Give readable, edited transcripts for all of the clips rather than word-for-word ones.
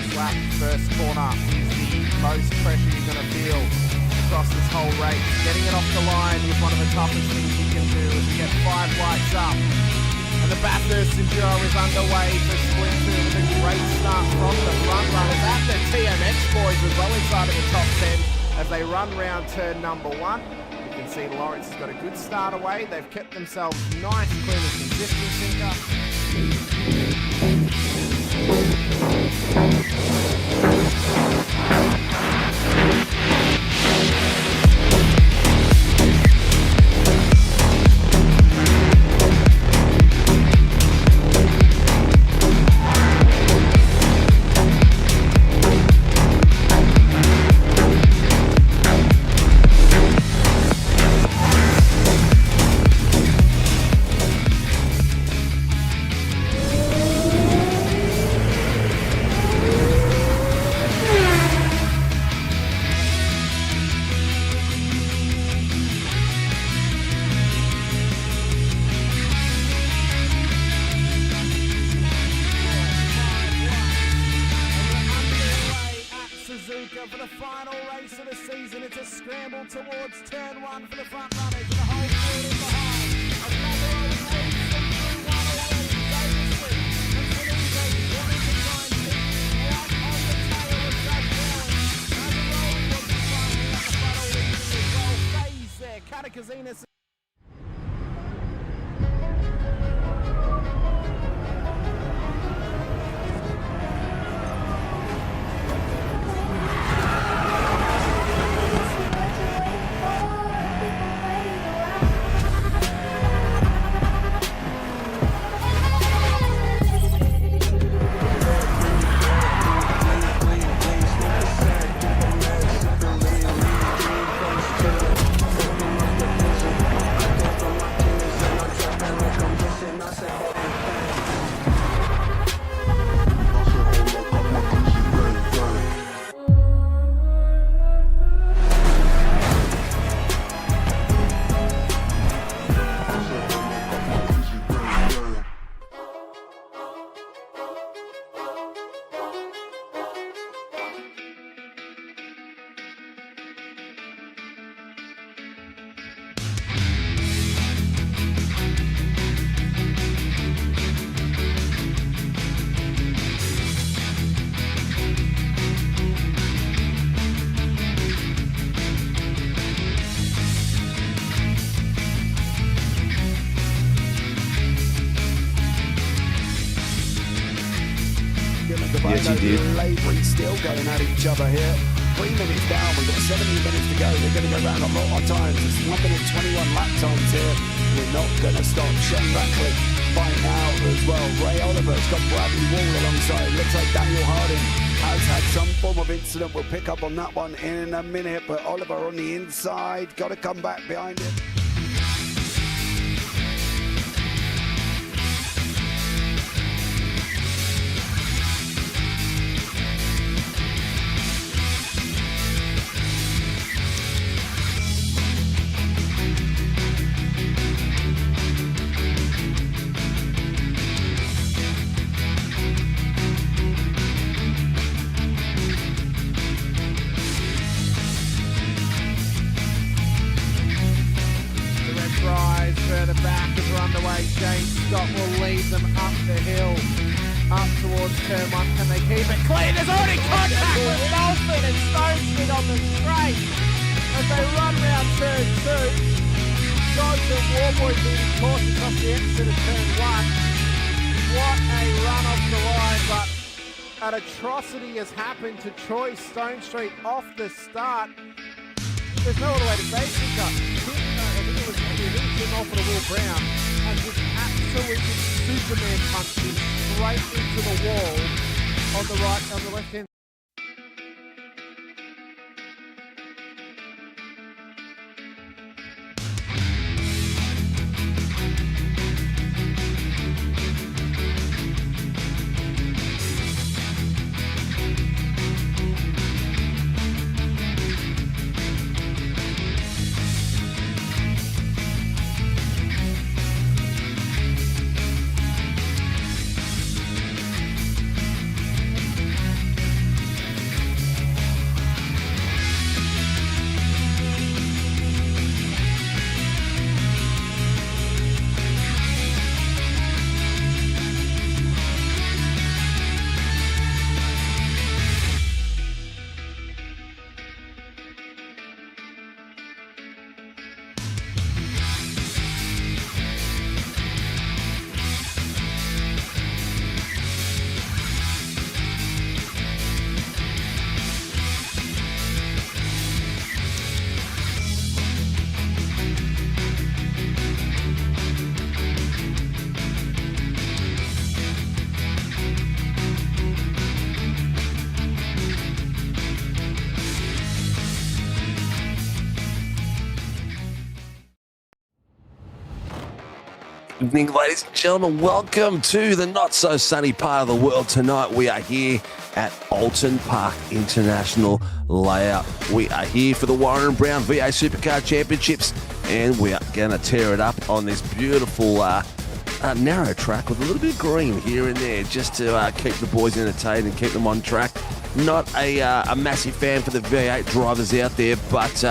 first lap, first corner is the most pressure you're going to feel across this whole race. Getting it off the line is one of the toughest things you can do as you get 5 lights up. And the Bathurst Enduro is underway for Split 2 with a great start from the front runners and the TMX boys as well inside of the top 10 as they run round turn number 1. You can see Lawrence has got a good start away. They've kept themselves nice, clean and consistent, Sinka. For the final race of the season, it's a scramble towards turn 1 for the front runners and the whole field is behind. Another leads them through one already. Davison and Sinka wanting to try and keep right on the tail of Doug Brown. Another rolling was the front and the front leading as well. Phase there, Katakazinas. Yes, you did. Labouring still going at each other here. 3 minutes down, we've got 17 minutes to go. They're going to go round a lot of times. It's 1 minute 21 lap times here. We're not going to stop. Shane Ratcliffe fighting out as well. Ray Oliver's got Bradley Wall alongside. Looks like Daniel Harding has had some form of incident. We'll pick up on that one in a minute. But Oliver on the inside, got to come back behind him. Further back as we're underway, James Scott will lead them up the hill, up towards turn 1. Can they keep it clean? There's already contact with Oulton and Stonestreet on the straight as they run round turn 2. Dodge and Warboy being cautious off the exit of turn 1. What a run off the line, but an atrocity has happened to Troy Stonestreet off the start. There's no other way to say Sinka. I think it was Tim off of Will Brown and just absolutely Superman punched him straight into the wall on the left hand. Evening, ladies and gentlemen. Welcome to the not-so-sunny part of the world. Tonight we are here at Oulton Park International Layout. We are here for the Warren and Brown VA Supercar Championships, and we are going to tear it up on this beautiful narrow track with a little bit of green here and there just to keep the boys entertained and keep them on track. Not a massive fan for the V8 drivers out there, but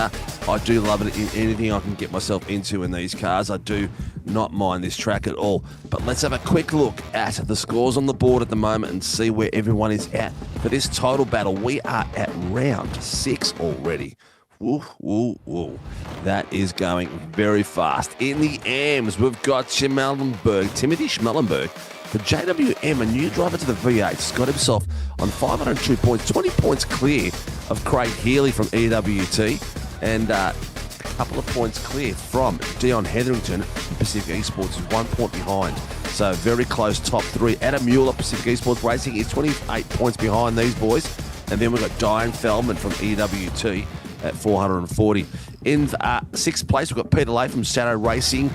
I do love it in anything I can get myself into in these cars. I do not mind this track at all. But let's have a quick look at the scores on the board at the moment and see where everyone is at for this total battle. We are at round 6 already. Woo, woo, woo. That is going very fast. In the AMs, we've got Timothy Schmellenberg. For JWM, a new driver to the V8, has got himself on 502 points, 20 points clear of Craig Healy from EWT, and a couple of points clear from Dion Hetherington, Pacific Esports, who's 1 point behind. So very close top three. Adam Mueller, Pacific Esports Racing, is 28 points behind these boys. And then we've got Diane Feldman from EWT at 440. In sixth place, we've got Peter Lay from Shadow Racing,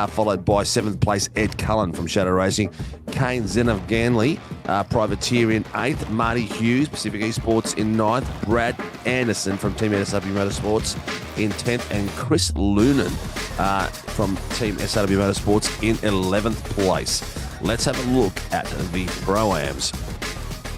followed by seventh place Ed Cullen from Shadow Racing. Kane Zenov Ganley, Privateer in eighth. Marty Hughes, Pacific Esports in ninth. Brad Anderson from Team SRW Motorsports in 10th. And Chris Lunan from Team SRW Motorsports in 11th place. Let's have a look at the Pro-Ams.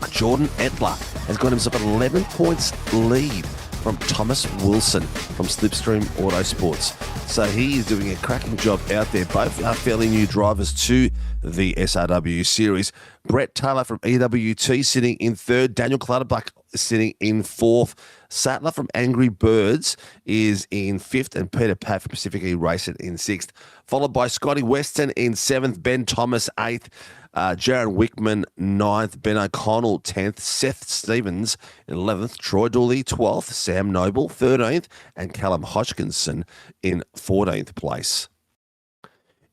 Jordan Etler has got himself an 11 points lead from Thomas Wilson from Slipstream Autosports. So he is doing a cracking job out there. Both are fairly new drivers to the SRW series. Brett Taylor from EWT sitting in third. Daniel Clutterbuck sitting in fourth. Sattler from Angry Birds is in fifth, and Peter Pat from Pacific E Racing in sixth. Followed by Scotty Weston in seventh, Ben Thomas eighth, Jaron Wickman 9th, Ben O'Connell 10th, Seth Stevens 11th, Troy Dooley 12th, Sam Noble 13th, and Callum Hodgkinson in 14th place.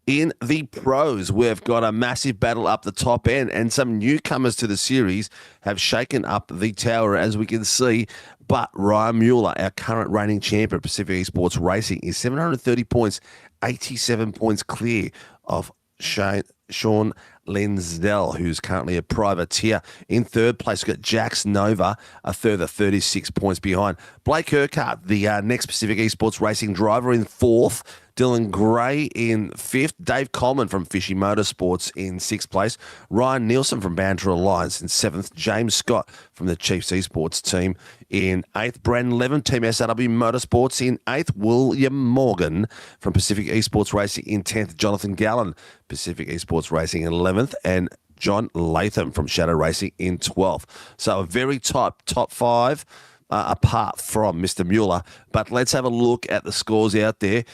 In the pros, we've got a massive battle up the top end, and some newcomers to the series have shaken up the tower, as we can see. But Ryan Mueller, our current reigning champion of Pacific Esports Racing, is 730 points, 87 points clear of Sean Lensdell, who's currently a privateer. In third place, we've got Jax Nova, a further 36 points behind. Blake Urquhart, the next Pacific Esports Racing driver, in fourth. Dylan Gray in fifth. Dave Coleman from Fishy Motorsports in sixth place. Ryan Nielsen from Banter Alliance in seventh. James Scott from the Chiefs Esports team in eighth. Brandon Levin, Team SRW Motorsports in eighth. William Morgan from Pacific Esports Racing in 10th. Jonathan Gallen, Pacific Esports Racing in 11th. And John Latham from Shadow Racing in 12th. So a very top five. Apart from Mr. Mueller. But let's have a look at the scores out there.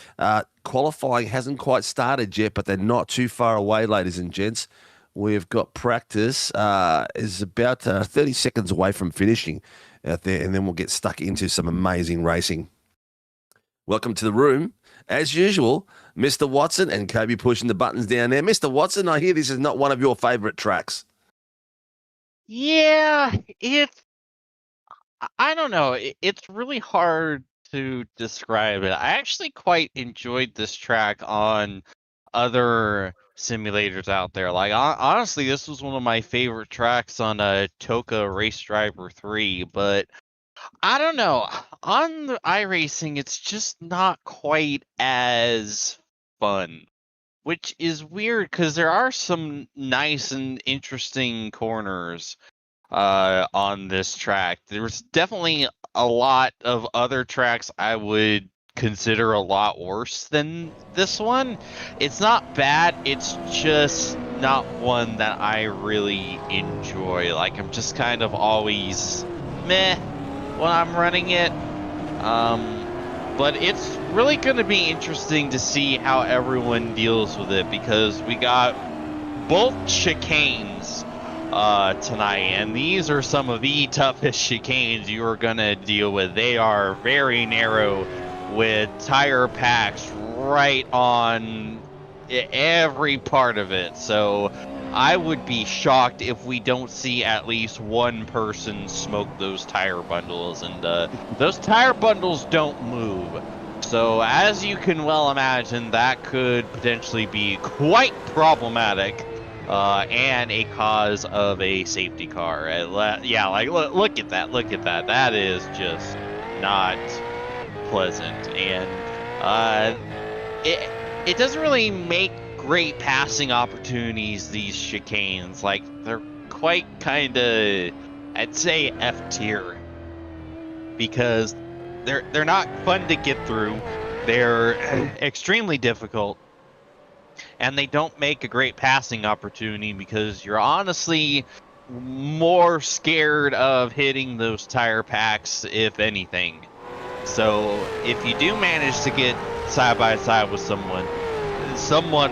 Qualifying hasn't quite started yet, but they're not too far away, ladies and gents. We've got practice is about 30 seconds away from finishing out there, and then we'll get stuck into some amazing racing. Welcome to the room. As usual, Mr. Watson and Kobe pushing the buttons down there. Mr. Watson, I hear this is not one of your favourite tracks. Yeah, I don't know. It's really hard to describe it. I actually quite enjoyed this track on other simulators out there. Like, honestly, this was one of my favorite tracks on Toka Race Driver 3, but I don't know. On the iRacing, it's just not quite as fun, which is weird because there are some nice and interesting corners on this track. There's definitely a lot of other tracks I would consider a lot worse than this one. It's not bad, it's just not one that I really enjoy. Like, I'm just kind of always meh when I'm running it. But it's really going to be interesting to see how everyone deals with it, because we got both chicanes tonight, and these are some of the toughest chicanes you are going to deal with. They are very narrow with tire packs right on every part of it. So I would be shocked if we don't see at least one person smoke those tire bundles, and those tire bundles don't move. So as you can well imagine, that could potentially be quite problematic and a cause of a safety car. Yeah, like look at that. Look at that. That is just not pleasant. And it doesn't really make great passing opportunities, these chicanes. Like, they're quite kind of, I'd say, F tier, because they're not fun to get through. They're extremely difficult, and they don't make a great passing opportunity because you're honestly more scared of hitting those tire packs, if anything. So if you do manage to get side by side with someone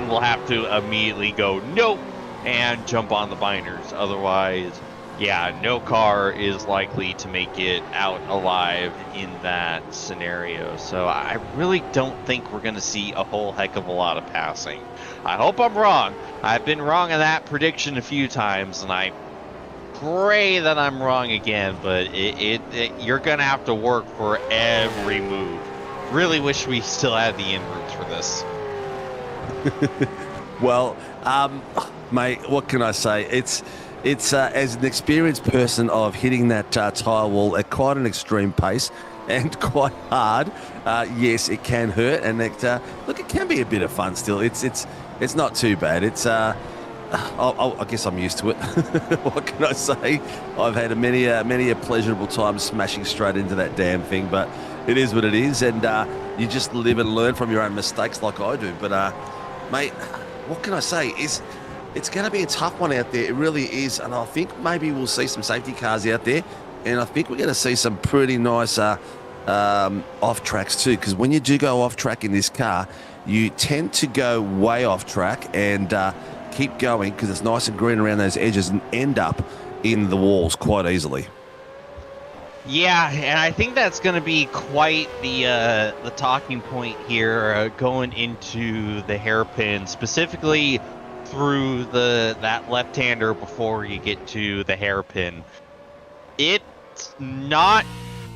will have to immediately go nope and jump on the binders. Otherwise, yeah, no car is likely to make it out alive in that scenario. So I really don't think we're going to see a whole heck of a lot of passing. I hope I'm wrong. I've been wrong in that prediction a few times, and I pray that I'm wrong again, but you're going to have to work for every move. Really wish we still had the inroads for this. Well, mate, what can I say? It's as an experienced person of hitting that tyre wall at quite an extreme pace and quite hard. Yes, it can hurt, and look, it can be a bit of fun still. It's not too bad. It's I guess I'm used to it. What can I say? I've had many a pleasurable time smashing straight into that damn thing, but it is what it is, and you just live and learn from your own mistakes like I do. But mate, what can I say? It's going to be a tough one out there. It really is, and I think maybe we'll see some safety cars out there, and I think we're going to see some pretty nice off tracks too, because when you do go off track in this car, you tend to go way off track and keep going because it's nice and green around those edges and end up in the walls quite easily. Yeah, and I think that's going to be quite the talking point here going into the hairpin, specifically through that left-hander before you get to the hairpin. It's not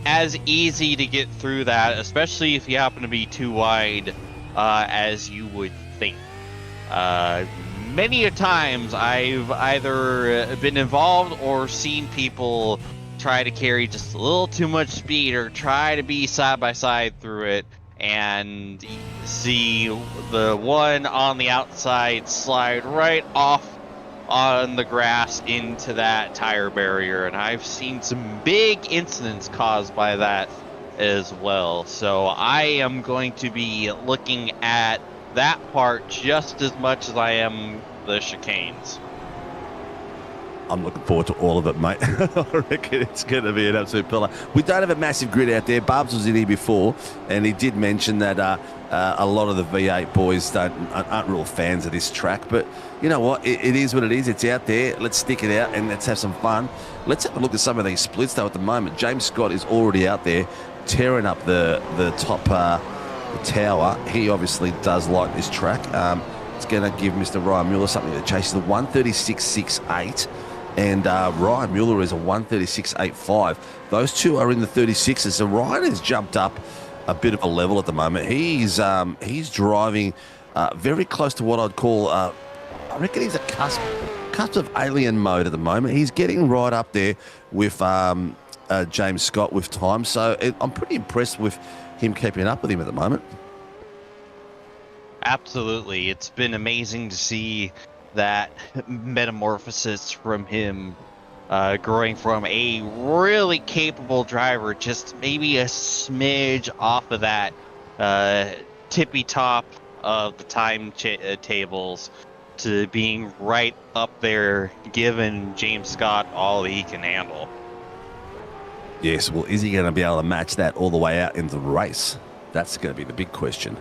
as easy to get through that, especially if you happen to be too wide as you would think. Many a times I've either been involved or seen people try to carry just a little too much speed or try to be side by side through it and see the one on the outside slide right off on the grass into that tire barrier, and I've seen some big incidents caused by that as well. So I am going to be looking at that part just as much as I am the chicanes. I'm looking forward to all of it, mate. I reckon it's going to be an absolute pillar. We don't have a massive grid out there. Barbs was in here before, and he did mention that a lot of the V8 boys aren't real fans of this track. But you know what? It is what it is. It's out there. Let's stick it out, and let's have some fun. Let's have a look at some of these splits, though, at the moment. James Scott is already out there tearing up the top the tower. He obviously does like this track. It's going to give Mr. Ryan Mueller something to chase. The 136.68. And Ryan Mueller is a 136.85. Those two are in the 36s. So Ryan has jumped up a bit of a level at the moment. He's driving very close to what I'd call, I reckon he's a cusp of alien mode at the moment. He's getting right up there with James Scott with time. So I'm pretty impressed with him keeping up with him at the moment. Absolutely. It's been amazing to see that metamorphosis from him, growing from a really capable driver, just maybe a smidge off of that tippy top of the time tables, to being right up there, giving James Scott all he can handle. Yes, well, is he going to be able to match that all the way out into the race? That's going to be the big question.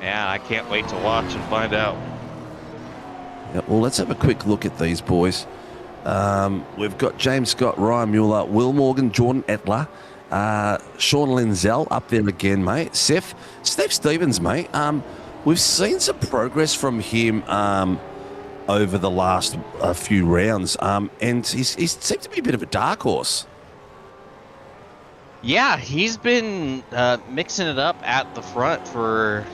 Yeah, I can't wait to watch and find out. Yeah, well, let's have a quick look at these boys. We've got James Scott, Ryan Mueller, Will Morgan, Jordan Etler, Sean Linzell up there again, mate. Steve Stevens, mate. We've seen some progress from him over the last few rounds, and he seems to be a bit of a dark horse. Yeah, he's been mixing it up at the front for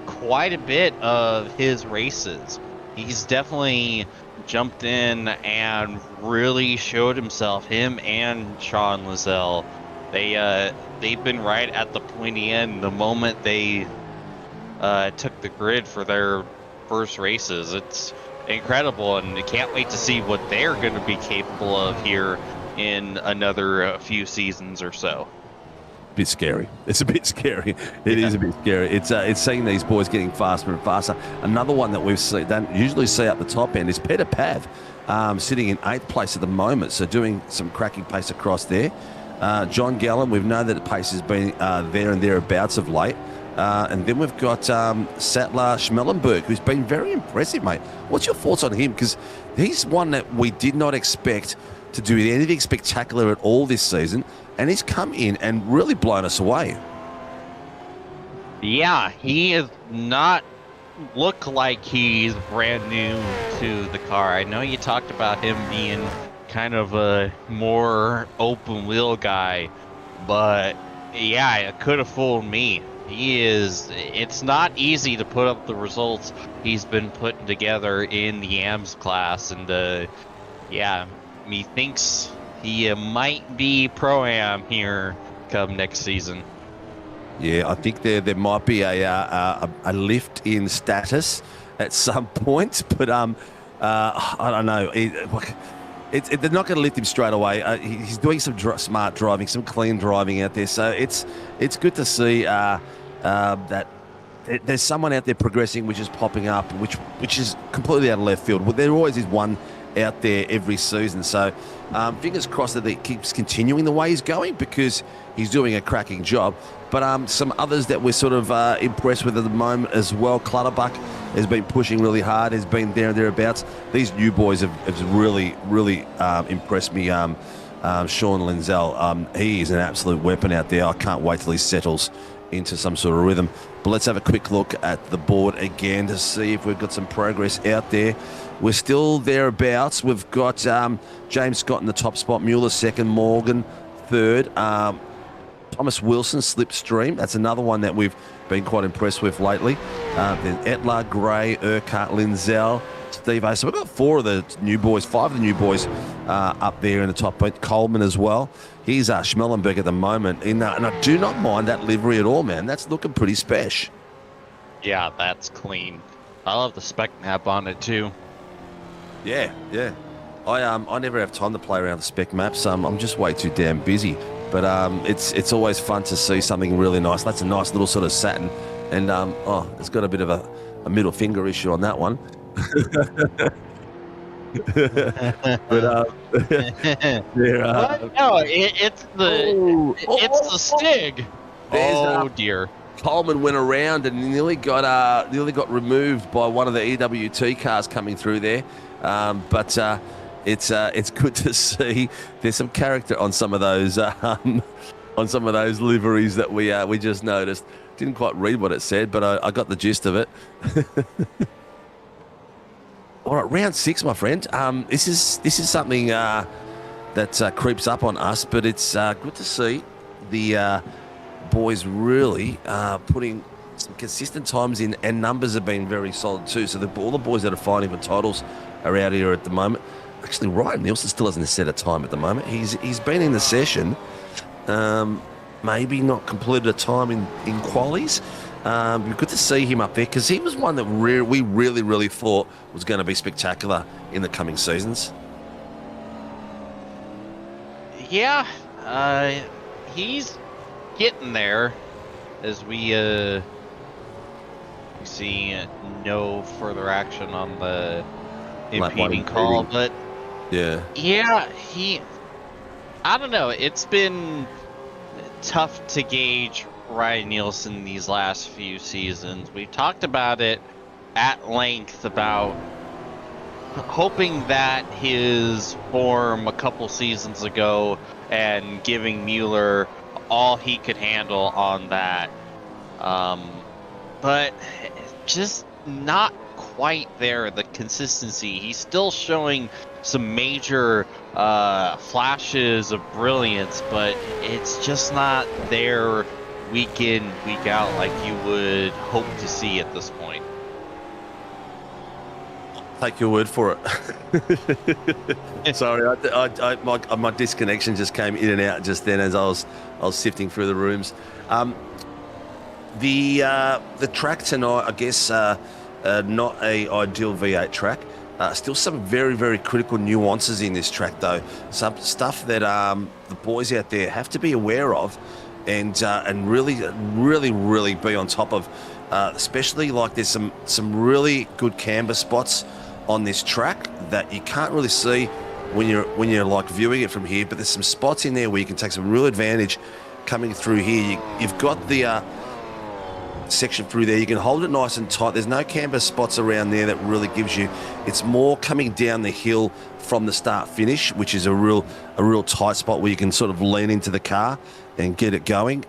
quite a bit of his races. He's definitely jumped in and really showed himself. Him and Sean Lizelle, they've been right at the pointy end the moment they took the grid for their first races. It's incredible, and I can't wait to see what they're going to be capable of here in another few seasons or so. Bit scary. It's a bit scary. It is a bit scary. It's seeing these boys getting faster and faster. Another one that we've seen, don't usually see at the top end, is Peter Pav, sitting in 8th place at the moment, so doing some cracking pace across there. John Gallen, we've known that the pace has been there and thereabouts of late. And then we've got Sattler Schmellenberg, who's been very impressive, mate. What's your thoughts on him? Because he's one that we did not expect to do anything spectacular at all this season, and he's come in and really blown us away. Yeah, he is not look like he's brand new to the car. I know you talked about him being kind of a more open wheel guy, but yeah, it could have fooled me. It's not easy to put up the results he's been putting together in the AMS class, and yeah, methinks he might be Pro-Am here come next season. Yeah, I think there might be a lift in status at some point, but I don't know. They're not going to lift him straight away. He's doing some smart driving, some clean driving out there, so it's good to see that there's someone out there progressing, which is popping up, which is completely out of left field. Well, there always is one out there every season, so fingers crossed that it keeps continuing the way he's going, because he's doing a cracking job. But some others that we're sort of impressed with at the moment as well. Clutterbuck has been pushing really hard, has been there and thereabouts. These new boys have really impressed me. Sean Linzell, he is an absolute weapon out there. I can't wait till he settles into some sort of rhythm. But let's have a quick look at the board again to see if we've got some progress out there. We're still thereabouts. We've got James Scott in the top spot, Mueller second, Morgan third, Thomas Wilson slipstream. That's another one that we've been quite impressed with lately. Then Etlar, Gray, Urquhart, Linzell, Steve A. So we've got five of the new boys up there in the top point. Coleman as well. He's Schmellenberg at the moment. And I do not mind that livery at all, man. That's looking pretty special. Yeah, that's clean. I love the spec map on it too. Yeah. I never have time to play around the spec maps. I'm just way too damn busy. But it's always fun to see something really nice. That's a nice little sort of Saturn. And it's got a bit of a middle finger issue on that one. But no, it's the Stig. There's, Dear. Coleman went around and nearly got removed by one of the EWT cars coming through there. But it's good to see there's some character on some of those liveries that we just noticed. Didn't quite read what it said, but I got the gist of it. All right, round 6, my friend. This is something that creeps up on us, but it's good to see the boys really putting some consistent times in, and numbers have been very solid too. So all the boys that are fighting for titles are out here at the moment. Actually, Ryan Nielsen still hasn't set a time at the moment. He's been in the session, maybe not completed a time in qualies. Good to see him up there, because he was one that we really thought was going to be spectacular in the coming seasons. Yeah, he's getting there, as we see no further action on the impeding call, but yeah, I don't know. It's been tough to gauge Ryan Nielsen these last few seasons. We've talked about it at length about hoping that his form a couple seasons ago and giving Mueller all he could handle on that, but just not quite there. The consistency, he's still showing some major flashes of brilliance, but it's just not there week in, week out like you would hope to see at this point. Take your word for it. Sorry, my disconnection just came in and out just then as I was sifting through the rooms. The track tonight, I guess, not a ideal V8 track. Still some very, very critical nuances in this track, though. Some stuff that the boys out there have to be aware of, and really be on top of. Especially like there's some really good camber spots on this track that you can't really see when you're like viewing it from here. But there's some spots in there where you can take some real advantage coming through here. You've got the section through there. You can hold it nice and tight. There's no camber spots around there that really gives you. It's more coming down the hill from the start finish, which is a real tight spot where you can sort of lean into the car and get it going.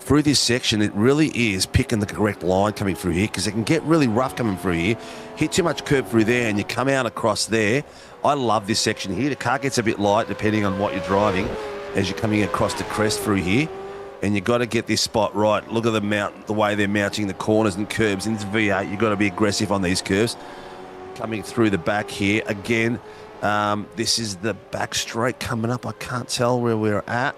Through this section, it really is picking the correct line coming through here, because it can get really rough coming through here. Hit too much curb through there and you come out across there. I love this section here. The car gets a bit light depending on what you're driving as you're coming across the crest through here. And you've got to get this spot right. Look at the way they're mounting the corners and curbs. In this V8, you've got to be aggressive on these curves. Coming through the back here. Again, this is the back straight coming up. I can't tell where we're at.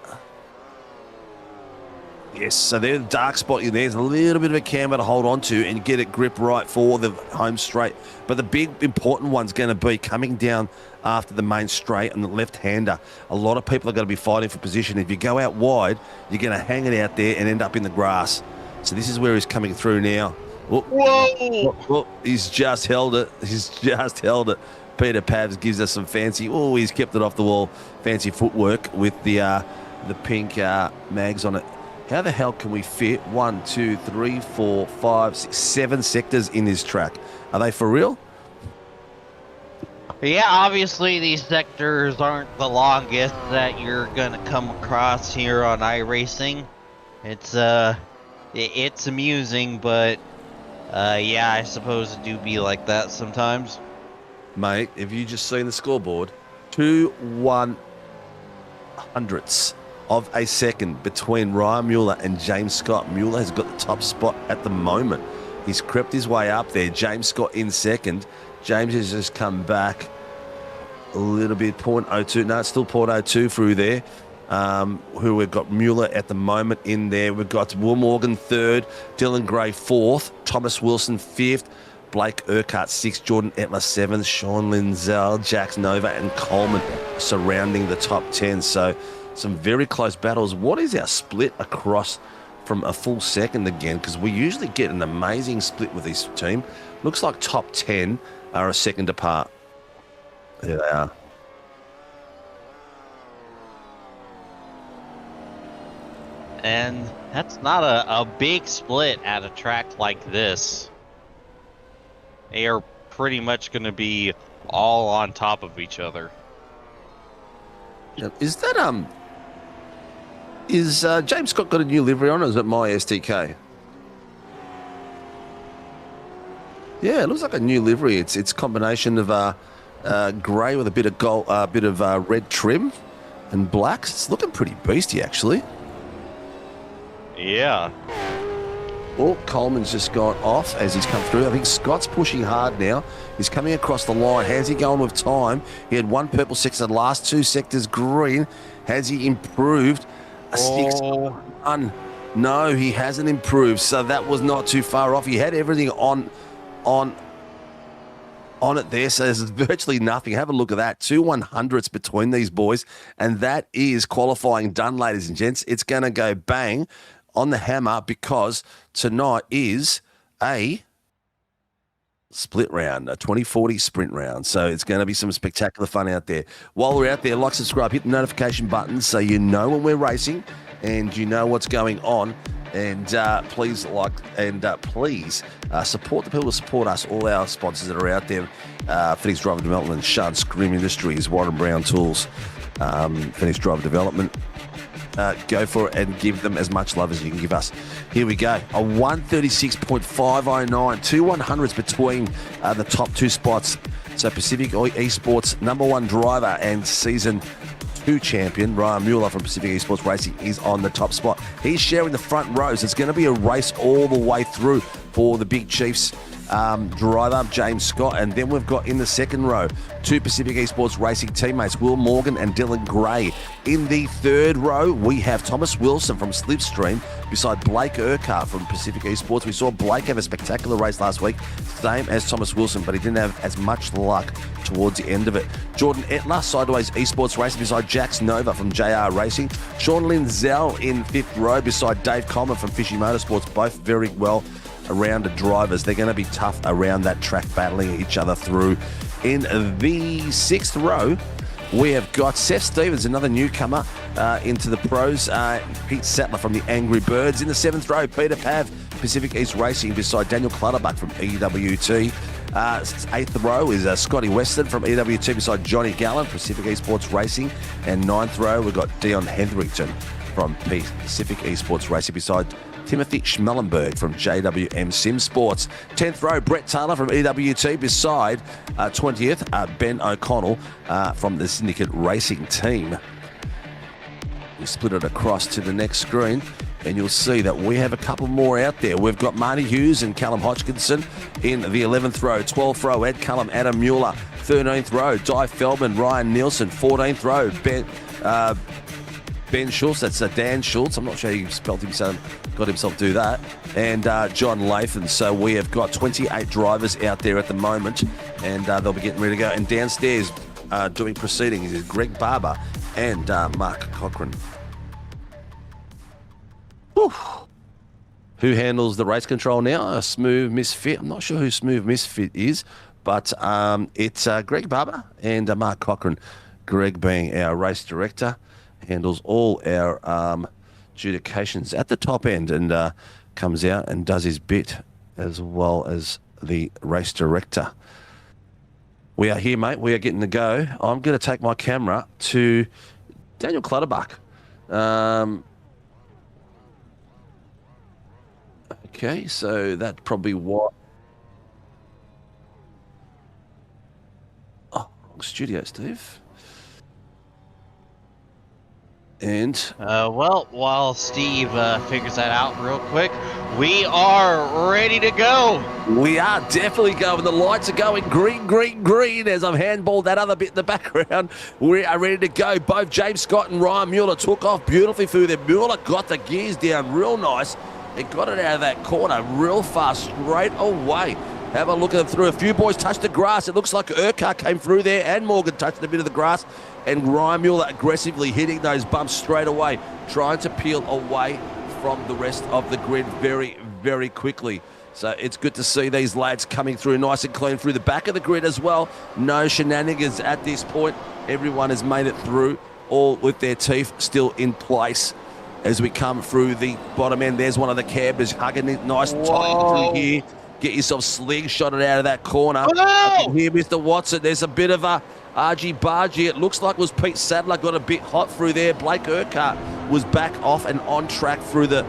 Yes, so there's a dark spot in there. There's a little bit of a camber to hold on to and get it grip right for the home straight. But the big important one's going to be coming down after the main straight and the left-hander. A lot of people are going to be fighting for position. If you go out wide, you're going to hang it out there and end up in the grass. So this is where he's coming through now. Whoa! He's just held it. Peter Pabs gives us some fancy. Oh, he's kept it off the wall. Fancy footwork with the pink mags on it. How the hell can we fit 1, 2, 3, 4, 5, 6, 7 sectors in this track? Are they for real? Yeah, obviously these sectors aren't the longest that you're gonna come across here on iRacing. It's amusing, but yeah, I suppose it do be like that sometimes. Mate, have you just seen the scoreboard? 2 1/100ths of a second between Ryan Mueller and James Scott. Mueller has got the top spot at the moment. He's crept his way up there. James Scott in second. James has just come back a little bit. 0.02. No, it's still 0.02 through there. Who we've got Mueller at the moment in there. We've got Will Morgan third. Dylan Gray fourth. Thomas Wilson fifth. Blake Urquhart sixth. Jordan Etler seventh. Sean Linzell, Jax Nova and Coleman surrounding the top 10. So some very close battles. What is our split across from a full second again? Because we usually get an amazing split with this team. Looks like top 10 are a second apart. There they are. And that's not a big split at a track like this. They are pretty much going to be all on top of each other. Is that Is James Scott got a new livery on, or is it my STK? Yeah, it looks like a new livery. It's a combination of grey with a bit of gold, bit of red trim and blacks. It's looking pretty beasty, actually. Yeah. Well, Coleman's just gone off as he's come through. I think Scott's pushing hard now. He's coming across the line. How's he going with time? He had one purple sector, the last two sectors green. Has he improved? A 6-1. No, he hasn't improved. So that was not too far off. He had everything on it there. So there's virtually nothing. Have a look at that. 2 100ths between these boys. And that is qualifying done, ladies and gents. It's going to go bang on the hammer because tonight is a split round, a 2040 sprint round. So it's going to be some spectacular fun out there. While we're out there, like, subscribe, hit the notification button so you know when we're racing and you know what's going on. And please support the people who support us, all our sponsors that are out there. Phoenix Driver Development, Shard Scream Industries, Warren Brown Tools, Phoenix Driver Development. Go for it and give them as much love as you can give us. Here we go. A 136.509, 2 100s between the top two spots. So Pacific Esports #1 driver and season 2 champion, Ryan Mueller from Pacific Esports Racing, is on the top spot. He's sharing the front rows. It's going to be a race all the way through for the Big Chiefs driver, James Scott. And then we've got in the second row 2 Pacific Esports Racing teammates, Will Morgan and Dylan Gray. In the third row, we have Thomas Wilson from Slipstream beside Blake Urquhart from Pacific Esports. We saw Blake have a spectacular race last week, same as Thomas Wilson, but he didn't have as much luck towards the end of it. Jordan Etler, Sideways Esports Racing beside Jax Nova from JR Racing. Sean Linzell in 5th row beside Dave Coleman from Fishy Motorsports, both very well rounded drivers. They're going to be tough around that track, battling each other through. In the 6th row, we have got Seth Stevens, another newcomer into the pros. Pete Sattler from the Angry Birds. In the 7th row, Peter Pav, Pacific East Racing beside Daniel Clutterbuck from EWT. 8th row is Scotty Weston from EWT beside Johnny Gallen, Pacific Esports Racing. And 9th row, we've got Dion Hetherington from Pacific Esports Racing beside Timothy Schmellenberg from JWM Sim Sports. 10th row, Brett Taylor from EWT beside 20th, Ben O'Connell from the Syndicate Racing team. We split it across to the next screen and you'll see that we have a couple more out there. We've got Marty Hughes and Callum Hodgkinson in the 11th row. 12th row, Ed Cullum, Adam Mueller. 13th row, Di Feldman, Ryan Nielsen. 14th row, Ben Schultz, that's Dan Schultz. I'm not sure he spelled himself, got himself do that. And John Lathan. So we have got 28 drivers out there at the moment, and they'll be getting ready to go. And downstairs doing proceedings is Greg Barber and Mark Cochran. Whew. Who handles the race control now? A Smooth Misfit. I'm not sure who Smooth Misfit is, but it's Greg Barber and Mark Cochran. Greg being our race director, handles all our adjudications at the top end and comes out and does his bit as well as the race director. We are here, mate. We are getting to go. I'm going to take my camera to Daniel Clutterbuck. Okay, so that's probably what... Oh, wrong studio, Steve. And well, while Steve figures that out real quick, we are ready to go. We are definitely going. The lights are going green, green, green as I've handballed that other bit in the background. We are ready to go. Both James Scott and Ryan Mueller took off beautifully through there. Mueller got the gears down real nice and got it out of that corner real fast straight away. Have a look at them through. A few boys touched the grass. It looks like Urquhart came through there and Morgan touched a bit of the grass. And Ryan Mueller aggressively hitting those bumps straight away, trying to peel away from the rest of the grid very, very quickly. So it's good to see these lads coming through nice and clean through the back of the grid as well. No shenanigans at this point. Everyone has made it through, all with their teeth still in place. As we come through the bottom end, there's one of the campers hugging it nice and tight through here. Get yourself slingshotted out of that corner. I can hear Mr. Watson. There's a bit of a argy-bargy. It looks like it was Pete Sadler got a bit hot through there. Blake Urquhart was back off and on track through the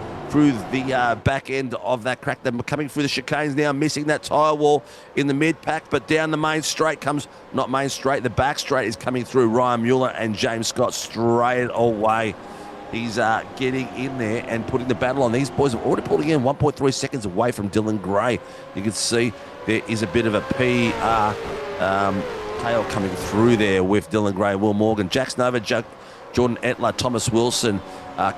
back end of that crack. They're coming through the chicanes now, missing that tyre wall in the mid-pack, but down the main straight comes, not main straight, the back straight is coming through Ryan Mueller and James Scott straight away. He's getting in there and putting the battle on. These boys are already pulling in 1.3 seconds away from Dylan Gray. You can see there is a bit of a PR tail coming through there with Dylan Gray, Will Morgan, Jax Nova, Jordan Etler, Thomas Wilson,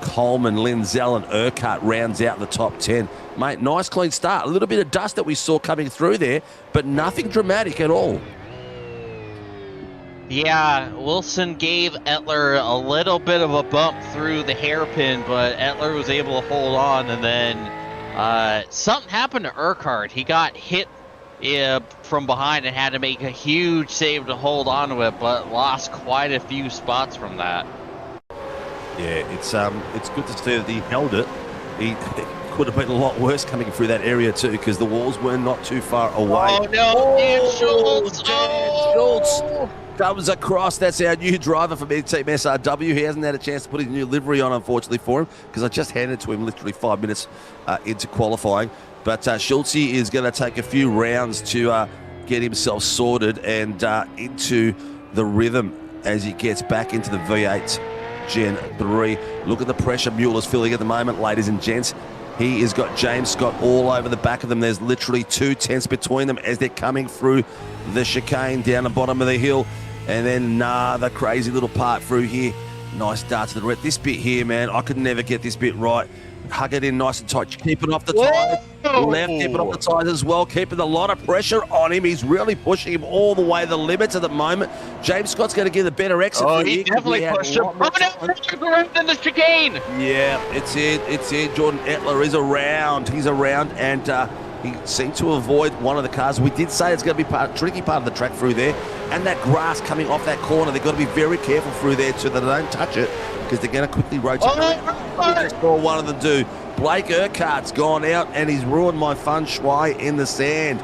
Coleman, Linzell and Urquhart rounds out the top 10. Mate, nice clean start. A little bit of dust that we saw coming through there, but nothing dramatic at all. Yeah, Wilson gave Etler a little bit of a bump through the hairpin, but Etler was able to hold on, and then something happened to Urquhart. He got hit from behind and had to make a huge save to hold on to it, but lost quite a few spots from that. Yeah, it's good to see that he held it. It could have been a lot worse coming through that area too, because the walls were not too far away. Oh no, Dan Schultz! Dan Schultz comes across. That's our new driver from Team SRW. He hasn't had a chance to put his new livery on, unfortunately, for him, because I just handed it to him literally 5 minutes into qualifying. But Schultz is going to take a few rounds to get himself sorted and into the rhythm as he gets back into the V8 Gen 3. Look at the pressure Mueller's feeling at the moment, ladies and gents. He has got James Scott all over the back of them. There's literally 2 tenths between them as they're coming through the chicane down the bottom of the hill. And then another crazy little part through here. Nice start to the red. This bit here, man, I could never get this bit right. Hug it in nice and tight. Keep it off the tyres. Left, keep it off the tyres as well. Keeping a lot of pressure on him. He's really pushing him all the way to the limits at the moment. James Scott's going to give a better exit. Oh, he definitely pushed him. Around in the chicane. Yeah, it's it. Jordan Etler is around. He's around, and he seemed to avoid one of the cars. We did say it's going to be a tricky part of the track through there. And that grass coming off that corner, they've got to be very careful through there so that they don't touch it, because they're going to quickly rotate. I saw one of them do. Blake Urquhart's gone out, and he's ruined my feng shui in the sand.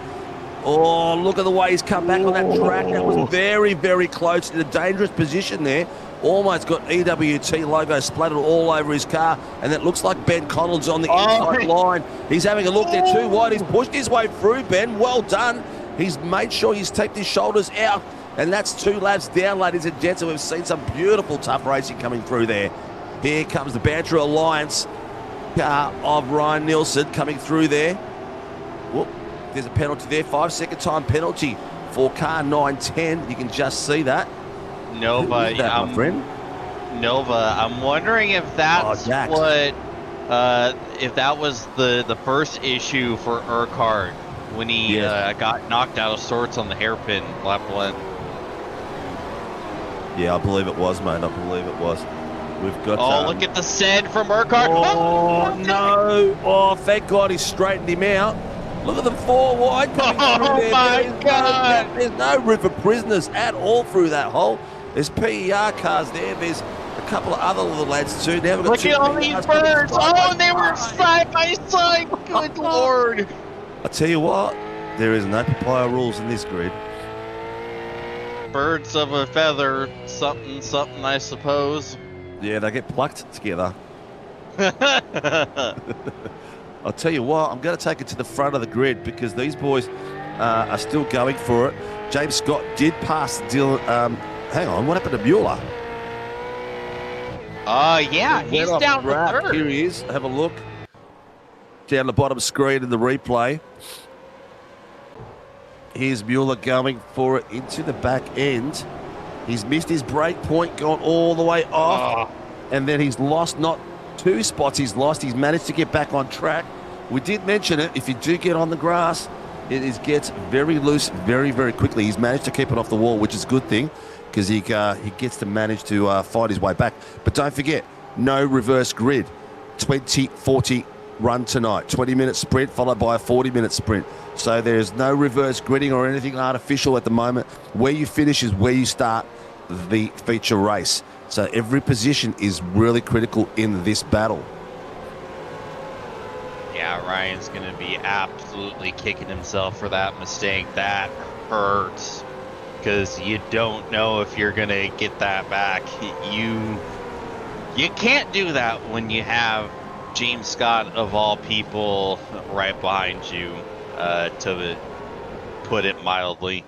Oh, look at the way he's come back on that track. That was very, very close in a dangerous position there. Almost got EWT logo splattered all over his car, and it looks like Ben Connell's on the inside line. He's having a look there too wide. He's pushed his way through, Ben. Well done. He's made sure he's taken his shoulders out, and that's 2 laps down, ladies and gents, and we've seen some beautiful, tough racing coming through there. Here comes the Banter Alliance car of Ryan Nielsen coming through there. Whoop, there's a penalty there, 5-second time penalty for car 910. You can just see that. Nova, my friend? Nova, I'm wondering if that's if that was the first issue for Urquhart when he got knocked out of sorts on the hairpin lap 1. Yeah, I believe it was, mate. I believe it was. We've got. Oh, look at the send from Urquhart. Oh, no. Oh, thank God he straightened him out. Look at them 4 wide coming through there. My God. There's no room for prisoners at all through that hole. There's PER cars there. There's a couple of other little lads too. Now we've got look at all these birds. Oh, they were side by side. Good Lord. I tell you what, there is no papaya rules in this grid. Birds of a feather, something, something, I suppose. Yeah, they get plucked together. I'll tell you what, I'm going to take it to the front of the grid because these boys are still going for it. James Scott did pass Dylan. Hang on, what happened to Mueller? Yeah, he's down to 3rd. Here he is. Have a look. Down the bottom screen in the replay. Here's Mueller going for it into the back end. He's missed his break point, gone all the way off. And then he's lost not 2 spots he's lost. He's managed to get back on track. We did mention it. If you do get on the grass, it gets very loose very, very quickly. He's managed to keep it off the wall, which is a good thing because he gets to manage to fight his way back. But don't forget, no reverse grid. 20-40 run tonight. 20-minute sprint followed by a 40-minute sprint. So there's no reverse gridding or anything artificial at the moment. Where you finish is where you start the feature race. So every position is really critical in this battle. Yeah, Ryan's going to be absolutely kicking himself for that mistake. That hurts because you don't know if you're going to get that back. You can't do that when you have James Scott, of all people, right behind you, to put it mildly.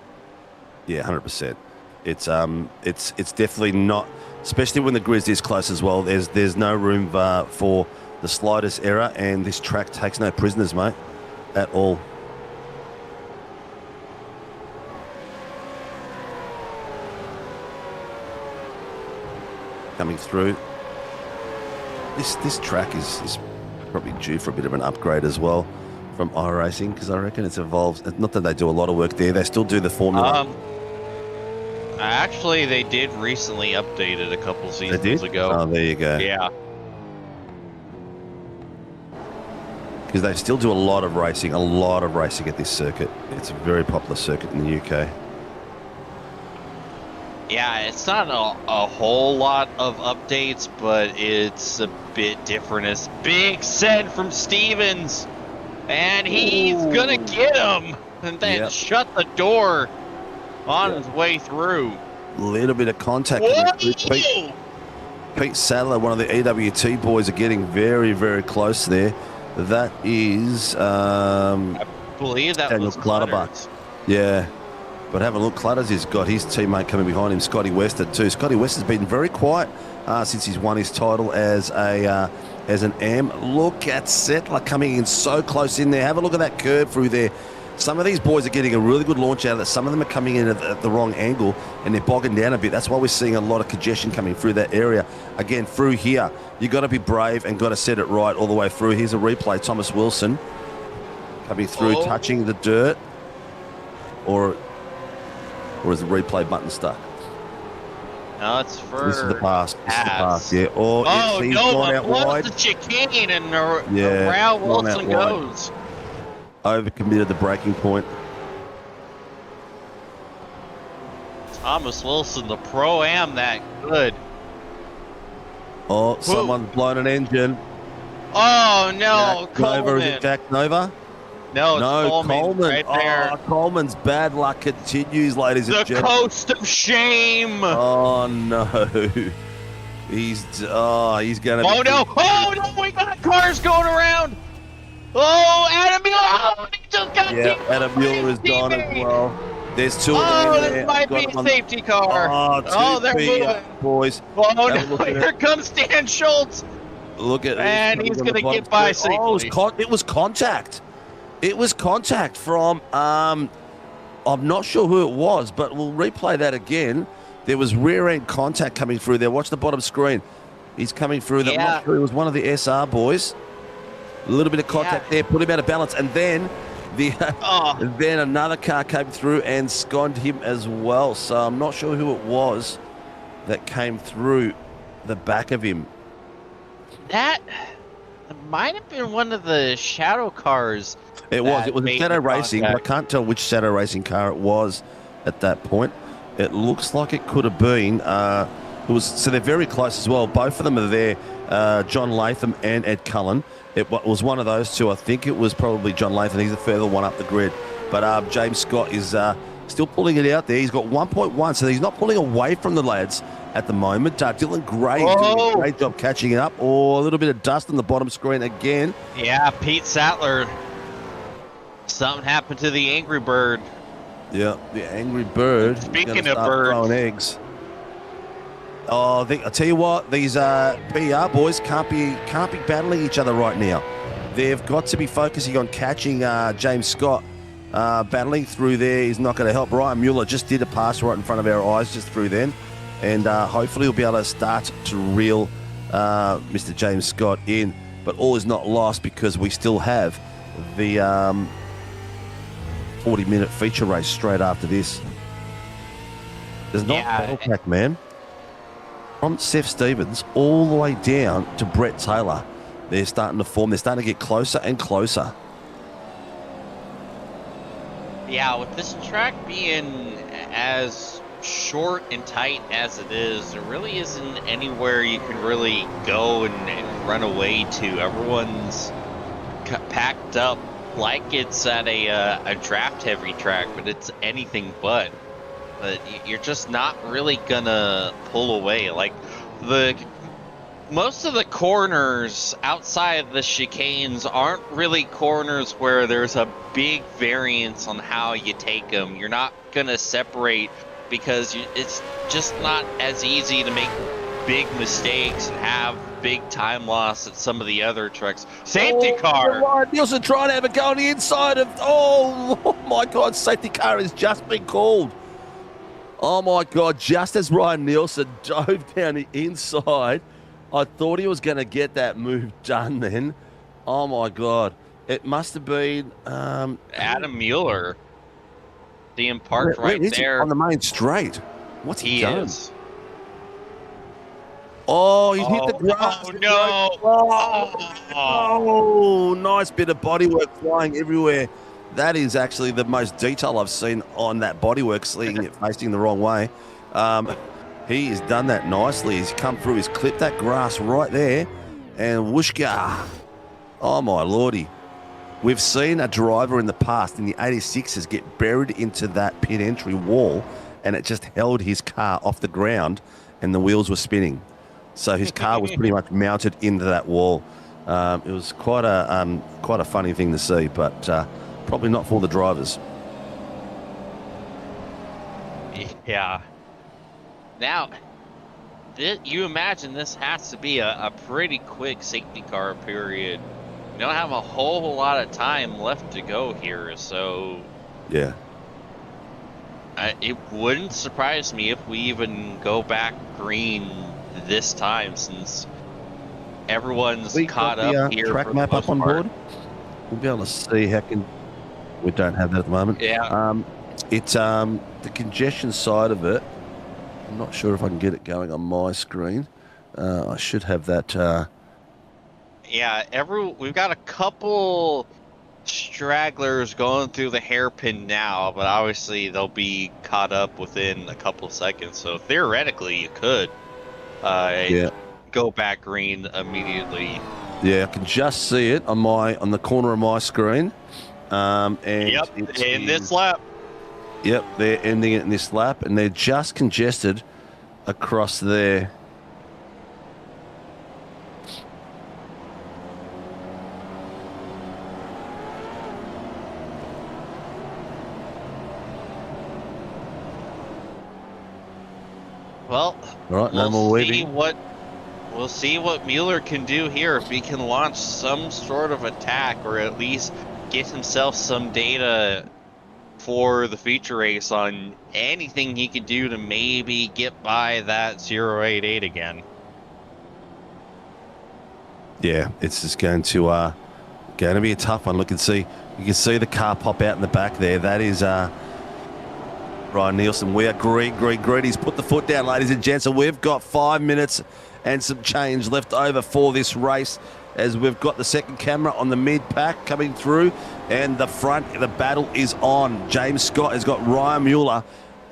Yeah, 100%. It's definitely not, especially when the grid's this close as well. There's no room for the slightest error, and this track takes no prisoners, mate, at all. Coming through. This track is probably due for a bit of an upgrade as well from Iracing, because I reckon it's evolved. Not that they do a lot of work there. They still do the formula. Actually, they did recently update it a couple seasons ago. Oh, there you go. Yeah. Because they still do a lot of racing at this circuit. It's a very popular circuit in the UK. Yeah, it's not a whole lot of updates, but it's a bit different. It's big send from Stevens, and he's gonna get him, and then shut the door on his way through. A little bit of contact. Pete Sadler, one of the EWT boys, are getting very, very close there. That is, I believe that Daniel was Clutterbuck. Yeah. But have a look, Clutters has got his teammate coming behind him, Scotty Wester too. Scotty West has been very quiet since he's won his title as an AM. Look at Settler coming in so close in there. Have a look at that curve through there. Some of these boys are getting a really good launch out of it. Some of them are coming in at the wrong angle and they're bogging down a bit. That's why we're seeing a lot of congestion coming through that area. Again, through here, you've got to be brave and got to set it right all the way through. Here's a replay. Thomas Wilson coming through, touching the dirt. Or is the replay button stuck? No, it's for This is the pass. This is the pass, yeah. Oh, he's no, gone out but wide. the chicane and around Wilson goes. Overcommitted the breaking point. Thomas Wilson, the Pro-Am that good. Oh, someone's blown an engine. Oh, no, Jack Nova, is Coleman. it Jack Nova? No, it's Coleman right there. Oh, Coleman's bad luck continues, ladies and The gentlemen. coast of shame. Oh, no. He's going to Oh, no. Oh, no, we got cars going around. Oh, Adam Mueller. Oh, he just got Adam Mueller is gone as well. There's two of them in there. This might be a safety car. Oh, they're moving. Boys. Oh, no, here comes Dan Schultz. Look at And he's going to get by safely. Oh, it was contact. It was contact from, I'm not sure who it was, but we'll replay that again. There was rear-end contact coming through there. Watch the bottom screen. He's coming through. I'm not sure it was one of the SR boys. A little bit of contact there, put him out of balance, and then then another car came through and sconed him as well. So I'm not sure who it was that came through the back of him. That might have been one of the shadow cars. It was a Shadow Racing, but I can't tell which Shadow Racing car it was at that point. It looks like it could have been. So they're very close as well. Both of them are there, John Latham and Ed Cullen. It was one of those two. I think it was probably John Latham. He's the further one up the grid. But James Scott is still pulling it out there. He's got 1.1, so he's not pulling away from the lads at the moment. Dylan Gray doing a great job catching it up. Oh, a little bit of dust on the bottom screen again. Yeah, Pete Sattler. Something happened to the Angry Bird. Yeah, the Angry Bird. Speaking of birds. Throwing eggs. Oh, I tell you what, these PR boys can't be battling each other right now. They've got to be focusing on catching James Scott. Battling through there is not going to help. Ryan Mueller just did a pass right in front of our eyes just through then. And hopefully he'll be able to start to reel Mr. James Scott in. But all is not lost because we still have the 40-minute feature race straight after this. There's not battle pack, man. From Seth Stevens all the way down to Brett Taylor, they're starting to form. They're starting to get closer and closer. Yeah, with this track being as short and tight as it is, there really isn't anywhere you can really go and run away to. Everyone's packed up like it's at a draft-heavy track, but it's anything but. But you're just not really gonna pull away. Like most of the corners outside the chicanes aren't really corners where there's a big variance on how you take them. You're not gonna separate because it's just not as easy to make big mistakes and have big time loss at some of the other trucks. Safety car. Ryan Nielsen trying to have a go on the inside of. Oh my God! Safety car has just been called. Oh my God, just as Ryan Nielsen dove down the inside, I thought he was going to get that move done then. Oh my God. It must have been... Adam Mueller. Being parked right there. On the main straight. What's he done? Is. Oh, he's hit the grass. Oh, no. Oh, nice bit of bodywork flying everywhere. That is actually the most detail I've seen on that bodywork, seeing it facing the wrong way. He has done that nicely. He's come through, he's clipped that grass right there, and whooshka. Oh, my lordy. We've seen a driver in the past, in the 86s, get buried into that pit entry wall, and it just held his car off the ground, and the wheels were spinning. So his car was pretty much mounted into that wall. It was quite a funny thing to see, but... probably not for the drivers. Yeah. Now, you imagine this has to be a pretty quick safety car period. You don't have a whole lot of time left to go here, so Yeah. it wouldn't surprise me if we even go back green this time, since everyone's caught up here. Track for map the up most on part. board. We'll be able to see how can. We don't have that at the moment. Yeah. It's the congestion side of it. I'm not sure if I can get it going on my screen. I should have that. Yeah, we've got a couple stragglers going through the hairpin now, but obviously they'll be caught up within a couple of seconds. So theoretically, you could go back green immediately. Yeah, I can just see it on the corner of my screen. And yep, in this lap. Yep, they're ending it in this lap, and they're just congested across there. Well, All right, no more waiting. We'll see what Mueller can do here, if he can launch some sort of attack, or at least get himself some data for the feature race on anything he could do to maybe get by that 088 again. Yeah, it's just going to be a tough one. Look and see. You can see the car pop out in the back there. That is Ryan Nielsen. We are green. He's put the foot down, ladies and gents. So we've got 5 minutes and some change left over for this race, as we've got the second camera on the mid-pack coming through, and the front, the battle is on. James Scott has got Ryan Mueller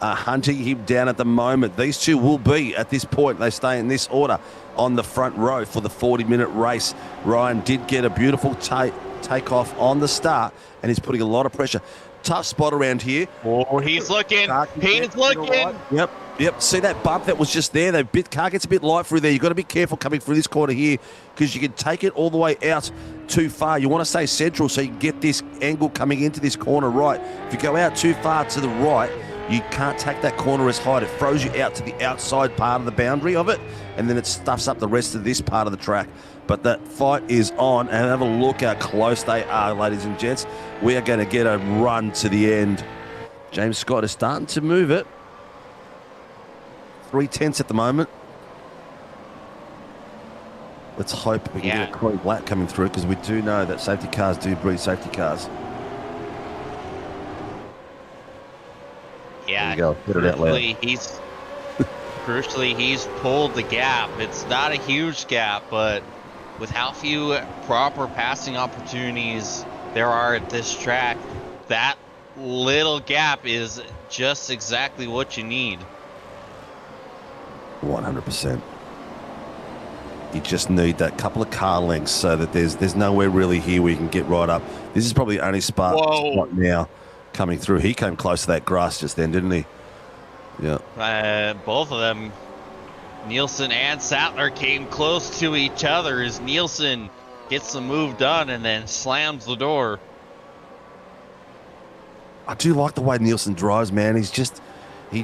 hunting him down at the moment. These two will be, at this point, they stay in this order, on the front row for the 40-minute race. Ryan did get a beautiful take off on the start, and he's putting a lot of pressure. Tough spot around here. Oh, he's looking. He's looking. Yep. See that bump that was just there? Car gets a bit light through there. You've got to be careful coming through this corner here, because you can take it all the way out too far. You want to stay central so you can get this angle coming into this corner right. If you go out too far to the right, you can't take that corner as high. It throws you out to the outside part of the boundary of it, and then it stuffs up the rest of this part of the track. But that fight is on, and have a look how close they are, ladies and gents. We are going to get a run to the end. James Scott is starting to move it. 3/10 at the moment. Let's hope we can get a clean lap coming through, because we do know that safety cars do breed safety cars. Yeah, there you go. Put it out loud. Crucially, he's pulled the gap. It's not a huge gap, but with how few proper passing opportunities there are at this track, that little gap is just exactly what you need. 100%. You just need that couple of car lengths, so that there's nowhere really here where you can get right up. This is probably the only spot now coming through. He came close to that grass just then, didn't he? Yeah. Both of them, Nielsen and Sattler, came close to each other as Nielsen gets the move done and then slams the door. I do like the way Nielsen drives, man. He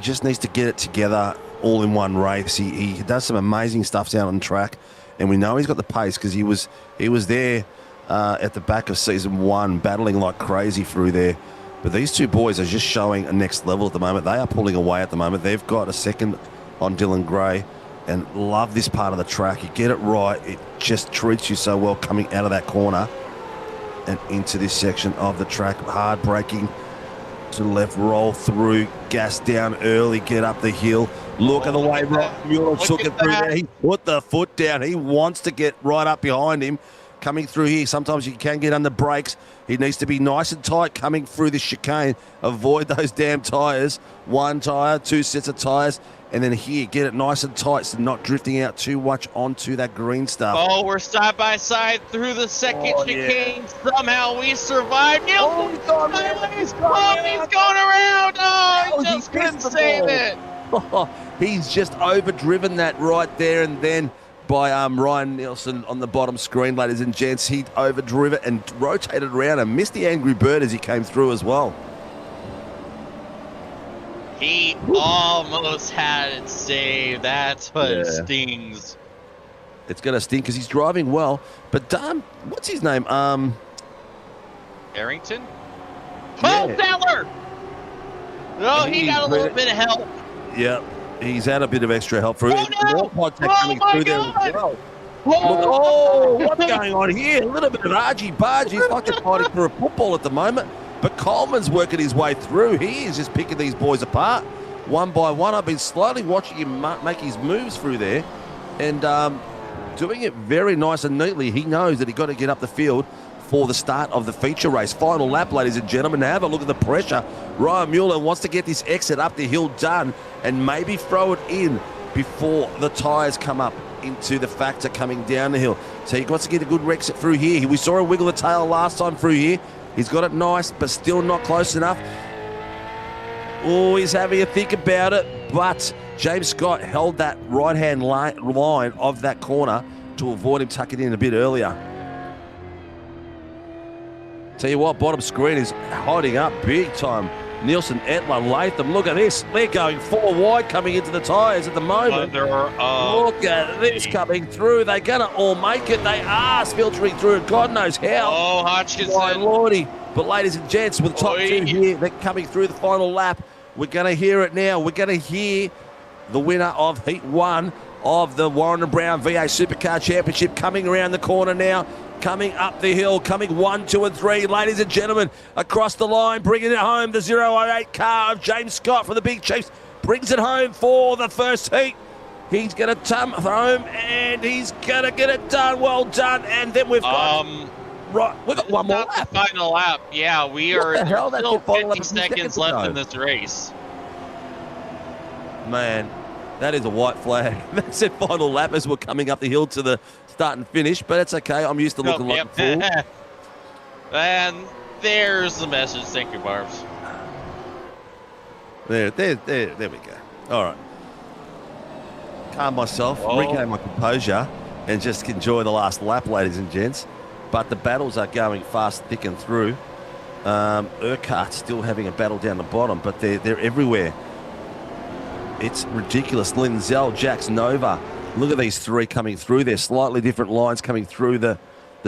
just needs to get it together all in one race. He does some amazing stuff down on track, and we know he's got the pace, because he was there at the back of season 1, battling like crazy through there. But these two boys are just showing a next level at the moment. They are pulling away at the moment. They've got a second on Dylan Gray, and love this part of the track. You get it right, it just treats you so well coming out of that corner and into this section of the track. Hard braking to the left, roll through, gas down early, get up the hill. Look at the way Mueller took it through there. He put the foot down. He wants to get right up behind him. Coming through here, sometimes you can get under brakes. He needs to be nice and tight coming through this chicane. Avoid those damn tyres. 1 tyre, 2 sets of tyres. And then here, get it nice and tight, so not drifting out too much onto that green stuff. Oh, we're side by side through the second chicane. Yeah. Somehow we survived. Nielsen, he's going around. Oh, he just couldn't save it. He's just overdriven that right there and then by Ryan Nielsen on the bottom screen, ladies and gents. He overdrive it and rotated around and missed the Angry Bird as he came through as well. He almost had it saved. That's what stings. It's going to sting because he's driving well. But what's his name? Arrington? Yeah. Seller! No, he got a little bit of help. Yeah, he's had a bit of extra help through. Oh, no! Coming through there as well. What's going on here? A little bit of argy-bargy. He's like just fighting for a football at the moment. But Coleman's working his way through. He is just picking these boys apart one by one. I've been slowly watching him make his moves through there and doing it very nice and neatly. He knows that he's got to get up the field for the start of the feature race. Final lap, ladies and gentlemen. Have a look at the pressure. Ryan Mueller wants to get this exit up the hill done and maybe throw it in before the tyres come up into the factor coming down the hill. So he wants to get a good exit through here. We saw him wiggle the tail last time through here. He's got it nice, but still not close enough. Oh, he's having a think about it, but James Scott held that right-hand line of that corner to avoid him tucking in a bit earlier. Tell you what, bottom screen is hiding up big time. Nielsen, Etler, Latham, look at this. They're going 4 wide coming into the tyres at the moment. Look at this coming through. They're going to all make it. They are filtering through it. God knows how. Oh, Hodgkinson. My lordy. But ladies and gents, with the top two here, they're coming through the final lap. We're going to hear it now. We're going to hear the winner of Heat 1 of the Warren & Brown VA Supercar Championship coming around the corner now. Coming up the hill, coming 1, 2 and 3. Ladies and gentlemen, across the line, bringing it home. The 008 car of James Scott from the Big Chiefs brings it home for the first heat. He's going to come home and he's going to get it done. Well done. And then we've got... we've got one more lap. The final lap. Yeah, we are still 50 seconds left in this race. Man, that is a white flag. That's it, final lap as we're coming up the hill to the start and finish, but it's okay. I'm used to looking like a fool. And there's the message. Thank you, Barbs. There we go. All right. Calm myself, regain my composure, and just enjoy the last lap, ladies and gents. But the battles are going fast, thick and through. Urquhart's still having a battle down the bottom, but they're everywhere. It's ridiculous. Linzell, Jax Nova. Look at these three coming through. They're slightly different lines coming through the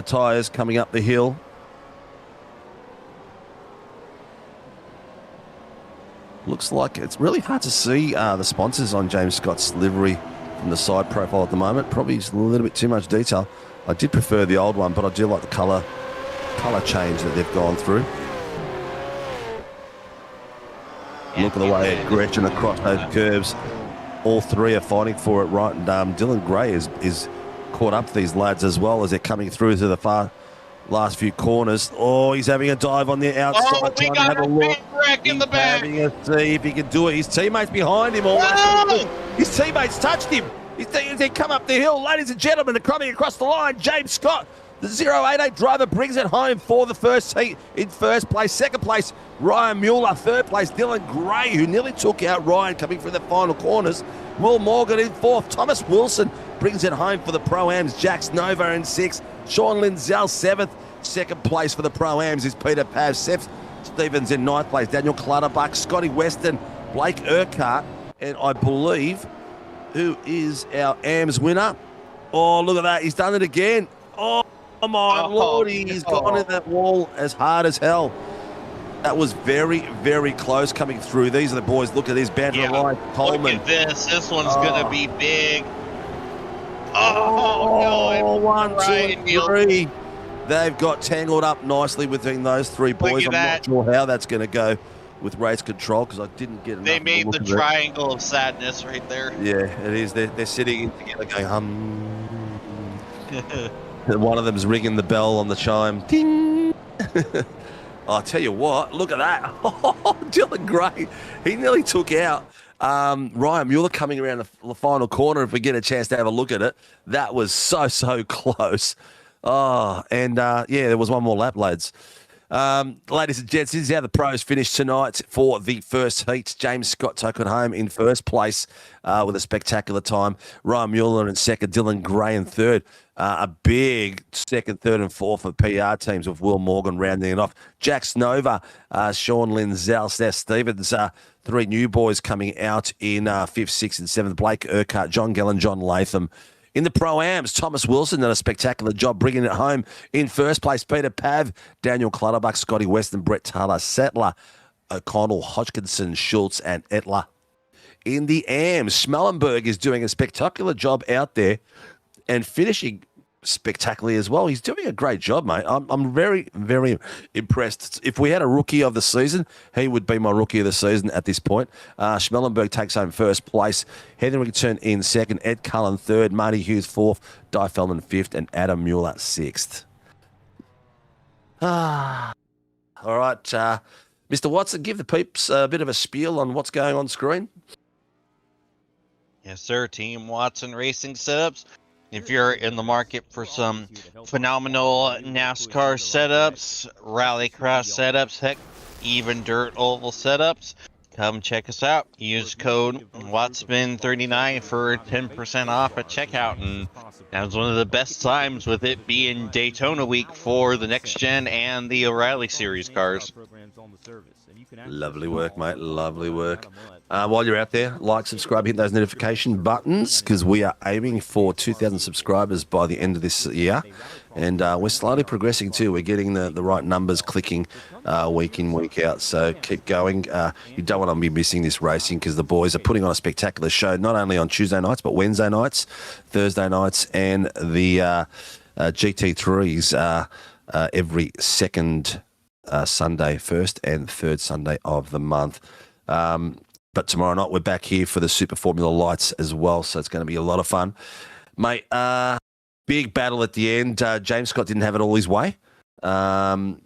tyres coming up the hill. Looks like it's really hard to see the sponsors on James Scott's livery from the side profile at the moment. Probably just a little bit too much detail. I did prefer the old one, but I do like the colour change that they've gone through. Look at the way it's Gretchen across those curves. All three are fighting for it, right? And Dylan Gray is caught up to these lads as well as they're coming through to the last few corners. Oh, he's having a dive on the outside. Oh, we got a big wreck in the back. Having a see if he can do it. His teammates behind him. His teammates touched him. They come up the hill. Ladies and gentlemen, they're coming across the line. James Scott, the 088 driver, brings it home for the first heat in first place. Second place, Ryan Mueller. Third place, Dylan Gray, who nearly took out Ryan coming through the final corners. Will Morgan in fourth. Thomas Wilson brings it home for the Pro-Ams. Jax Nova in sixth. Sean Linzell, seventh. Second place for the Pro-Ams is Peter Paz. Seth Stevens in ninth place. Daniel Clutterbuck, Scotty Weston, Blake Urquhart, and I believe, who is our AMS winner? Oh, look at that. He's done it again. Oh, my Lord. He's gone in that wall as hard as hell. That was very, very close coming through. These are the boys. Look at this. Banter line. Coleman. Look at this. This one's going to be big. No. 1, 2, and 3. They've got tangled up nicely between those three boys. I'm not sure how that's going to go with race control because I didn't get enough. They made the triangle of sadness right there. Yeah, it is. They're sitting in together going, And one of them's ringing the bell on the chime. Ding! I'll tell you what, look at that. Dylan Gray, he nearly took out Ryan Mueller coming around the final corner. If we get a chance to have a look at it, that was so close. Oh, and there was one more lap, lads. Ladies and gents, this is how the pros finished tonight for the first heat. James Scott took it home in first place with a spectacular time. Ryan Mueller in second, Dylan Gray in third. A big second, third, and fourth for PR teams with Will Morgan rounding it off. Jack Snova, Sean Linzell, Steph Stevens, three new boys coming out in fifth, sixth, and seventh. Blake Urquhart, John Gellan, John Latham. In the Pro-Ams, Thomas Wilson did a spectacular job bringing it home in first place. Peter Pav, Daniel Clutterbuck, Scotty Weston, Brett Taylor, Settler, O'Connell, Hodgkinson, Schultz, and Etler. In the AMs, Schmellenberg is doing a spectacular job out there and finishing spectacularly as well. He's doing a great job, mate. I'm very, very impressed. If we had a rookie of the season, he would be my rookie of the season at this point. Schmellenberg takes home first place. Hetherington in second. Ed Cullen third. Marty Hughes fourth. Di Feldman fifth. And Adam Mueller sixth. All right. Mr. Watson, give the peeps a bit of a spiel on what's going on screen. Yes, sir. Team Watson Racing Setups. If you're in the market for some phenomenal NASCAR setups, rallycross setups, heck, even dirt oval setups, come check us out. Use code WATSMAN39 for 10% off at checkout. And that was one of the best times with it being Daytona week for the Next Gen and the O'Reilly Series cars. Lovely work, mate. Lovely work. While you're out there, like, subscribe, hit those notification buttons because we are aiming for 2,000 subscribers by the end of this year. And we're slowly progressing too. We're getting the right numbers clicking week in, week out. So keep going. You don't want to be missing this racing because the boys are putting on a spectacular show, not only on Tuesday nights, but Wednesday nights, Thursday nights, and the GT3s every second Sunday, first and third Sunday of the month. But tomorrow night we're back here for the Super Formula Lights as well, so it's going to be a lot of fun. Mate, big battle at the end. James Scott didn't have it all his way. Mr.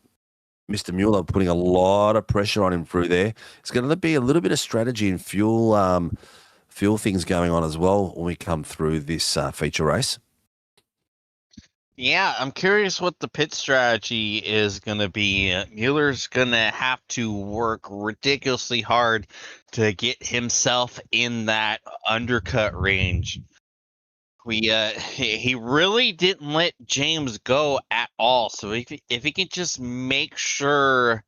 Mueller putting a lot of pressure on him through there. It's going to be a little bit of strategy and fuel things going on as well when we come through this feature race. Yeah, I'm curious what the pit strategy is going to be. Mueller's going to have to work ridiculously hard to get himself in that undercut range. He really didn't let James go at all. So if he can just make sure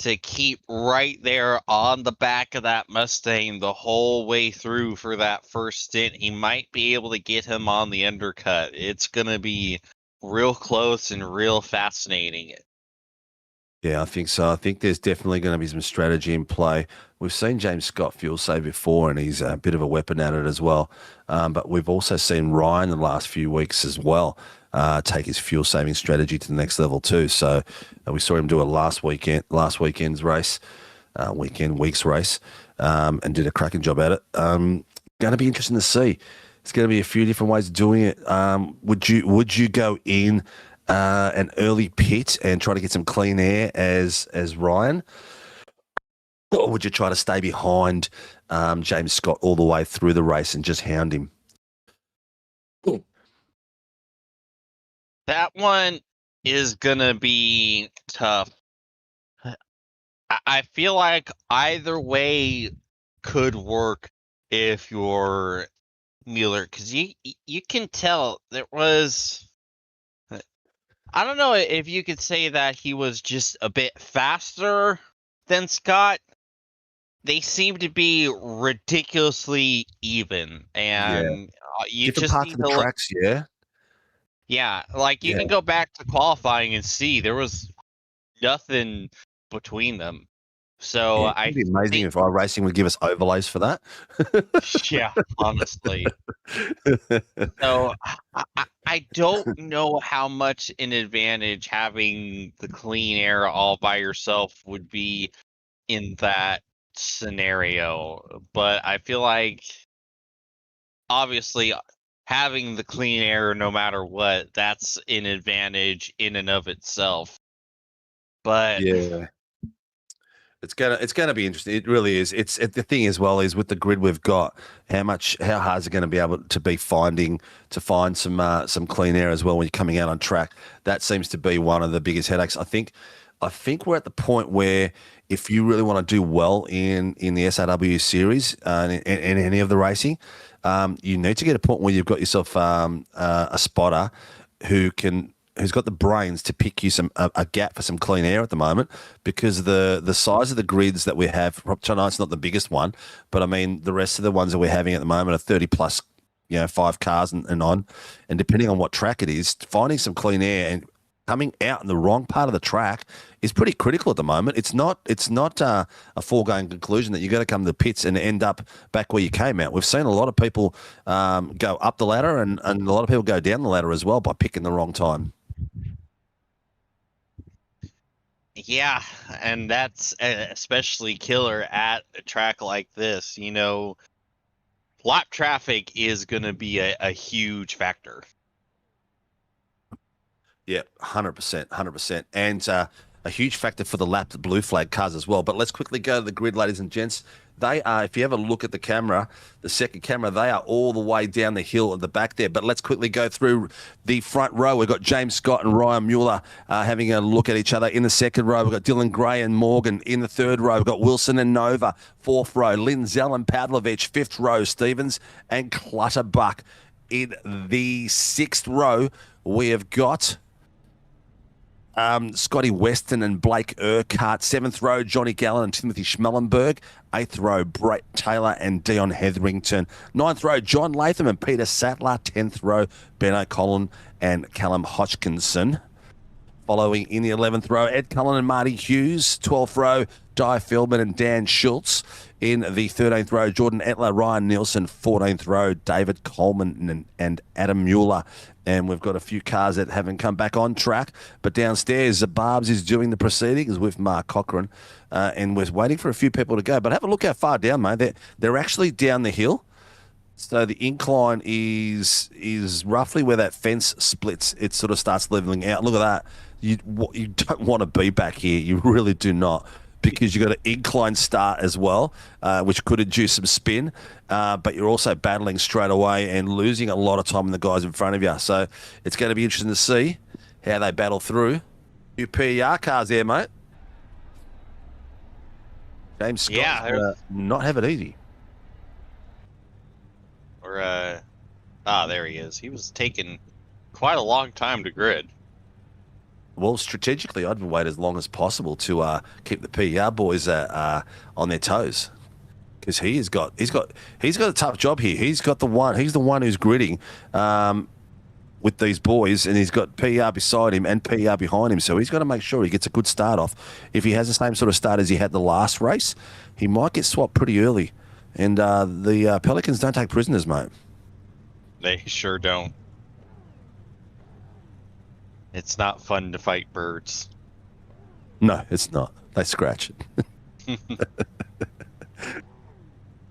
to keep right there on the back of that Mustang the whole way through for that first stint, he might be able to get him on the undercut. It's going to be real close and real fascinating. Yeah, I think so. I think there's definitely going to be some strategy in play. We've seen James Scott fuel save before, and he's a bit of a weapon at it as well. But we've also seen Ryan the last few weeks as well take his fuel saving strategy to the next level too. So we saw him do a last week's race, and did a cracking job at it. Going to be interesting to see. It's going to be a few different ways of doing it. Would you go in an early pit and try to get some clean air as Ryan, or would you try to stay behind James Scott all the way through the race and just hound him? That one is going to be tough. I feel like either way could work if you're Mueller, because you can tell there was, I don't know if you could say that he was just a bit faster than Scott. They seem to be ridiculously even, and you different just parts need of the to tracks, yeah, like you can go back to qualifying and see there was nothing between them. So it'd be amazing if iRacing would give us overlays for that. Yeah, honestly. So I don't know how much an advantage having the clean air all by yourself would be in that scenario, but I feel like obviously having the clean air no matter what, that's an advantage in and of itself. But yeah. It's gonna be interesting. It really is. It's the thing as well is with the grid we've got, how hard is it going to be able to be find some clean air as well when you're coming out on track. That seems to be one of the biggest headaches. I think I think we're at the point where if you really want to do well in the SRW series in any of the racing, you need to get a point where you've got yourself a spotter who's got the brains to pick you a gap for some clean air at the moment, because the size of the grids that we have tonight's not the biggest one, but I mean the rest of the ones that we're having at the moment are 30 plus, 5 cars and on, and depending on what track it is, finding some clean air and coming out in the wrong part of the track is pretty critical at the moment. It's not a foregone conclusion that you got to come to the pits and end up back where you came out. We've seen a lot of people go up the ladder and a lot of people go down the ladder as well by picking the wrong time. Yeah, and that's especially killer at a track like this. Lap traffic is going to be a huge factor. Yeah, 100%, 100%. And a huge factor for the lapped blue flag cars as well. But let's quickly go to the grid, ladies and gents. They are, if you ever look at the camera, the second camera, they are all the way down the hill at the back there. But let's quickly go through the front row. We've got James Scott and Ryan Mueller having a look at each other. In the second row, we've got Dylan Gray and Morgan. In the third row, we've got Wilson and Nova. Fourth row, Linzell and Pavlovich. Fifth row, Stevens and Clutterbuck. In the sixth row, we have got Scotty Weston and Blake Urquhart. Seventh row, Johnny Gallen and Timothy Schmellenberg. Eighth row, Brett Taylor and Dion Hetherington. Ninth row, John Latham and Peter Sattler. 10th row, Ben O'Collin and Callum Hodgkinson. Following in the 11th row, Ed Cullen and Marty Hughes. 12th row, Di Feldman and Dan Schultz. In the 13th row, Jordan Etler, Ryan Nielsen. 14th row, David Coleman and Adam Mueller. And we've got a few cars that haven't come back on track. But downstairs, Barbs is doing the proceedings with Mark Cochran. And we're waiting for a few people to go. But have a look how far down, mate. They're actually down the hill. So the incline is roughly where that fence splits. It sort of starts leveling out. Look at that. You don't want to be back here. You really do not, because you've got an incline start as well, which could induce some spin. But you're also battling straight away and losing a lot of time in the guys in front of you. So it's going to be interesting to see how they battle through. Few PER cars there, mate. James Scott not have it easy. There he is. He was taking quite a long time to grid. Well, strategically, I'd wait as long as possible to keep the PER boys on their toes, because he's got a tough job here. He's the one who's gridding with these boys, and he's got PER beside him and PER behind him. So he's got to make sure he gets a good start off. If he has the same sort of start as he had the last race, he might get swapped pretty early. And the Pelicans don't take prisoners, mate. They sure don't. It's not fun to fight birds. No, it's not. They scratch it.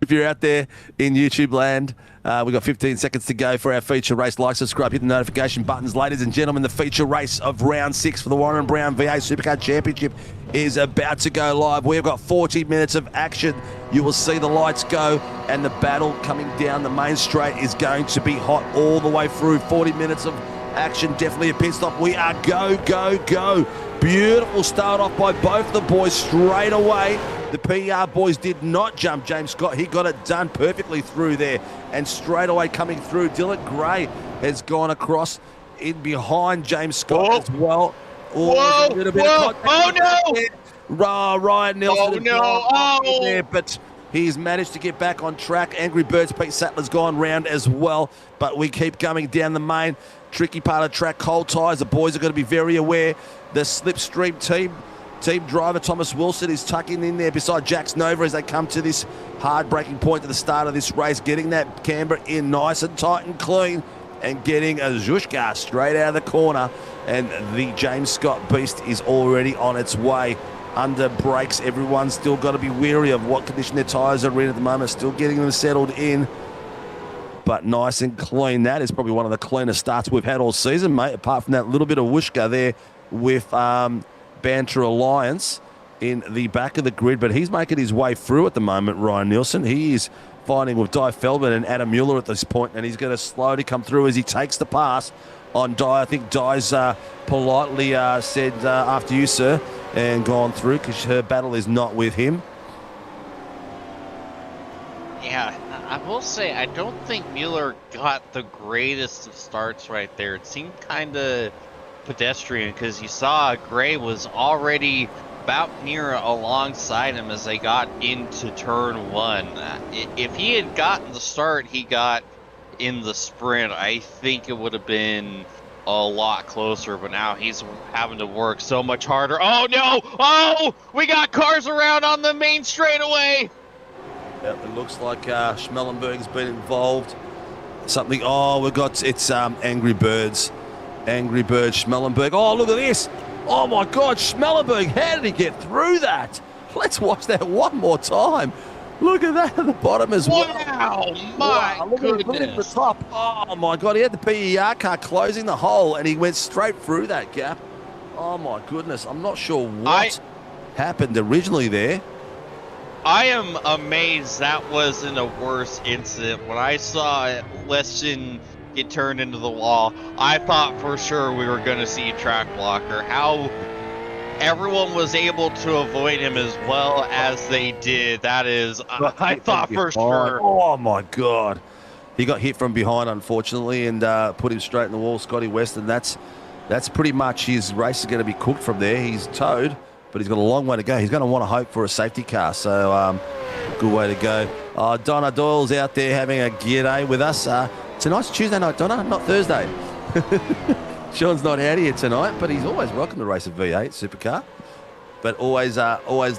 If you're out there in YouTube land, we've got 15 seconds to go for our feature race. Like, subscribe, hit the notification buttons. Ladies and gentlemen, the feature race of round 6 for the Warren Brown VA Supercar Championship is about to go live. We've got 40 minutes of action. You will see the lights go, and the battle coming down the main straight is going to be hot all the way through. 40 minutes of action, definitely a pit stop. We are go, go, go. Beautiful start off by both the boys straight away. The PR boys did not jump James Scott. He got it done perfectly through there. And straight away coming through, Dylan Gray has gone across in behind James Scott as well. Oh, a little bit of contact. Ryan Nielsen. There, but he's managed to get back on track. Angry Birds, Pete Sattler's gone round as well. But we keep coming down the main tricky part of the track. Cold tyres. The boys are going to be very aware. The Slipstream team driver Thomas Wilson is tucking in there beside Jax Nova as they come to this hard braking point at the start of this race, getting that camber in nice and tight and clean, and getting a Zhushka straight out of the corner. And the James Scott beast is already on its way. Under brakes, everyone's still got to be wary of what condition their tyres are in at the moment, still getting them settled in. But nice and clean. That is probably one of the cleanest starts we've had all season, mate, apart from that little bit of whooshka there with Banter Alliance in the back of the grid. But he's making his way through at the moment, Ryan Nielsen. He is fighting with Di Feldman and Adam Mueller at this point, and he's going to slowly come through as he takes the pass on Di. I think Di's politely said, after you, sir. and gone through because her battle is not with him. Yeah, I will say, I don't think Mueller got the greatest of starts right there. It seemed kind of pedestrian because you saw Gray was already about near alongside him as they got into turn one. If he had gotten the start he got in the sprint, I think it would have been a lot closer, but now he's having to work so much harder. Oh no! Oh! We got cars around on the main straightaway! Yep, it looks like Schmellenberg's been involved. Something. Oh, it's Angry Birds. Angry Bird Schmellenberg. Oh, look at this. Oh my God, Schmellenberg. How did he get through that? Let's watch that one more time. Look at that at the bottom as well. Wow, my Look at the top. Oh my God, he had the PER car closing the hole and he went straight through that gap. Oh my goodness, I'm not sure what happened originally there. I am amazed that wasn't a worse incident. When I saw Leston get turned into the wall, I thought for sure we were going to see a track blocker. How everyone was able to avoid him as well as they did, that is, I thought for sure. Oh my God. He got hit from behind, unfortunately, and put him straight in the wall. Scotty Weston, that's pretty much his race is going to be cooked from there. He's towed, but he's got a long way to go. He's going to want to hope for a safety car, so good way to go. Donna Doyle's out there having a g'day with us. Tonight's Tuesday night, Donna, not Thursday. Sean's not out here tonight, but he's always welcome to race a V8 supercar. But always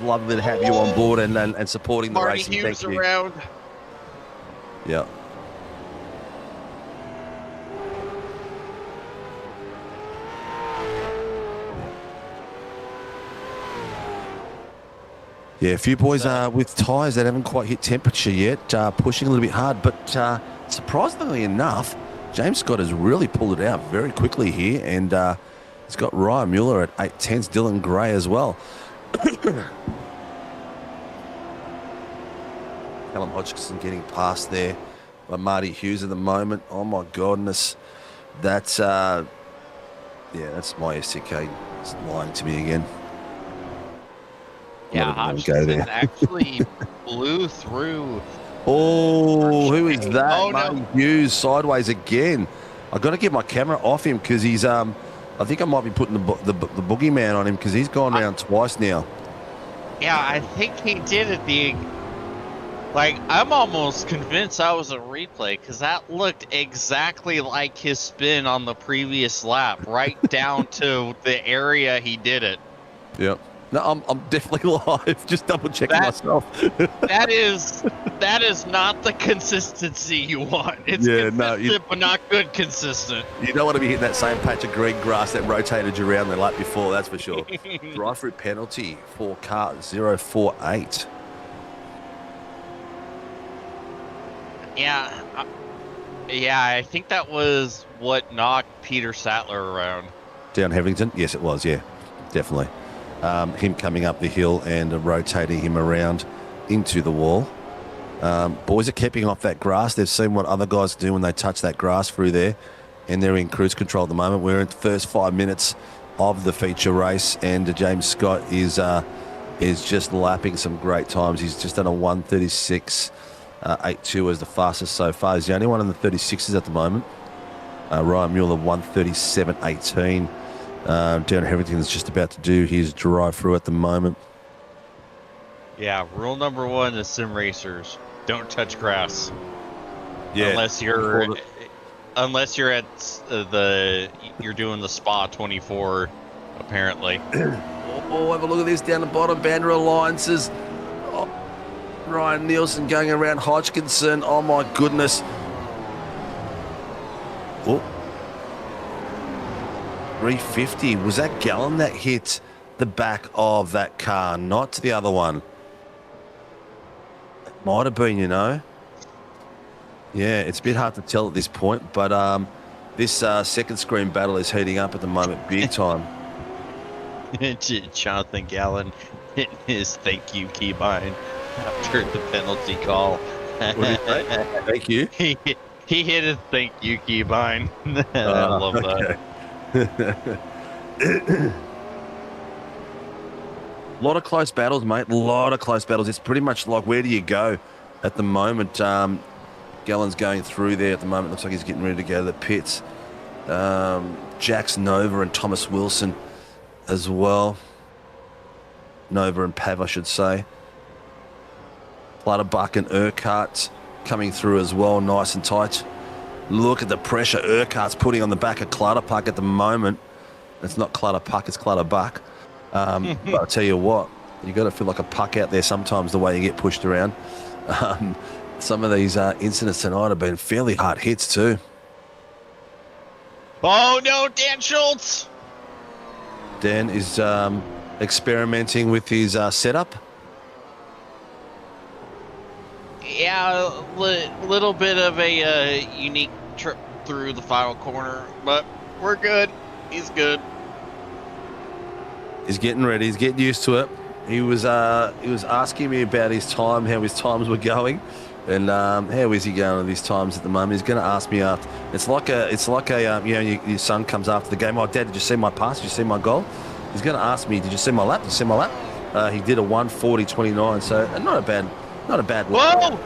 lovely to have you on board and supporting the Marty racing. Hughes Thank you. around. Yeah. Yeah, a few boys with tyres that haven't quite hit temperature yet, pushing a little bit hard. But surprisingly enough, James Scott has really pulled it out very quickly here. And he's got Ryan Mueller at 8/10s, Dylan Gray as well. Callum Hodgkinson getting past there by Marty Hughes at the moment. Oh, my goodness. That's my STK. It's lying to me again. Yeah, Hodgkinson actually blew through. Oh, who is that? Oh, Marty no. Hughes sideways again. I've got to get my camera off him because he's I think I might be putting the boogeyman on him because he's gone around twice now. Yeah, I think he did it. I'm almost convinced that was a replay because that looked exactly like his spin on the previous lap, right down to the area he did it. Yep. No, I'm definitely live. Just double checking myself. that is not the consistency you want. It's consistent, but not good consistent. You don't want to be hitting that same patch of green grass that rotated you around the lap before, that's for sure. Drive-through penalty for car 048. Yeah, I think that was what knocked Peter Sattler around. Down Heverington? Yes, it was, yeah, definitely. Him coming up the hill and rotating him around into the wall. Boys are keeping off that grass. They've seen what other guys do when they touch that grass through there, and they're in cruise control at the moment. We're in the first 5 minutes of the feature race, and James Scott is just lapping some great times. He's just done a 1:36.82 as the fastest so far. He's the only one in the 36s at the moment. Ryan Mueller 1:37.18. Down Heverington is just about to do his drive through at the moment. Yeah, rule number 1 is sim racers: don't touch grass. Yeah, unless you're at you're doing the Spa 24, apparently. Oh, have a look at this down the bottom. Banner Alliances. Oh, Ryan Nielsen going around Hodgkinson. Oh my goodness. Oh. 350. Was that Gallon that hit the back of that car, not the other one? It might have been, Yeah, it's a bit hard to tell at this point, but this second screen battle is heating up at the moment, big time. Jonathan Gallen hit his thank you keybind after the penalty call. Thank you. He hit his thank you keybind. I love that. A lot of close battles, mate. A lot of close battles. It's pretty much like, where do you go at the moment? Gallen's going through there at the moment. Looks like he's getting ready to go to the pits. Jax Nova and Thomas Wilson as well. Nova and Pav, I should say. Clutterbuck and Urquhart coming through as well, nice and tight. Look at the pressure Urquhart's putting on the back of Clutterbuck at the moment. It's not Clutterbuck, it's Clutterbuck. But I'll tell you what, you got to feel like a puck out there sometimes the way you get pushed around. Some of these incidents tonight have been fairly hard hits too. Oh no, Dan Schultz! Dan is experimenting with his setup. Yeah, little bit of a unique trip through the final corner, but we're good. He's good. He's getting ready. He's getting used to it. He was asking me about his time, how his times were going, and how is he going with his times at the moment. He's going to ask me after. It's like a you know, your son comes after the game. Oh, Dad, did you see my pass? Did you see my goal? He's going to ask me, did you see my lap? Did you see my lap? He did a 1:40.29, so not a bad. Whoa!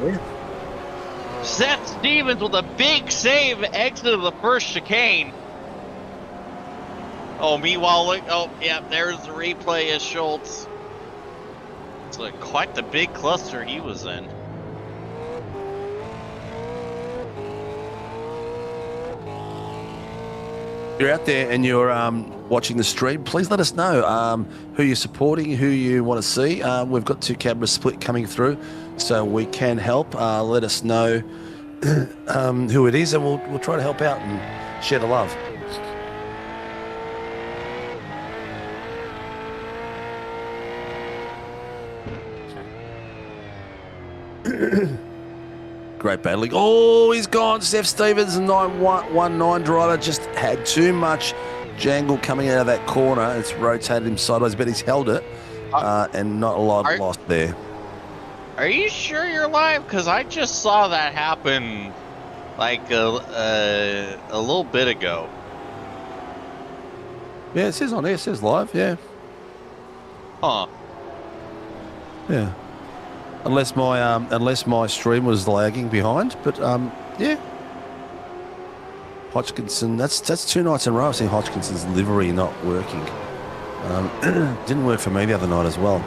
Seth Stevens with a big save, exit of the first chicane. Oh, meanwhile, look. Oh, yeah, there's the replay of Schultz. It's like quite the big cluster he was in. You're out there and you're watching the stream, please let us know who you're supporting, who you want to see. We've got 2 cameras split coming through, so we can help. Let us know who it is, and we'll try to help out and share the love. Great battling. Oh, he's gone. Seth Stevens, 919 driver, just had too much jangle coming out of that corner. It's rotated him sideways, but he's held it, and not a lot lost there. Are you sure you're live? Because I just saw that happen like a little bit ago. Yeah, it says on here. It says live. Yeah. Huh. Yeah. Unless my stream was lagging behind, but yeah. Hodgkinson, that's 2 nights in a row I've seen Hodgkinson's livery not working. Didn't work for me the other night as well.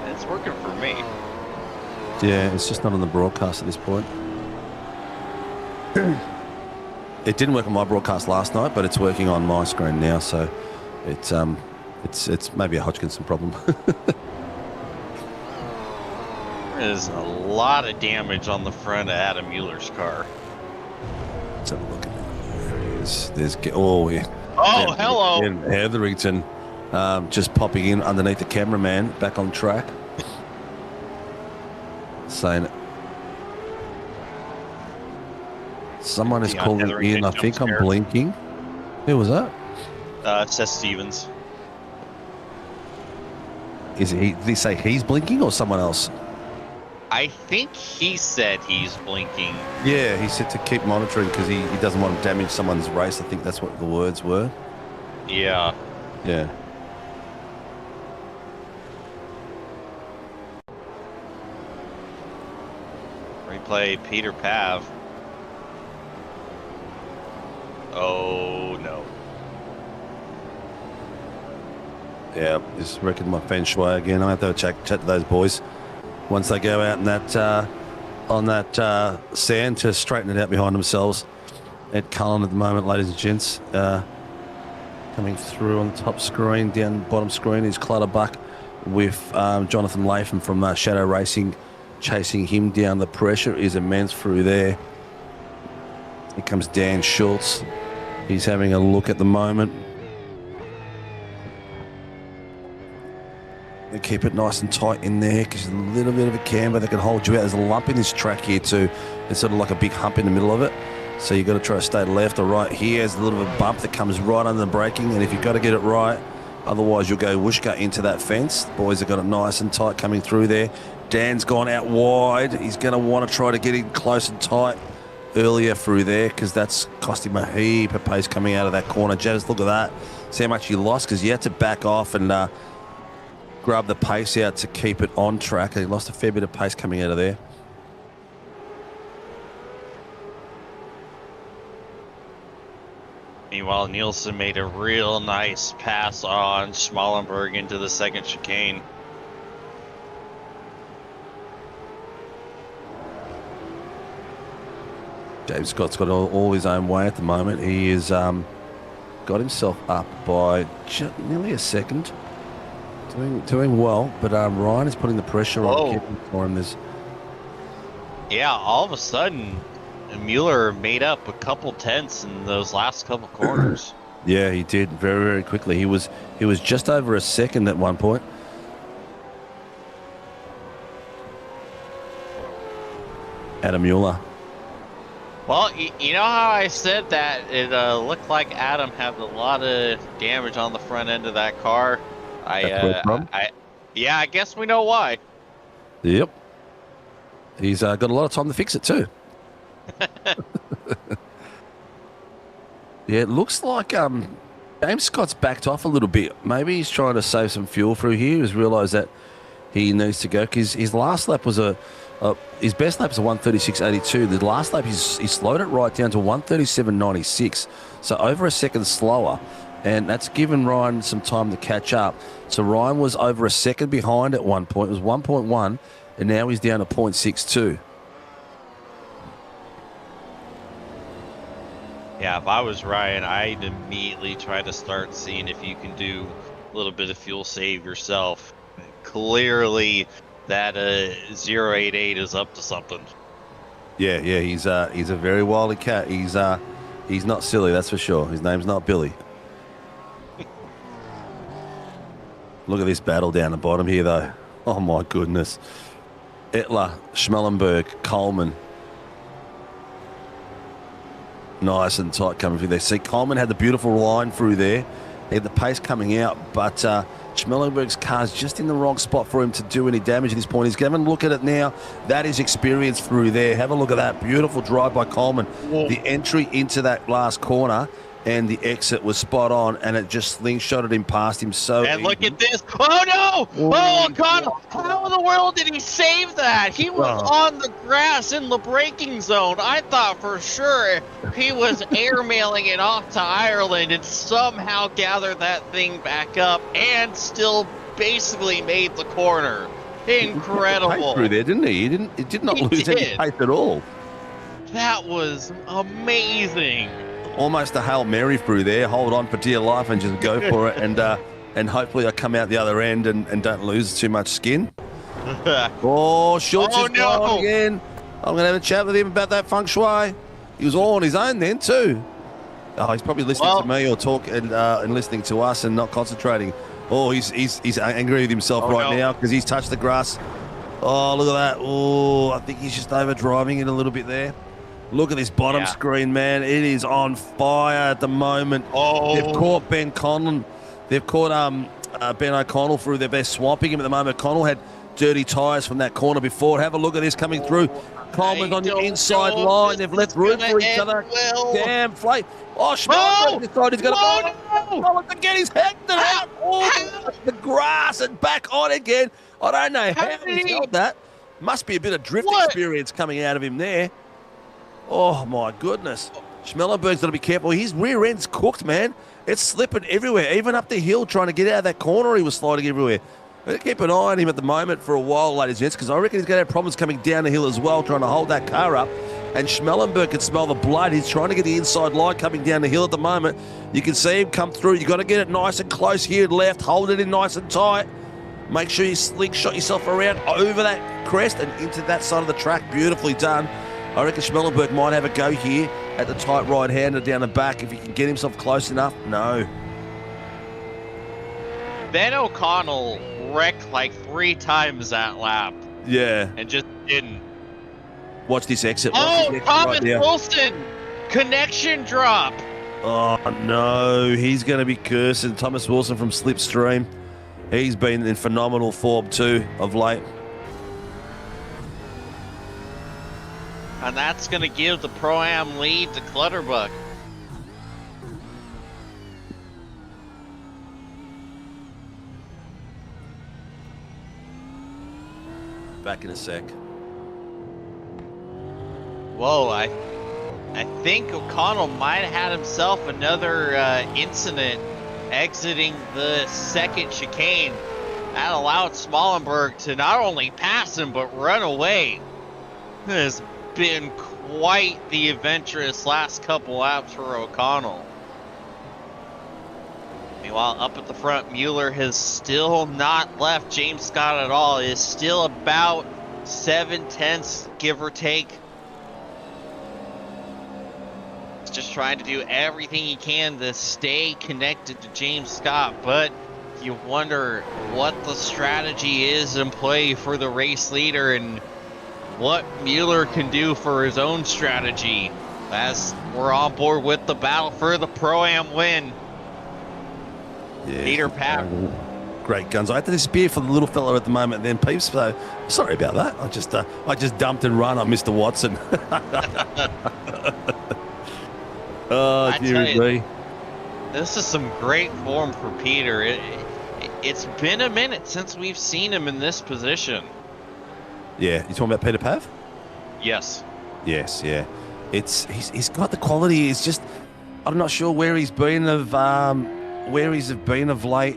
It's working for me. Yeah, it's just not on the broadcast at this point. It didn't work on my broadcast last night, but it's working on my screen now, so it's maybe a Hodgkinson problem. There's a lot of damage on the front of Adam Mueller's car. Let's have a look at that. There he is. Yeah. Oh, hello. Hetherington just popping in underneath the cameraman, back on track. Saying someone is calling in. I think I'm blinking. Who was that? Seth Stevens. Did he say he's blinking or someone else? I think he said he's blinking. Yeah, he said to keep monitoring because he doesn't want to damage someone's race. I think that's what the words were. Yeah. Yeah. Replay Peter Pav. Oh, no. Yeah, just wrecking my feng shui again. I have to chat to those boys once they go out in that on that sand to straighten it out behind themselves. Ed Cullen at the moment, ladies and gents. Coming through on the top screen, down the bottom screen is Clutterbuck with Jonathan Latham from Shadow Racing chasing him down. The pressure is immense through there. Here comes Dan Schultz. He's having a look at the moment. They keep it nice and tight in there because there's a little bit of a camber that can hold you out. There's a lump in this track here too. It's sort of like a big hump in the middle of it. So you've got to try to stay left or right here. There's a little bit of a bump that comes right under the braking, and if you've got to get it right, otherwise you'll go whooshka into that fence. The boys have got it nice and tight coming through there. Dan's gone out wide. He's going to want to try to get in close and tight earlier through there because that's cost him a heap of pace coming out of that corner. Jazz, look at that. See how much you lost because you had to back off and grub the pace out to keep it on track. He lost a fair bit of pace coming out of there. Meanwhile, Nielsen made a real nice pass on Schmallenberg into the second chicane. James Scott's got all his own way at the moment. He is got himself up by nearly a second. Doing well, but Ryan is putting the pressure on keeping for him. Yeah, all of a sudden, Mueller made up a couple tenths in those last couple corners. Yeah, he did very, very quickly. He was just over a second at one point. Adam Mueller. Well, you know how I said that it looked like Adam had a lot of damage on the front end of that car? Yeah, I guess we know why. Yep. He's got a lot of time to fix it too. Yeah, it looks like James Scott's backed off a little bit. Maybe he's trying to save some fuel through here. He's realised that he needs to go because his last lap was his best lap was a 136.82. The last lap he slowed it right down to 137.96, so over a second slower, and that's given Ryan some time to catch up. So Ryan was over a second behind at one point. It was 1.1, and now he's down to 0.62. Yeah, if I was Ryan, I'd immediately try to start seeing if you can do a little bit of fuel save yourself. Clearly, that 088 is up to something. Yeah, he's a very wily cat. He's not silly, that's for sure. His name's not Billy. Look at this battle down the bottom here, though. Oh my goodness. Etler, Schmallenberg, Coleman. Nice and tight coming through there. See, Coleman had the beautiful line through there. He had the pace coming out, but Schmellenberg's car's just in the wrong spot for him to do any damage at this point. He's having a look at it now. That is experience through there. Have a look at that. Beautiful drive by Coleman. Whoa. The entry into that last corner and the exit was spot on, and it just slingshotted him past him so And look at this. Oh, no! Oh, God! How in the world did he save that? He was on the grass in the braking zone. I thought for sure he was airmailing it off to Ireland and somehow gathered that thing back up and still basically made the corner. Incredible. Through there, didn't he? He did not lose any pace at all. That was amazing. Almost a Hail Mary through there. Hold on for dear life and just go for it. And hopefully I come out the other end and don't lose too much skin. Schultz is gone again. I'm going to have a chat with him about that feng shui. He was all on his own then too. Oh, he's probably listening to me or talk and listening to us and not concentrating. Oh, he's angry with himself now because he's touched the grass. Oh, look at that. Oh, I think he's just over driving it a little bit there. Look at this bottom screen, man. It is on fire at the moment. Oh. They've caught Ben Conlon. They've caught Ben O'Connell through there. They're swamping him at the moment. O'Connell had dirty tyres from that corner before. Have a look at this coming through. Coleman's on the inside line. They've left room for each other. Damn, Flake. Oh, Schmallenberg decided he's going to Coleman again. He's heading it out. Oh, the grass and back on again. I don't know how he's held that. Must be a bit of drift experience coming out of him there. Oh, my goodness. Schmellenberg's got to be careful. His rear end's cooked, man. It's slipping everywhere. Even up the hill trying to get out of that corner, he was sliding everywhere. We're going to keep an eye on him at the moment for a while, ladies and gents, because I reckon he's going to have problems coming down the hill as well, trying to hold that car up. And Schmellenberg can smell the blood. He's trying to get the inside line coming down the hill at the moment. You can see him come through. You've got to get it nice and close here left. Hold it in nice and tight. Make sure you slingshot yourself around over that crest and into that side of the track. Beautifully done. I reckon Schmellenberg might have a go here at the tight right-hander down the back if he can get himself close enough. No. Ben O'Connell wrecked like 3 times that lap. Yeah. And just didn't. Watch this exit. Thomas Wilson! Connection drop! Oh, no. He's going to be cursing. Thomas Wilson from Slipstream. He's been in phenomenal form too of late. And that's going to give the Pro-Am lead to Clutterbuck. back in a sec. Whoa, I think O'Connell might have had himself another incident exiting the second chicane. That allowed Smallenberg to not only pass him, but run away. It has been quite the adventurous last couple laps for O'Connell. Meanwhile, up at the front, Mueller has still not left James Scott at all. Is still about 7/10, give or take. He's just trying to do everything he can to stay connected to James Scott, but you wonder what the strategy is in play for the race leader and what Mueller can do for his own strategy as we're on board with the battle for the Pro-Am win. Yeah, Peter Papp. Great guns. I had to disappear for the little fella at the moment then, peeps, so sorry about that. I just dumped and run on Mr. Watson. Oh, dear. This is some great form for Peter. It's been a minute since we've seen him in this position. Yeah, you talking about Peter Pav? Yes. Yes, yeah. He's got the quality. It's just I'm not sure where he's been of late.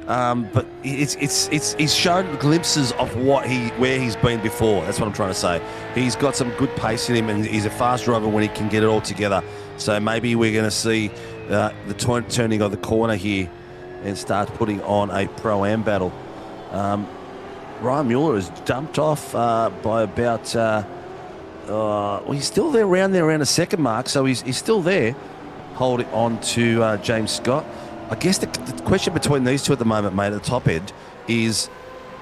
But he's shown glimpses of where he's been before. That's what I'm trying to say. He's got some good pace in him, and he's a fast driver when he can get it all together. So maybe we're going to see the turning of the corner here and start putting on a Pro-Am battle. Ryan Mueller has dumped off by about. He's still there around the second mark, so he's still there, holding on to James Scott. I guess the question between these two at the moment, mate, at the top end, is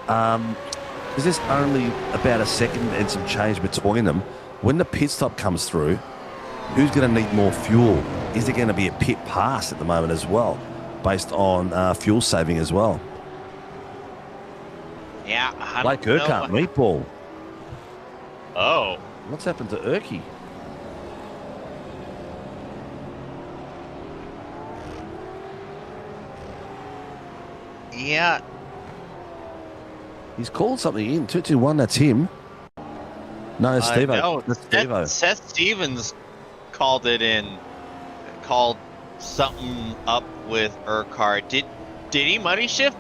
there's only about a second and some change between them. When the pit stop comes through, who's going to need more fuel? Is there going to be a pit pass at the moment as well, based on fuel saving as well? Yeah, I Blake don't know. Urquhart, meatball. Oh. What's happened to Urky? Yeah. He's called something in. 221, that's him. No, it's Steve-O. No, That's Steve-O. Seth Stevens called it in. Called something up with Urquhart. Did he money shift?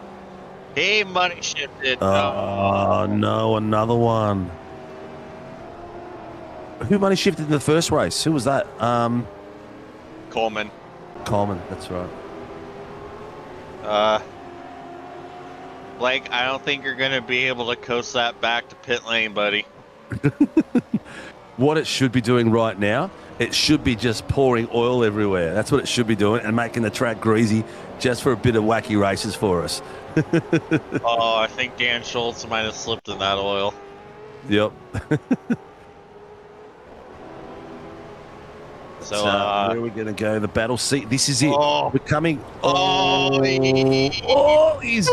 He money shifted. Oh, no, another one. Who money shifted in the first race? Who was that? Coleman. Coleman, that's right. Blake, I don't think you're going to be able to coast that back to pit lane, buddy. What it should be doing right now, it should be just pouring oil everywhere. That's what it should be doing, and making the track greasy just for a bit of wacky races for us. Oh, I think Dan Schultz might have slipped in that oil. Yep. So, where are we going to go? The battle seat. This is it. Oh. We're coming. He's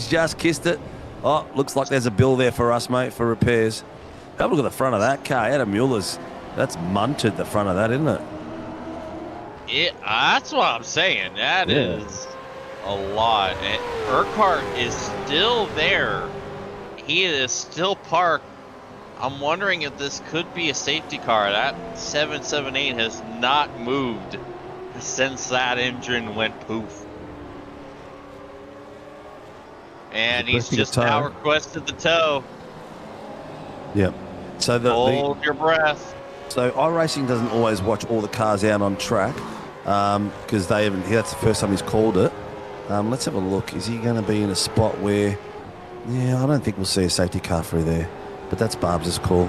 just kissed it. Oh, looks like there's a bill there for us, mate, for repairs. Have a look at the front of that car. Adam Mueller's. That's munted, the front of that, isn't it? That's what I'm saying. That is a lot. And Urquhart is still there. He is still parked. I'm wondering if this could be a safety car. That 778 has not moved since that engine went poof. And he's just now requested the tow. Yep. So hold your breath. So iRacing doesn't always watch all the cars out on track because they haven't. That's the first time he's called it. Let's have a look. Is he going to be in a spot where? Yeah, I don't think we'll see a safety car through there. But that's Barb's call.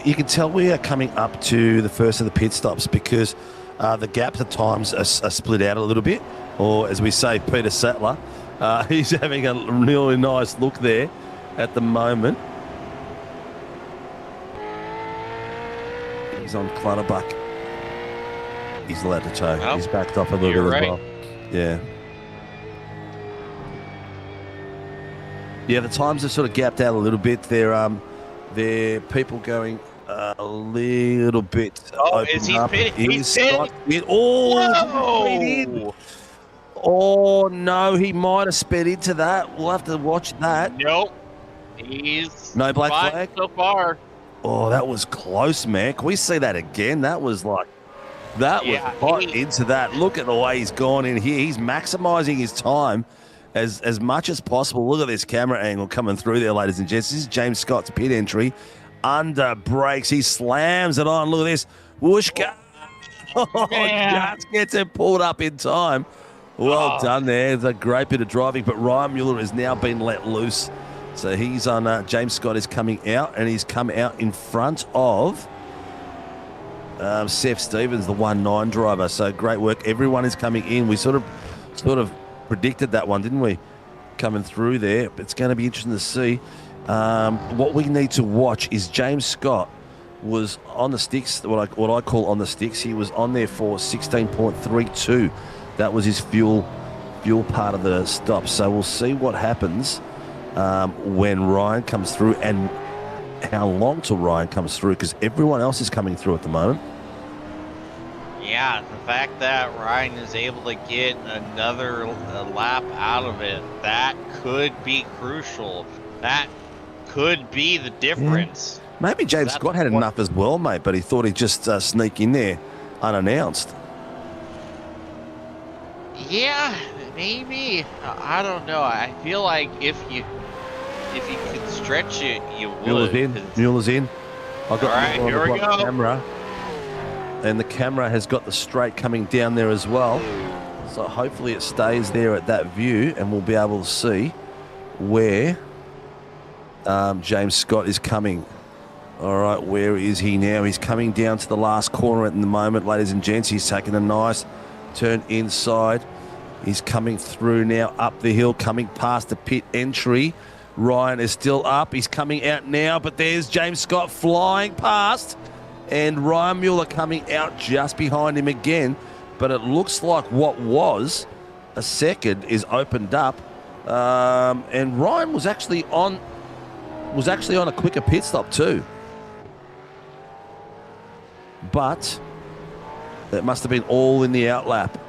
You can tell we are coming up to the first of the pit stops because the gaps at times are split out a little bit. Or as we say, Peter Sattler, he's having a really nice look there at the moment. He's on Clutterbuck. He's allowed to tow. Oh, he's backed off a little bit as well. Yeah. Yeah, the times are sort of gapped out a little bit. They're people going a little bit. Oh, is he pitting? He's pitting. Oh, Oh, no, he might have sped into that. We'll have to watch that. Nope. He's No black fine flag? so far. Oh, that was close, man. Can we see that again? That was hot into that. Look at the way he's gone in here. He's maximising his time as much as possible. Look at this camera angle coming through there, ladies and gents. This is James Scott's pit entry. Under brakes. He slams it on. Look at this. Whooshka. Oh, just gets it pulled up in time. Well done there. It's a great bit of driving, but Ryan Mueller has now been let loose. So he's on, James Scott is coming out, and he's come out in front of Seth Stevens, the 1-9 driver. So great work. Everyone is coming in. We sort of predicted that one, didn't we? Coming through there. It's going to be interesting to see. What we need to watch is James Scott was on the sticks, what I call on the sticks. He was on there for 16.32. That was his fuel part of the stop. So we'll see what happens when Ryan comes through and how long till Ryan comes through, because everyone else is coming through at the moment. Yeah, the fact that Ryan is able to get another lap out of it, that could be crucial. That could be the difference. Yeah. Maybe James Scott had enough as well, mate, but he thought he'd just sneak in there unannounced. Yeah, maybe. I don't know. I feel like if you could stretch it, you would. Mueller's in. I've got all right, here we go. Camera. And the camera has got the straight coming down there as well. So hopefully it stays there at that view, and we'll be able to see where James Scott is coming. All right, where is he now? He's coming down to the last corner at the moment, ladies and gents. He's taking a nice turn inside. He's coming through now up the hill, coming past the pit entry. Ryan is still up. He's coming out now, but there's James Scott flying past, and Ryan Mueller coming out just behind him again. But it looks like what was a second is opened up, and Ryan was actually on a quicker pit stop too. But it must have been all in the outlap.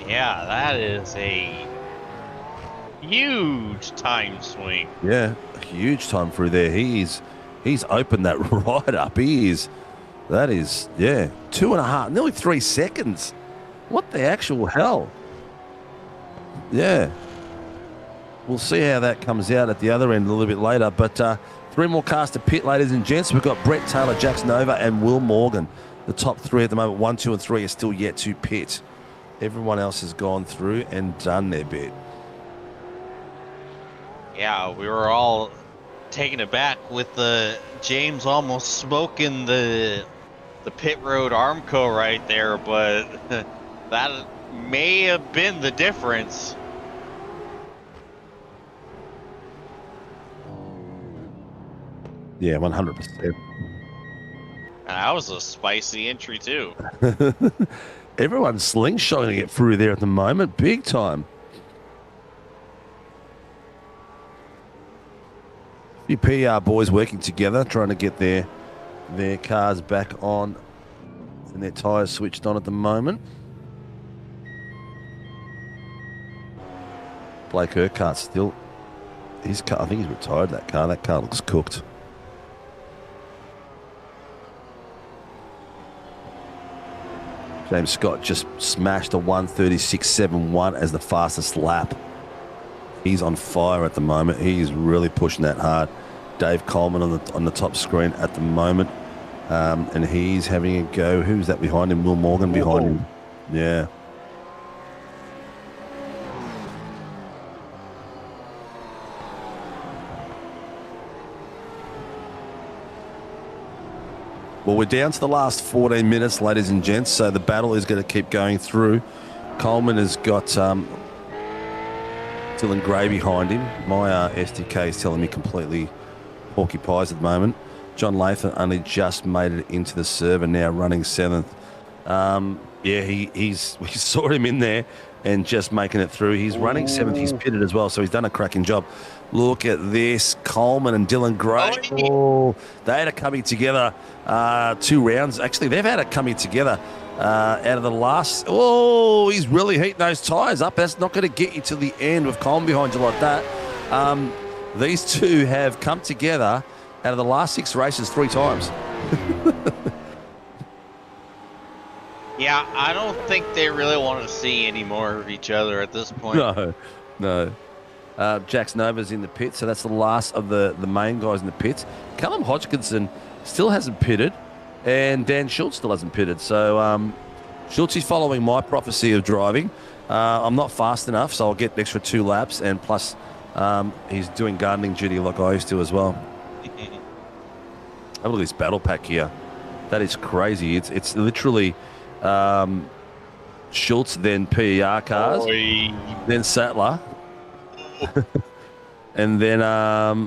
Yeah, that is a huge time swing. Yeah, a huge time through there. He's opened that right up. That is 2.5, nearly 3 seconds. What the actual hell? Yeah. We'll see how that comes out at the other end a little bit later. But 3 more cars to pit, ladies and gents. We've got Brett Taylor, Jax Nova, and Will Morgan. The top 3 at the moment, 1, 2, and 3 are still yet to pit. Everyone else has gone through and done their bit. Yeah, we were all taken aback with the James almost smoking the pit road Armco right there, but that may have been the difference. Yeah, 100%. That was a spicy entry too. Everyone's slingshotting it through there at the moment, big time. A few PR boys working together, trying to get their cars back on and their tyres switched on at the moment. Blake Urquhart's still, his car, I think he's retired that car. That car looks cooked. James Scott just smashed a 1:36.71 as the fastest lap. He's on fire at the moment. He's really pushing that hard. Dave Coleman on the top screen at the moment, and he's having a go. Who's that behind him? Will Morgan behind him. Yeah. Well, we're down to the last 14 minutes, ladies and gents, so the battle is going to keep going through. Coleman has got Dylan Gray behind him. My SDK is telling me completely porky pies at the moment. John Latham only just made it into the server now, running 7th. Yeah, we saw him in there and just making it through. He's running 7th. He's pitted as well, so he's done a cracking job. Look at this. Coleman and Dylan Gray. Oh, they had it coming together 2 rounds. Actually, they've had it coming together out of the last. Oh, he's really heating those tyres up. That's not going to get you to the end with Coleman behind you like that. These two have come together out of the last 6 races 3 times. Yeah, I don't think they really want to see any more of each other at this point. No. Jax Nova's in the pit, so that's the last of the main guys in the pits. Callum Hodgkinson still hasn't pitted, and Dan Schultz still hasn't pitted. So Schultz is following my prophecy of driving. I'm not fast enough, so I'll get an extra 2 laps, and plus he's doing gardening duty like I used to as well. Have a look at this battle pack here. That is crazy. It's literally Schultz, then PER cars, then Sattler, and then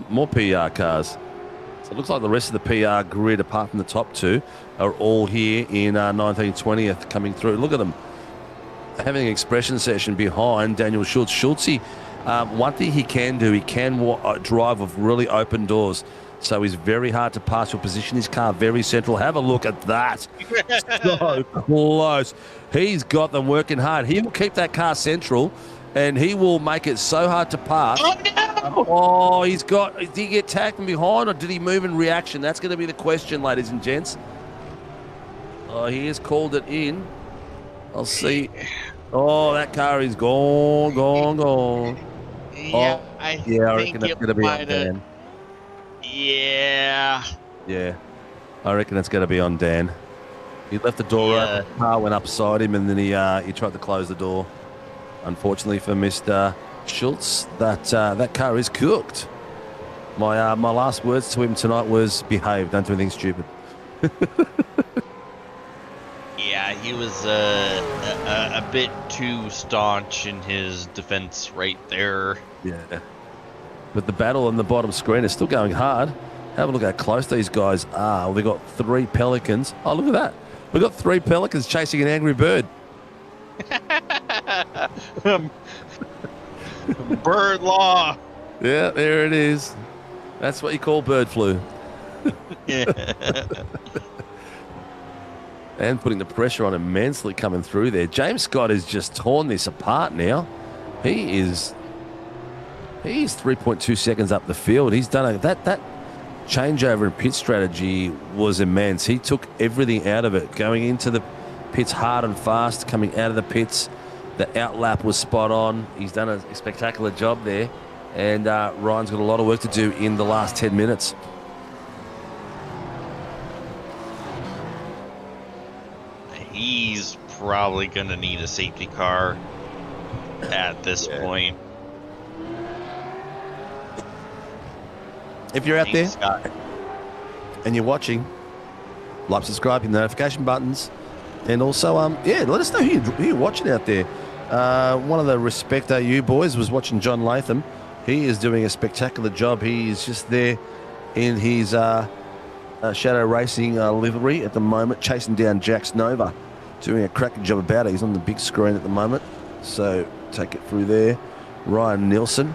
more PER cars. So it looks like the rest of the PR grid, apart from the top 2, are all here in 1920th coming through. Look at them having an expression session behind Daniel Schultz. Schultzy, one thing he can do, he can drive with really open doors. So he's very hard to pass. He'll position his car very central. Have a look at that. So close. He's got them working hard. He will keep that car central, and he will make it so hard to pass. Oh, no! Oh, did he get tagged from behind, or did he move in reaction? That's going to be the question, ladies and gents. Oh, he has called it in. I'll see. Oh, that car is gone. Yeah, I reckon it's going to be on Dan. Yeah. I reckon it's going to be on Dan. He left the door open, the car went upside him, and then he tried to close the door. Unfortunately for Mr. Schultz, that car is cooked. My last words to him tonight was, behave, don't do anything stupid. Yeah, he was a bit too staunch in his defense right there. Yeah. But the battle on the bottom screen is still going hard. Have a look how close these guys are. Well, they've got 3 pelicans. Oh, look at that. We've got 3 pelicans chasing an angry bird. Bird law. Yeah, there it is. That's what you call bird flu. And putting the pressure on immensely coming through there. James Scott has just torn this apart now. He's 3.2 seconds up the field. He's done that changeover in pit strategy was immense. He took everything out of it, going into the pits hard and fast, coming out of the pits. The outlap was spot on. He's done a spectacular job there. And Ryan's got a lot of work to do in the last 10 minutes. He's probably going to need a safety car at this point. If you're out there and you're watching, like, subscribe, hit the notification buttons, and also, let us know who you're watching out there. One of the Respect AU boys was watching John Latham. He is doing a spectacular job. He is just there in his Shadow Racing livery at the moment, chasing down Jax Nova, doing a cracking job about it. He's on the big screen at the moment, so take it through there. Ryan Nielsen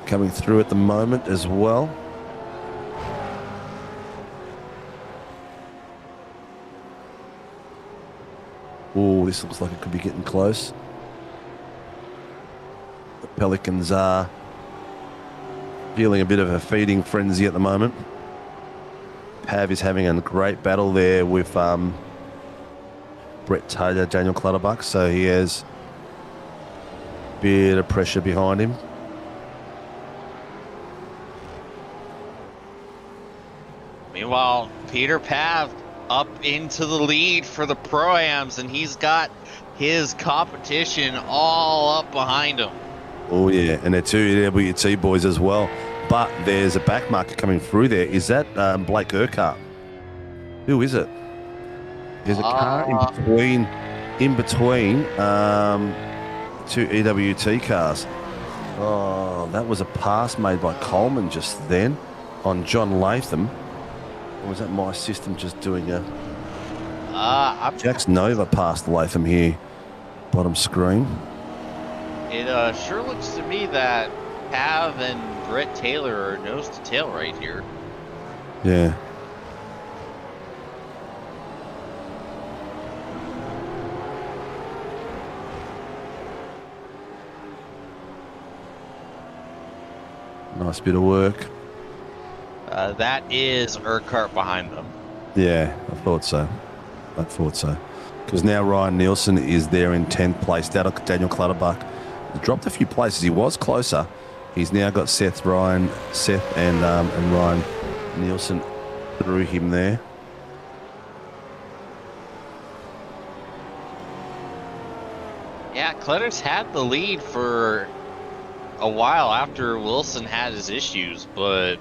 coming through at the moment as well. Oh, this looks like it could be getting close. The Pelicans are feeling a bit of a feeding frenzy at the moment. Pav is having a great battle there with Brett Taylor, Daniel Clutterbuck, so he has a bit of pressure behind him. Meanwhile, Peter Pav up into the lead for the Pro-Ams, and he's got his competition all up behind him. Oh, yeah, and they're 2 WT boys as well. But there's a back marker coming through there. Is that Blake Urquhart? Who is it? There's a car in between 2 EWT cars. Oh, that was a pass made by Coleman just then on John Latham. Or was that my system just doing a... Jack's Nova passed away from here. Bottom screen. It sure looks to me that Pav and Brett Taylor are nose to tail right here. Yeah. Nice bit of work. That is Urquhart behind them. Yeah, I thought so. Because now Ryan Nielsen is there in 10th place. Daniel Clutterbuck dropped a few places. He was closer. He's now got Seth and Ryan Nielsen through him there. Yeah, Clutter's had the lead for a while after Wilson had his issues, but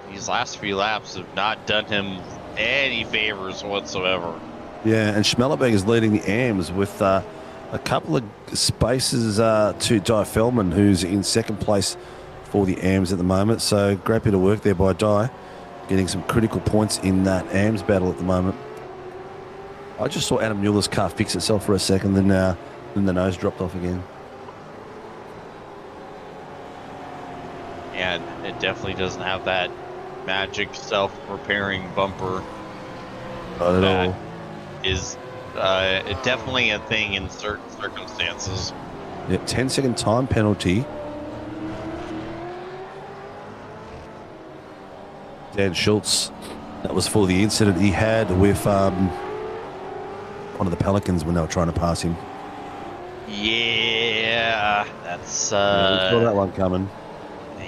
these last few laps have not done him any favors whatsoever. Yeah, and Schmellerberg is leading the AMs with a couple of spaces to Di Feldman, who's in second place for the AMs at the moment. So great bit of work there by Di, getting some critical points in that AMs battle at the moment. I just saw Adam Mueller's car fix itself for a second, then the nose dropped off again. Yeah, it definitely doesn't have that magic self-repairing bumper. Not at all. Is definitely a thing in certain circumstances. Yeah, 10-second time penalty. Dan Schultz, that was for the incident he had with one of the Pelicans when they were trying to pass him. Yeah, that's... Yeah, we saw that one coming.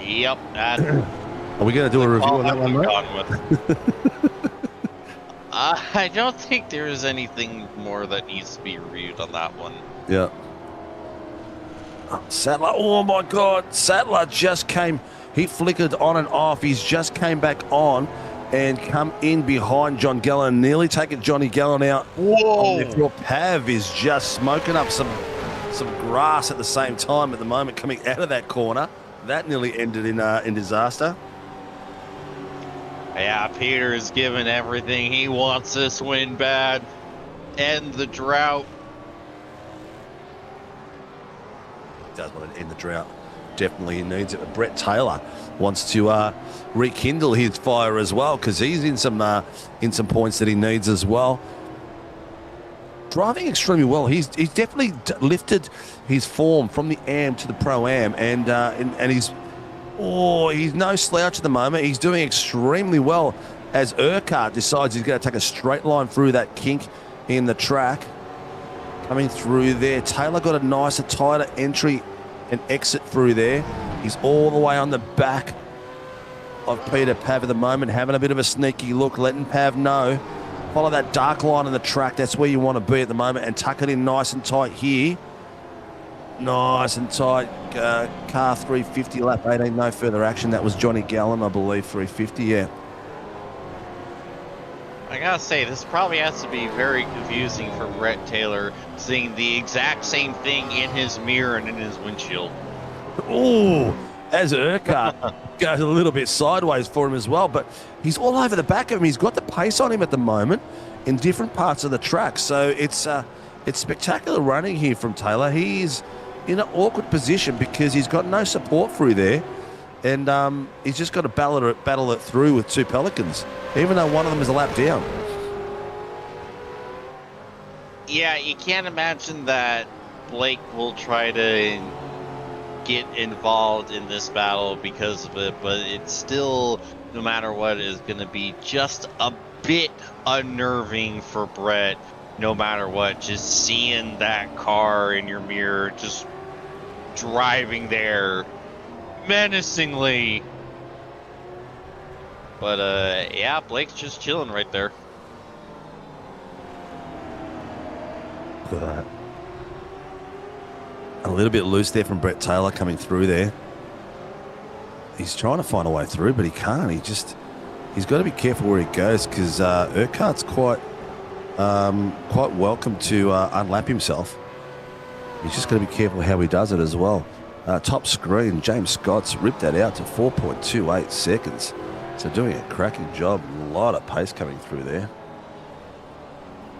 Yep. That, Are we going to do a review on that one, mate? I don't think there is anything more that needs to be reviewed on that one. Yeah. Sattler, oh my God. Sattler just came, he flickered on and off. He's just came back on and come in behind John Gallen, nearly taken Johnny Gallen out. Whoa. Your Pav is just smoking up some grass at the same time at the moment, coming out of that corner. That nearly ended in disaster. Yeah, Peter is giving everything. He wants this win bad. End the drought. Does want to end the drought. Definitely he needs it. But Brett Taylor wants to rekindle his fire as well, because he's in some points that he needs as well. Driving extremely well. He's definitely lifted his form from the AM to the Pro-Am, and he's no slouch at the moment. He's doing extremely well as Urquhart decides he's going to take a straight line through that kink in the track. Coming through there. Taylor got a nicer, tighter entry and exit through there. He's all the way on the back of Peter Pav at the moment, having a bit of a sneaky look, letting Pav know. Follow that dark line on the track. That's where you want to be at the moment, and tuck it in nice and tight here. Nice and tight. Car 350, lap 18, no further action. That was Johnny Gallen, I believe, 350, yeah. I gotta say, this probably has to be very confusing for Brett Taylor, seeing the exact same thing in his mirror and in his windshield. Oh, as Urquhart goes a little bit sideways for him as well, but he's all over the back of him. He's got the pace on him at the moment in different parts of the track, so it's spectacular running here from Taylor. He's in an awkward position because he's got no support through there, and he's just got to battle it through with two Pelicans, even though one of them is a lap down. Yeah, you can't imagine that Blake will try to get involved in this battle because of it, but it's still, no matter what, is going to be just a bit unnerving for Brett, no matter what, just seeing that car in your mirror, just driving there menacingly. But yeah, Blake's just chilling right there. Look at that. A little bit loose there from Brett Taylor coming through there. He's trying to find a way through, but he can't. He's got to be careful where he goes, because Urquhart's quite welcome to unlap himself. He's just got to be careful how he does it as well. Top screen, James Scott's ripped that out to 4.28 seconds. So doing a cracking job. A lot of pace coming through there.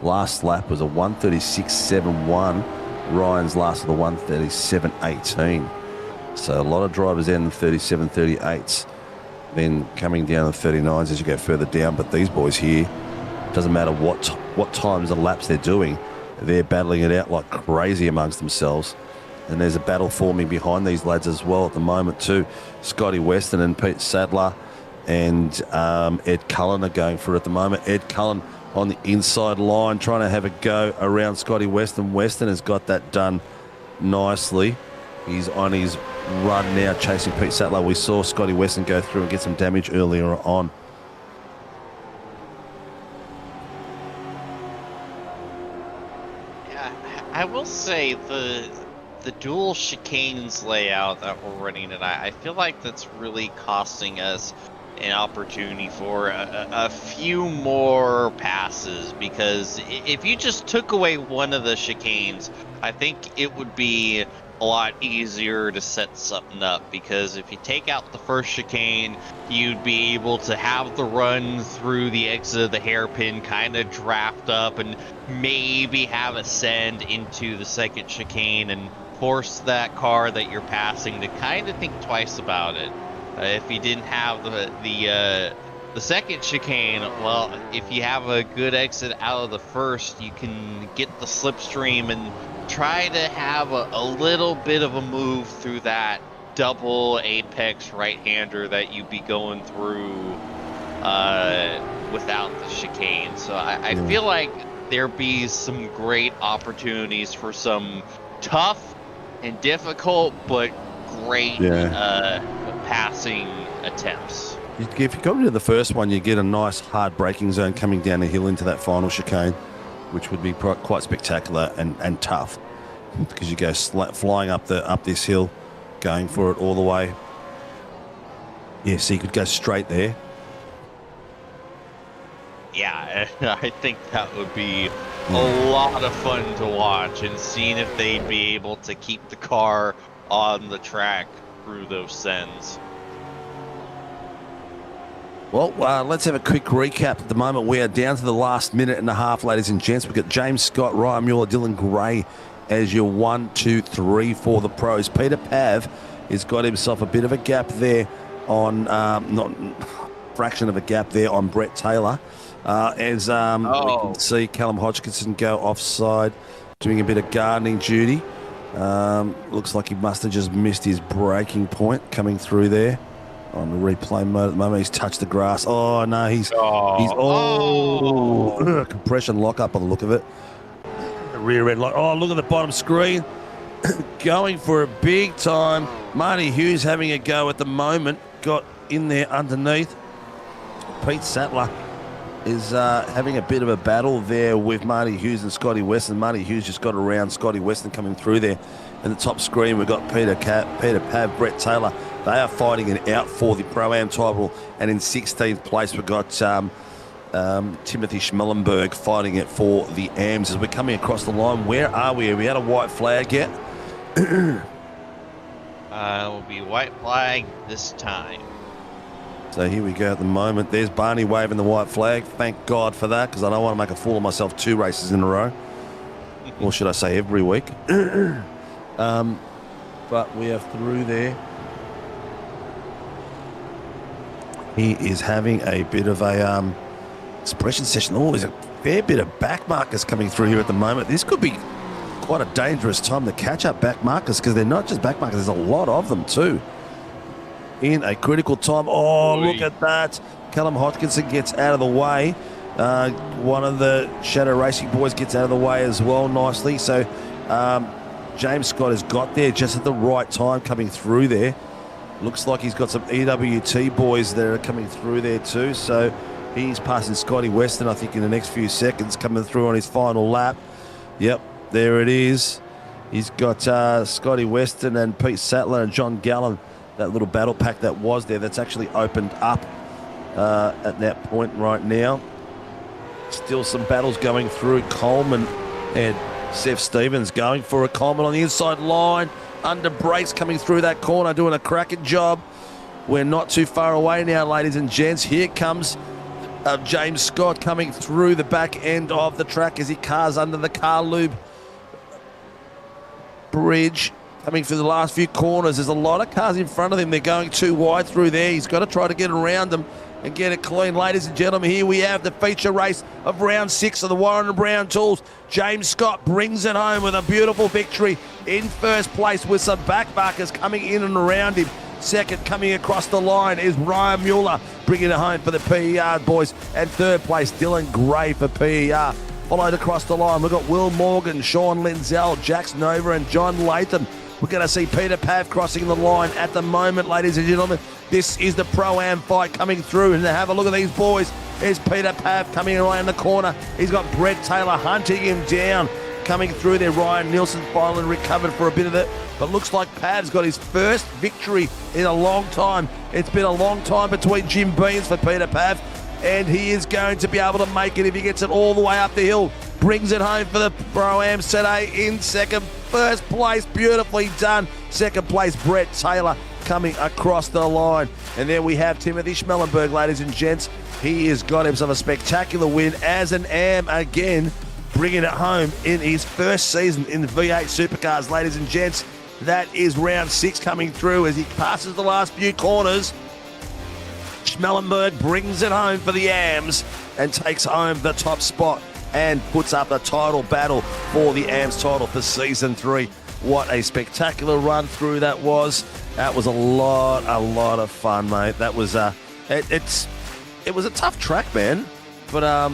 Last lap was a 136.71. Ryan's last was a 137.18. So a lot of drivers in the 37.38s, then coming down the 39s as you go further down. But these boys here, doesn't matter what times and laps they're doing, they're battling it out like crazy amongst themselves. And there's a battle forming behind these lads as well at the moment too. Scotty Weston and Pete Sadler and Ed Cullen are going for it at the moment. Ed Cullen on the inside line trying to have a go around Scotty Weston. Weston has got that done nicely. He's on his run now chasing Pete Sadler. We saw Scotty Weston go through and get some damage earlier on. Yeah, I will say the dual chicanes layout that we're running tonight, I feel like that's really costing us an opportunity for a few more passes, because if you just took away one of the chicanes, I think it would be a lot easier to set something up, because if you take out the first chicane, you'd be able to have the run through the exit of the hairpin kind of draft up and maybe have a send into the second chicane and force that car that you're passing to kind of think twice about it. If you didn't have the second chicane, well, if you have a good exit out of the first, you can get the slipstream and try to have a little bit of a move through that double apex right-hander that you'd be going through without the chicane. So I feel like there'd be some great opportunities for some tough and difficult but great passing attempts. If you go into the first one, you get a nice hard braking zone coming down the hill into that final chicane, which would be quite spectacular and tough, because you go flying up this hill, going for it all the way. Yeah, so you could go straight there. Yeah, I think that would be a lot of fun to watch, and seeing if they'd be able to keep the car on the track through those sends. Well, let's have a quick recap. At the moment, we are down to the last minute and a half, ladies and gents. We've got James Scott, Ryan Mueller, Dylan Gray as your 1, 2, 3 for the pros. Peter Pav has got himself a bit of a gap there on, not fraction of a gap there on Brett Taylor. We can see Callum Hodgkinson go offside, doing a bit of gardening duty. Looks like he must have just missed his braking point coming through there. On the replay mode at the moment, he's touched the grass. Oh no, he's compression lockup on the look of it. The rear end lock. Oh, look at the bottom screen. Going for a big time. Marty Hughes having a go at the moment. Got in there underneath. Pete Sattler is having a bit of a battle there with Marty Hughes and Scotty Weston. Marty Hughes just got around Scotty Weston coming through there. And the top screen, we've got Peter Pav, Brett Taylor. They are fighting it out for the Pro-Am title. And in 16th place, we've got Timothy Schmellenberg fighting it for the AMs. As we're coming across the line, where are we? Have we had a white flag yet? It will be white flag this time. So here we go at the moment. There's Barney waving the white flag. Thank God for that, because I don't want to make a fool of myself 2 races in a row. Or should I say every week? But we are through there. He is having a bit of a expression session. Oh, there's a fair bit of back markers coming through here at the moment. This could be quite a dangerous time to catch up back markers, because they're not just back markers, there's a lot of them too. In a critical time. Oh, look at that. Callum Hodgkinson gets out of the way. One of the Shadow Racing boys gets out of the way as well nicely. So James Scott has got there just at the right time coming through there. Looks like he's got some EWT boys that are coming through there too. So he's passing Scotty Weston, I think, in the next few seconds, coming through on his final lap. Yep, there it is. He's got Scotty Weston and Pete Sattler and John Gallen. That little battle pack that was there, that's actually opened up at that point right now. Still some battles going through. Coleman and Seth Stevens going for a Coleman on the inside line. Under brakes coming through that corner, doing a cracking job. We're not too far away now, ladies and gents. Here comes James Scott coming through the back end of the track as he cars under the car lube bridge. Coming through the last few corners, there's a lot of cars in front of him. They're going too wide through there. He's got to try to get around them and get it clean. Ladies and gentlemen, here we have the feature race of round 6 of the Warren & Brown Tools. James Scott brings it home with a beautiful victory in first place with some backmarkers coming in and around him. Second, coming across the line is Ryan Mueller, bringing it home for the PER boys. And third place, Dylan Gray for PER. Followed across the line, we've got Will Morgan, Sean Linzell, Jax Nova and John Latham. We're going to see Peter Pav crossing the line at the moment, ladies and gentlemen. This is the Pro-Am fight coming through. And to have a look at these boys, there's Peter Pav coming around the corner. He's got Brett Taylor hunting him down. Coming through there, Ryan Nielsen finally recovered for a bit of it. But looks like Pav's got his first victory in a long time. It's been a long time between Jim Beans for Peter Pav. And he is going to be able to make it if he gets it all the way up the hill. Brings it home for the Pro-Am today in second. First place, beautifully done. Second place, Brett Taylor coming across the line. And then we have Timothy Schmellenberg, ladies and gents. He has got himself a spectacular win as an AM again, bringing it home in his first season in the V8 Supercars, ladies and gents. That is round 6 coming through as he passes the last few corners. Schmellenberg brings it home for the AMs and takes home the top spot and puts up a title battle for the AMS title for Season 3. What a spectacular run through that was. That was a lot of fun, mate. That was it was a tough track, man. But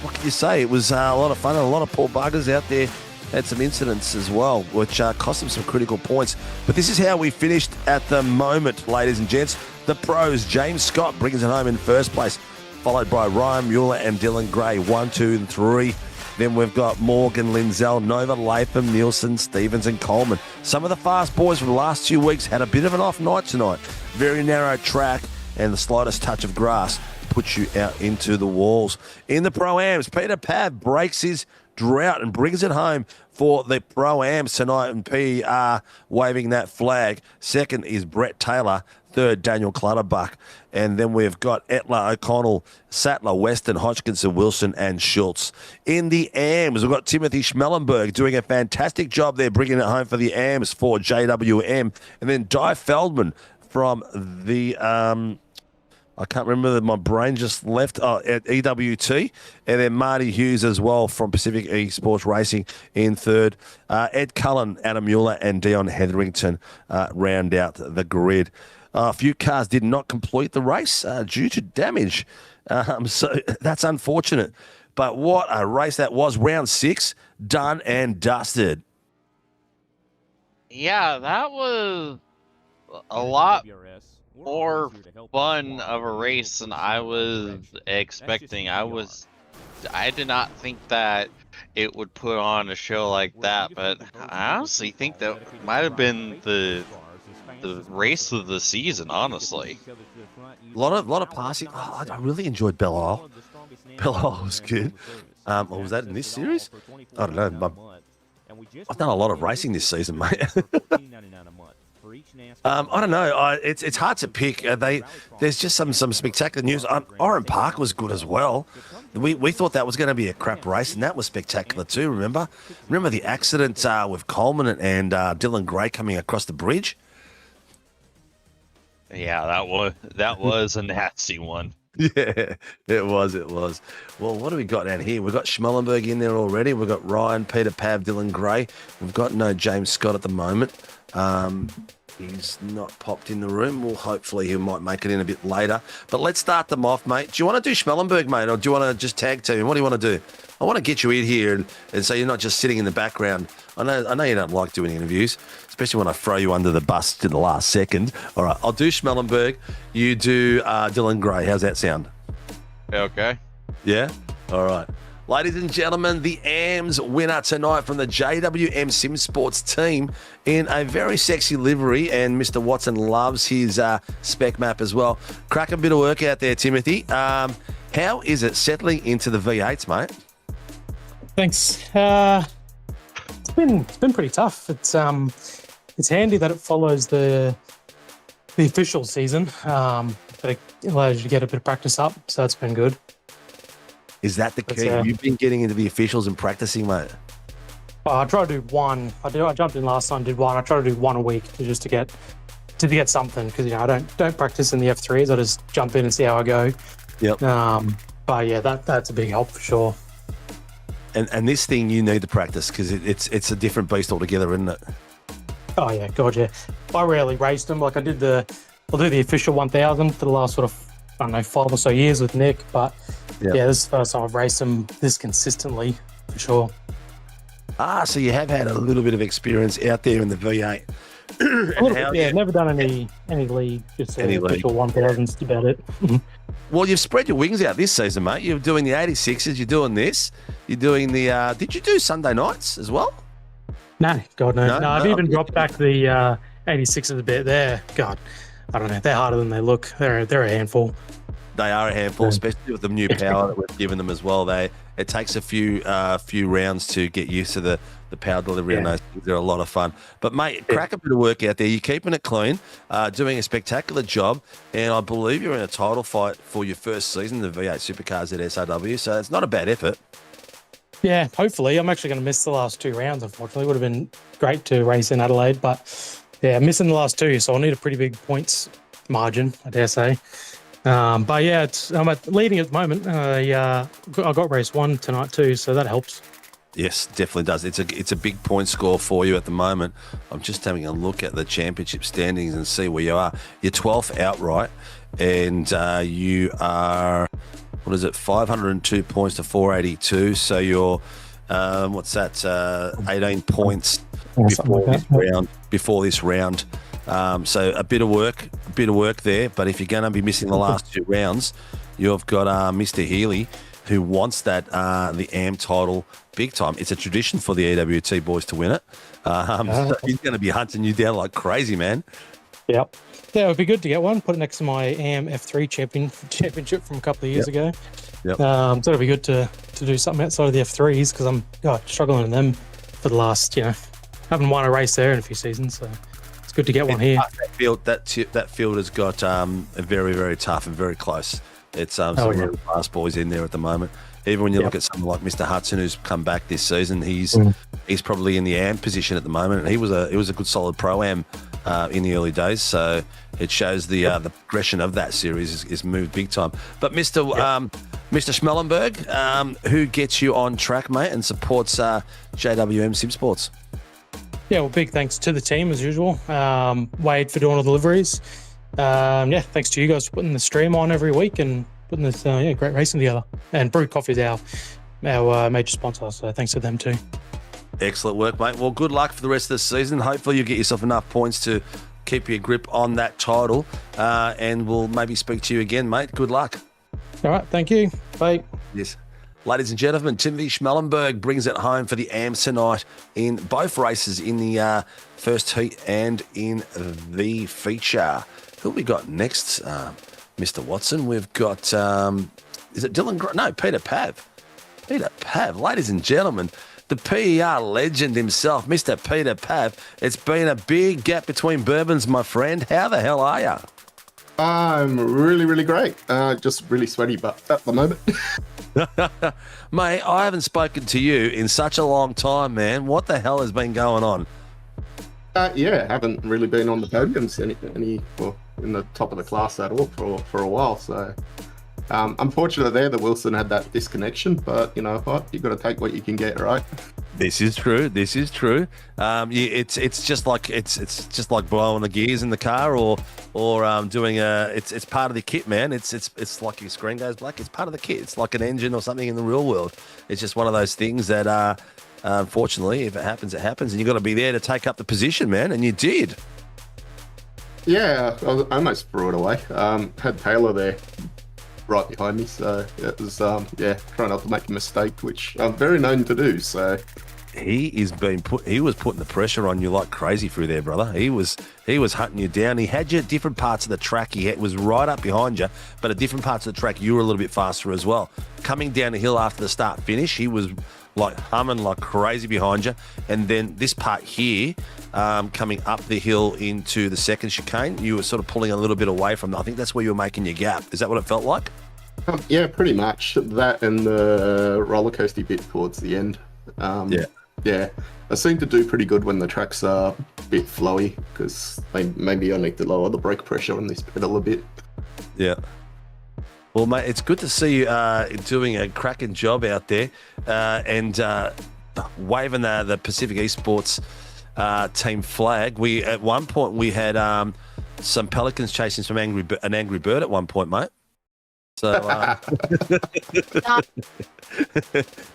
what can you say? It was a lot of fun and a lot of poor buggers out there. Had some incidents as well, which cost them some critical points. But this is how we finished at the moment, ladies and gents. The pros, James Scott brings it home in first place, followed by Ryan Mueller and Dylan Gray, 1, 2, and 3. Then we've got Morgan, Linzell, Nova, Latham, Nielsen, Stevens, and Coleman. Some of the fast boys from the last 2 weeks had a bit of an off night tonight. Very narrow track, and the slightest touch of grass puts you out into the walls. In the Pro-Ams, Peter Pav breaks his drought and brings it home for the Pro-Ams tonight, and PER waving that flag. Second is Brett Taylor. Third, Daniel Clutterbuck. And then we've got Etler, O'Connell, Sattler, Weston, Hodgkinson, Wilson, and Schultz. In the AMs, we've got Timothy Schmellenberg doing a fantastic job there, bringing it home for the AMs for JWM. And then Di Feldman from the... I can't remember, my brain just left, at EWT. And then Marty Hughes as well from Pacific Esports Racing in third. Ed Cullen, Adam Mueller, and Dion Hetherington round out the grid. A few cars did not complete the race due to damage. So that's unfortunate. But what a race that was. Round 6, done and dusted. Yeah, that was a lot more fun of a race than I was expecting. I did not think that it would put on a show like that, but I honestly think that might have been the race of the season, honestly. A lot of passing. Oh, I really enjoyed Belle Isle. Belle Isle was good. Or was that in this series? I don't know. I've done a lot of racing this season, mate. I don't know. It's hard to pick. There's just some spectacular news. Oran Park was good as well. We thought that was going to be a crap race, and that was spectacular too. Remember the accident with Coleman and Dylan Gray coming across the bridge? Yeah, that was a nasty one. Yeah, it was. Well, what do we got down here? We've got Schmellenberg in there already. We've got Ryan, Peter Pav, Dylan Gray. We've got no James Scott at the moment. He's not popped in the room. Well, hopefully he might make it in a bit later. But let's start them off, mate. Do you want to do Schmellenberg, mate, or do you want to just tag team? What do you want to do? I want to get you in here and so you're not just sitting in the background. I know you don't like doing interviews, especially when I throw you under the bus to the last second. All right, I'll do Schmellenberg. You do Dylan Gray. How's that sound? Okay. Yeah? All right. Ladies and gentlemen, the AMS winner tonight from the JWM Sim Sports team in a very sexy livery, and Mr. Watson loves his spec map as well. Cracking bit of work out there, Timothy. How is it settling into the V8s, mate? Thanks. It's been pretty tough. It's handy that it follows the official season. but it allows you to get a bit of practice up, so that's been good. Is that the key? But, You've been getting into the officials and practicing, mate. I try to do one. I jumped in last time, did one. I try to do one a week just to get something, because I don't practice in the F3s. I just jump in and see how I go. Yep. But yeah, that's a big help for sure. And this thing, you need to practice, because it's a different beast altogether, isn't it? Oh yeah, God yeah. I rarely raced them. Like I'll do the official 1000 for the last sort of 5 or so years with Nick, but yeah, this is the first time I've raced them this consistently for sure. So you have had a little bit of experience out there in the V8. Never done any league, just Any official 1000s about it. Well, you've spread your wings out this season, mate. You're doing the 86s, you're doing this, you're doing the did you do Sunday nights as well? No, God no. No, I've even dropped back the 86s a bit there. God, I don't know. They're harder than they look. They're a handful. They are a handful, especially with the new power that we've given them as well. It takes a few rounds to get used to the power delivery on those things. They're a lot of fun. But, mate, crack a bit of work out there. You're keeping it clean, doing a spectacular job, and I believe you're in a title fight for your first season, the V8 Supercars at SAW, so it's not a bad effort. Yeah, hopefully. I'm actually going to miss the last 2 rounds, unfortunately. It would have been great to race in Adelaide, but, yeah, I'm missing the last 2, so I'll need a pretty big points margin, I dare say. But yeah, I'm leading at the moment. I got race 1 tonight too, so that helps. Yes, definitely does. It's a big point score for you at the moment. I'm just having a look at the championship standings and see where you are. You're 12th outright, and you are 502 points to 482. So you're 18 points before this round. So a bit of work there. But if you're going to be missing the last 2 rounds, you've got Mr. Healy, who wants that the AM title big time. It's a tradition for the EWT boys to win it. So he's going to be hunting you down like crazy, man. Yep. Yeah, it would be good to get one. Put it next to my AM F3 championship from a couple of years ago. Yep. So it'd be good to do something outside of the F3s, because I'm struggling in them for the last, haven't won a race there in a few seasons. So it's good to get one here. That field has got very, very tough and very close. It's some really fast boys in there at the moment. Even when you look at someone like Mr. Hudson, who's come back this season, he's probably in the AM position at the moment, and he was a good solid pro-am in the early days. So it shows the progression of that series is moved big time. But Mr. Schmellenberg, who gets you on track, mate, and supports JWM Sim Sports? Yeah, well, big thanks to the team as usual. Wade for doing all the deliveries. Thanks to you guys for putting the stream on every week and putting this great racing together. And Brew Coffee is our major sponsor, so thanks to them too. Excellent work, mate. Well, good luck for the rest of the season. Hopefully you get yourself enough points to keep your grip on that title, and we'll maybe speak to you again, mate. Good luck. All right, thank you. Bye. Yes. Ladies and gentlemen, Timothy Schmellenberg brings it home for the AMS tonight in both races, in the first heat and in the feature. Who we got next, Mr. Watson? We've got, is it Dylan? No, Peter Pav. Peter Pav, ladies and gentlemen, the PER legend himself, Mr. Peter Pav. It's been a big gap between bourbons, my friend. How the hell are you? I'm really, really great. Just really sweaty, but at the moment. Mate, I haven't spoken to you in such a long time, man. What the hell has been going on? Haven't really been on the podiums in the top of the class at all for a while. So, unfortunately, that Wilson had that disconnection. But you know what? You got to take what you can get, right? This is true. It's just like blowing the gears in the car, or doing it's part of the kit, man. It's like your screen goes black. It's part of the kit. It's like an engine or something in the real world. It's just one of those things that, unfortunately, if it happens, it happens, and you got to be there to take up the position, man. And you did. Yeah, I almost threw it away. Had Taylor there right behind me, so it was trying not to make a mistake, which I'm very known to do. So he was putting the pressure on you like crazy through there, brother. He was hunting you down. He had you at different parts of the track. Was right up behind you, but at different parts of the track you were a little bit faster as well. coming down the hill after the start finish, he was like humming like crazy behind you. And then this part here, coming up the hill into the second chicane, you were sort of pulling a little bit away from that. I think that's where you were making your gap. Is that what it felt like? Yeah, pretty much. That and the roller coaster bit towards the end. Yeah. I seem to do pretty good when the tracks are a bit flowy, because maybe I need to lower the brake pressure on this pedal a bit. Yeah. Well, mate, it's good to see you doing a cracking job out there and waving the Pacific Esports team flag. At one point we had some pelicans chasing an angry bird at one point, mate. So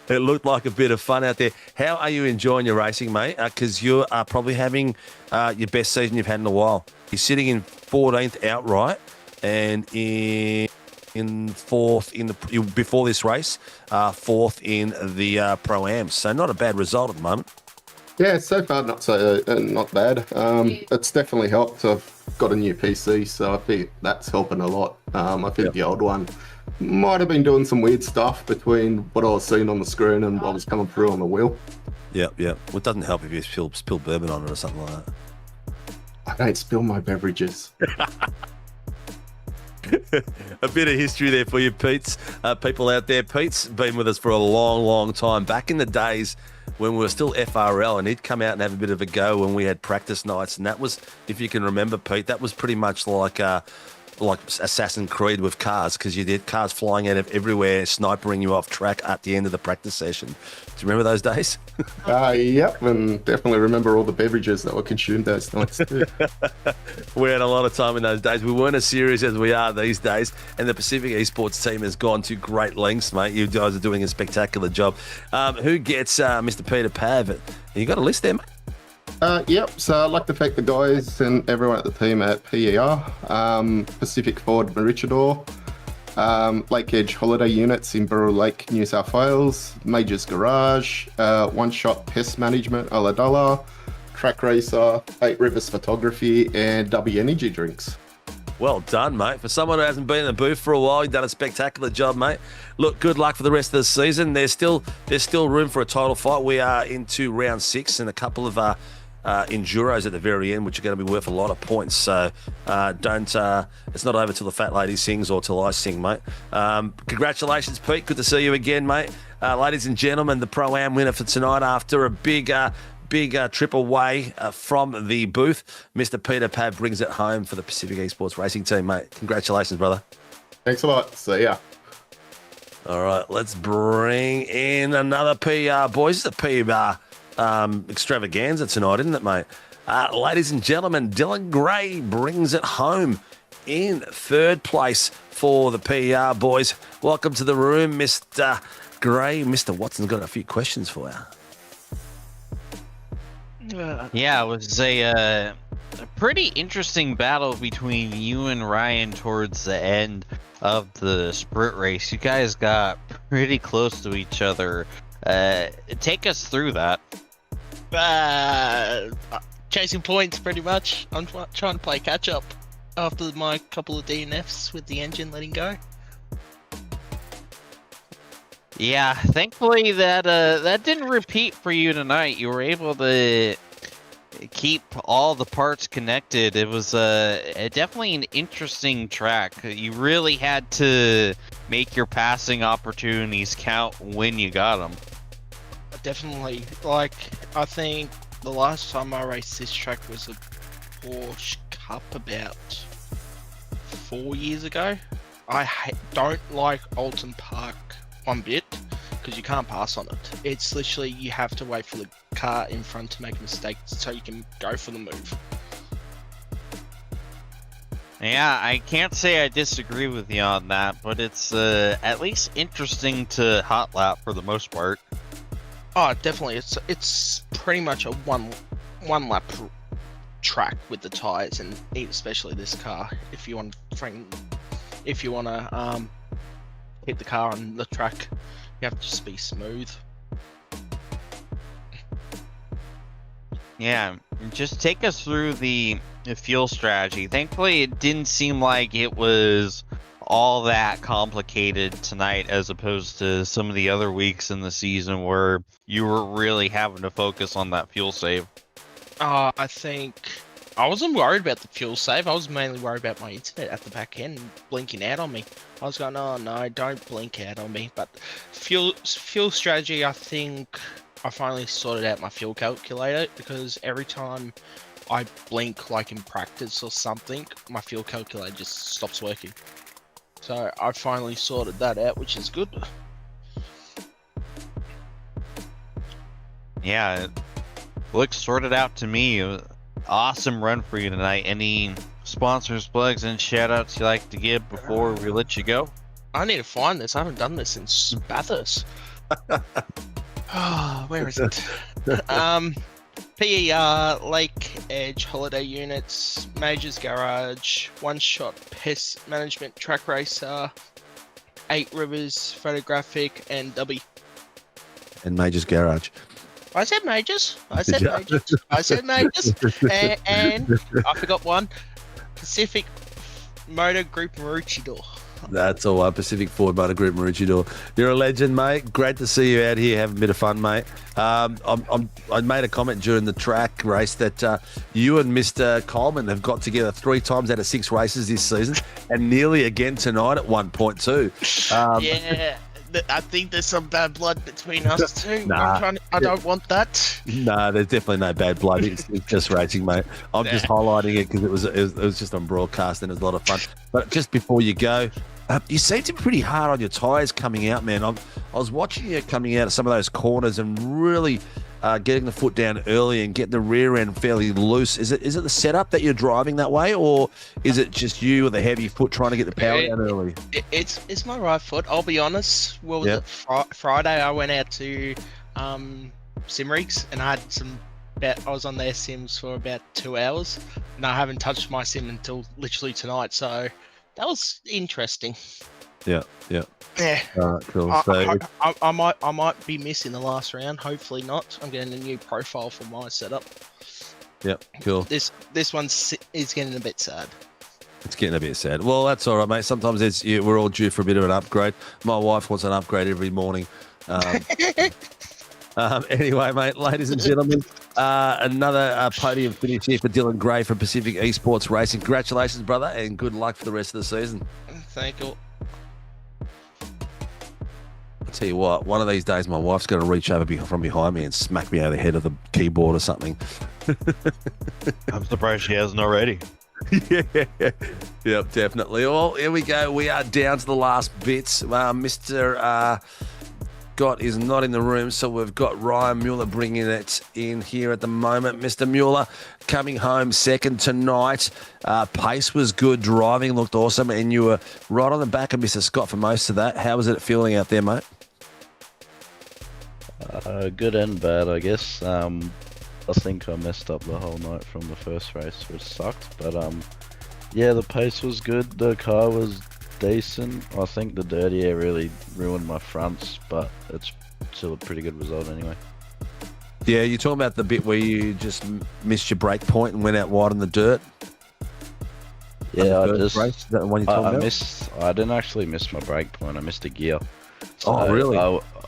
it looked like a bit of fun out there. How are you enjoying your racing, mate? Because you are probably having your best season you've had in a while. You're sitting in 14th outright and in fourth before this race, fourth in the Pro-Am. So not a bad result at the moment. Yeah, so far not bad. It's definitely helped. I've got a new PC, so I think that's helping a lot. I think the old one might have been doing some weird stuff between what I was seeing on the screen and what was coming through on the wheel. Yeah. Well, it doesn't help if you spill bourbon on it or something like that. I don't spill my beverages. A bit of history there for you, Pete's. People out there, Pete's been with us for a long, long time. Back in the days when we were still FRL, and he'd come out and have a bit of a go when we had practice nights. And that was, if you can remember, Pete, that was pretty much like Assassin's Creed with cars, because you did cars flying out of everywhere, snipering you off track at the end of the practice session. Do you remember those days? Yep, and definitely remember all the beverages that were consumed those nights too. We had a lot of time in those days. We weren't as serious as we are these days, and the Pacific Esports team has gone to great lengths, mate. You guys are doing a spectacular job. Who gets Mr. Peter Pav? You got a list there, mate? Yep, so I'd like to thank the guys and everyone at the team at PER, Pacific Ford Maroochydore, Lake Edge Holiday Units in Burrell Lake, New South Wales, Majors Garage, One Shot Pest Management, Ulladulla, Track Racer, 8 Rivers Photography, and W Energy Drinks. Well done, mate. For someone who hasn't been in the booth for a while, you've done a spectacular job, mate. Look, good luck for the rest of the season. There's still room for a title fight. We are into round 6 and a couple of enduros at the very end, which are going to be worth a lot of points. So it's not over till the fat lady sings or till I sing, mate. Congratulations, Pete. Good to see you again, mate. Ladies and gentlemen, the Pro-Am winner for tonight after a big trip away from the booth, Mr. Peter Pav brings it home for the Pacific Esports Racing team, mate. Congratulations, brother. Thanks a lot. See ya. All right, let's bring in another PR, boys. It's a PR extravaganza tonight, isn't it, mate? Ladies and gentlemen, Dylan Gray brings it home in third place for the PR boys. Welcome to the room, Mr. Gray. Mr. Watson's got a few questions for you. Yeah, it was a pretty interesting battle between you and Ryan towards the end of the sprint race. You guys got pretty close to each other. Take us through that. Chasing points, pretty much. I'm trying to play catch up after my couple of DNFs with the engine letting go. Yeah, thankfully that didn't repeat for you tonight. You were able to keep all the parts connected. It was definitely an interesting track. You really had to make your passing opportunities count when you got them. Definitely. I think the last time I raced this track was a Porsche Cup about 4 years ago. I don't like Oulton Park one bit because you can't pass on it. It's literally you have to wait for the car in front to make a mistake so you can go for the move. Yeah, I can't say I disagree with you on that, but it's at least interesting to hot lap for the most part. Oh, definitely. It's pretty much a one lap track with the tires, and especially this car. If you want to hit the car on the track, you have to just be smooth. Yeah, just take us through the fuel strategy. Thankfully, it didn't seem like it was all that complicated tonight as opposed to some of the other weeks in the season where you were really having to focus on that fuel save? I think I wasn't worried about the fuel save. I was mainly worried about my internet at the back end blinking out on me. I was going, oh no, don't blink out on me. But fuel strategy, I think I finally sorted out my fuel calculator, because every time I blink, like in practice or something, my fuel calculator just stops working. So I finally sorted that out, which is good. Yeah, it looks sorted out to me. Awesome run for you tonight. Any sponsors, plugs, and shout outs you like to give before we let you go? I need to find this. I haven't done this since Bathurst. Where is it? PER, Lake Edge, Holiday Units, Majors Garage, One Shot Pest Management, Track Racer, 8 Rivers Photographic, and W. And Major's Garage. I said Majors. I said Majors. I said Majors. And I forgot one. Pacific Motor Group Maroochydore. That's all right. Pacific Ford Motor Group Maroochydore. You're a legend, mate. Great to see you out here having a bit of fun, mate. I made a comment during the track race that you and Mr. Coleman have got together 3 times out of 6 races this season, and nearly again tonight at 1.2. Yeah, I think there's some bad blood between us two. Nah. I don't want that. No, there's definitely no bad blood. It's just racing, mate. I'm just highlighting it because it was just on broadcast and it was a lot of fun. But just before you go, you seem to be pretty hard on your tyres coming out, man. I was watching you coming out of some of those corners and really getting the foot down early and getting the rear end fairly loose. Is it the setup that you're driving that way, or is it just you with a heavy foot trying to get the power down early? It's my right foot. I'll be honest. Well, was it Friday I went out to sim rigs and I was on their sims for about 2 hours, and I haven't touched my sim until literally tonight. So that was interesting. Yeah. Yeah. All right, cool. I might be missing the last round. Hopefully not. I'm getting a new profile for my setup. Yep, cool. This one is getting a bit sad. It's getting a bit sad. Well, that's all right, mate. Sometimes we're all due for a bit of an upgrade. My wife wants an upgrade every morning. Anyway, mate, ladies and gentlemen, another podium finish here for Dylan Gray from Pacific Esports Racing. Congratulations, brother, and good luck for the rest of the season. Thank you. I'll tell you what, one of these days my wife's going to reach over from behind me and smack me over the head of the keyboard or something. I'm surprised she hasn't already. Yeah, yep, definitely. Well, here we go. We are down to the last bits. Mr. Scott is not in the room, so we've got Ryan Mueller bringing it in here at the moment. Mr. Mueller coming home second tonight. Pace was good, driving looked awesome, and you were right on the back of Mr. Scott for most of that. How was it feeling out there, mate? Good and bad, I guess. I think I messed up the whole night from the first race, which sucked. But yeah, the pace was good. The car was decent. I think the dirty air really ruined my fronts, but it's still a pretty good result anyway. Yeah, you're talking about the bit where you just missed your brake point and went out wide in the dirt? Yeah, race? Is that the one you're talking about? I didn't actually miss my brake point. I missed a gear. So oh, really?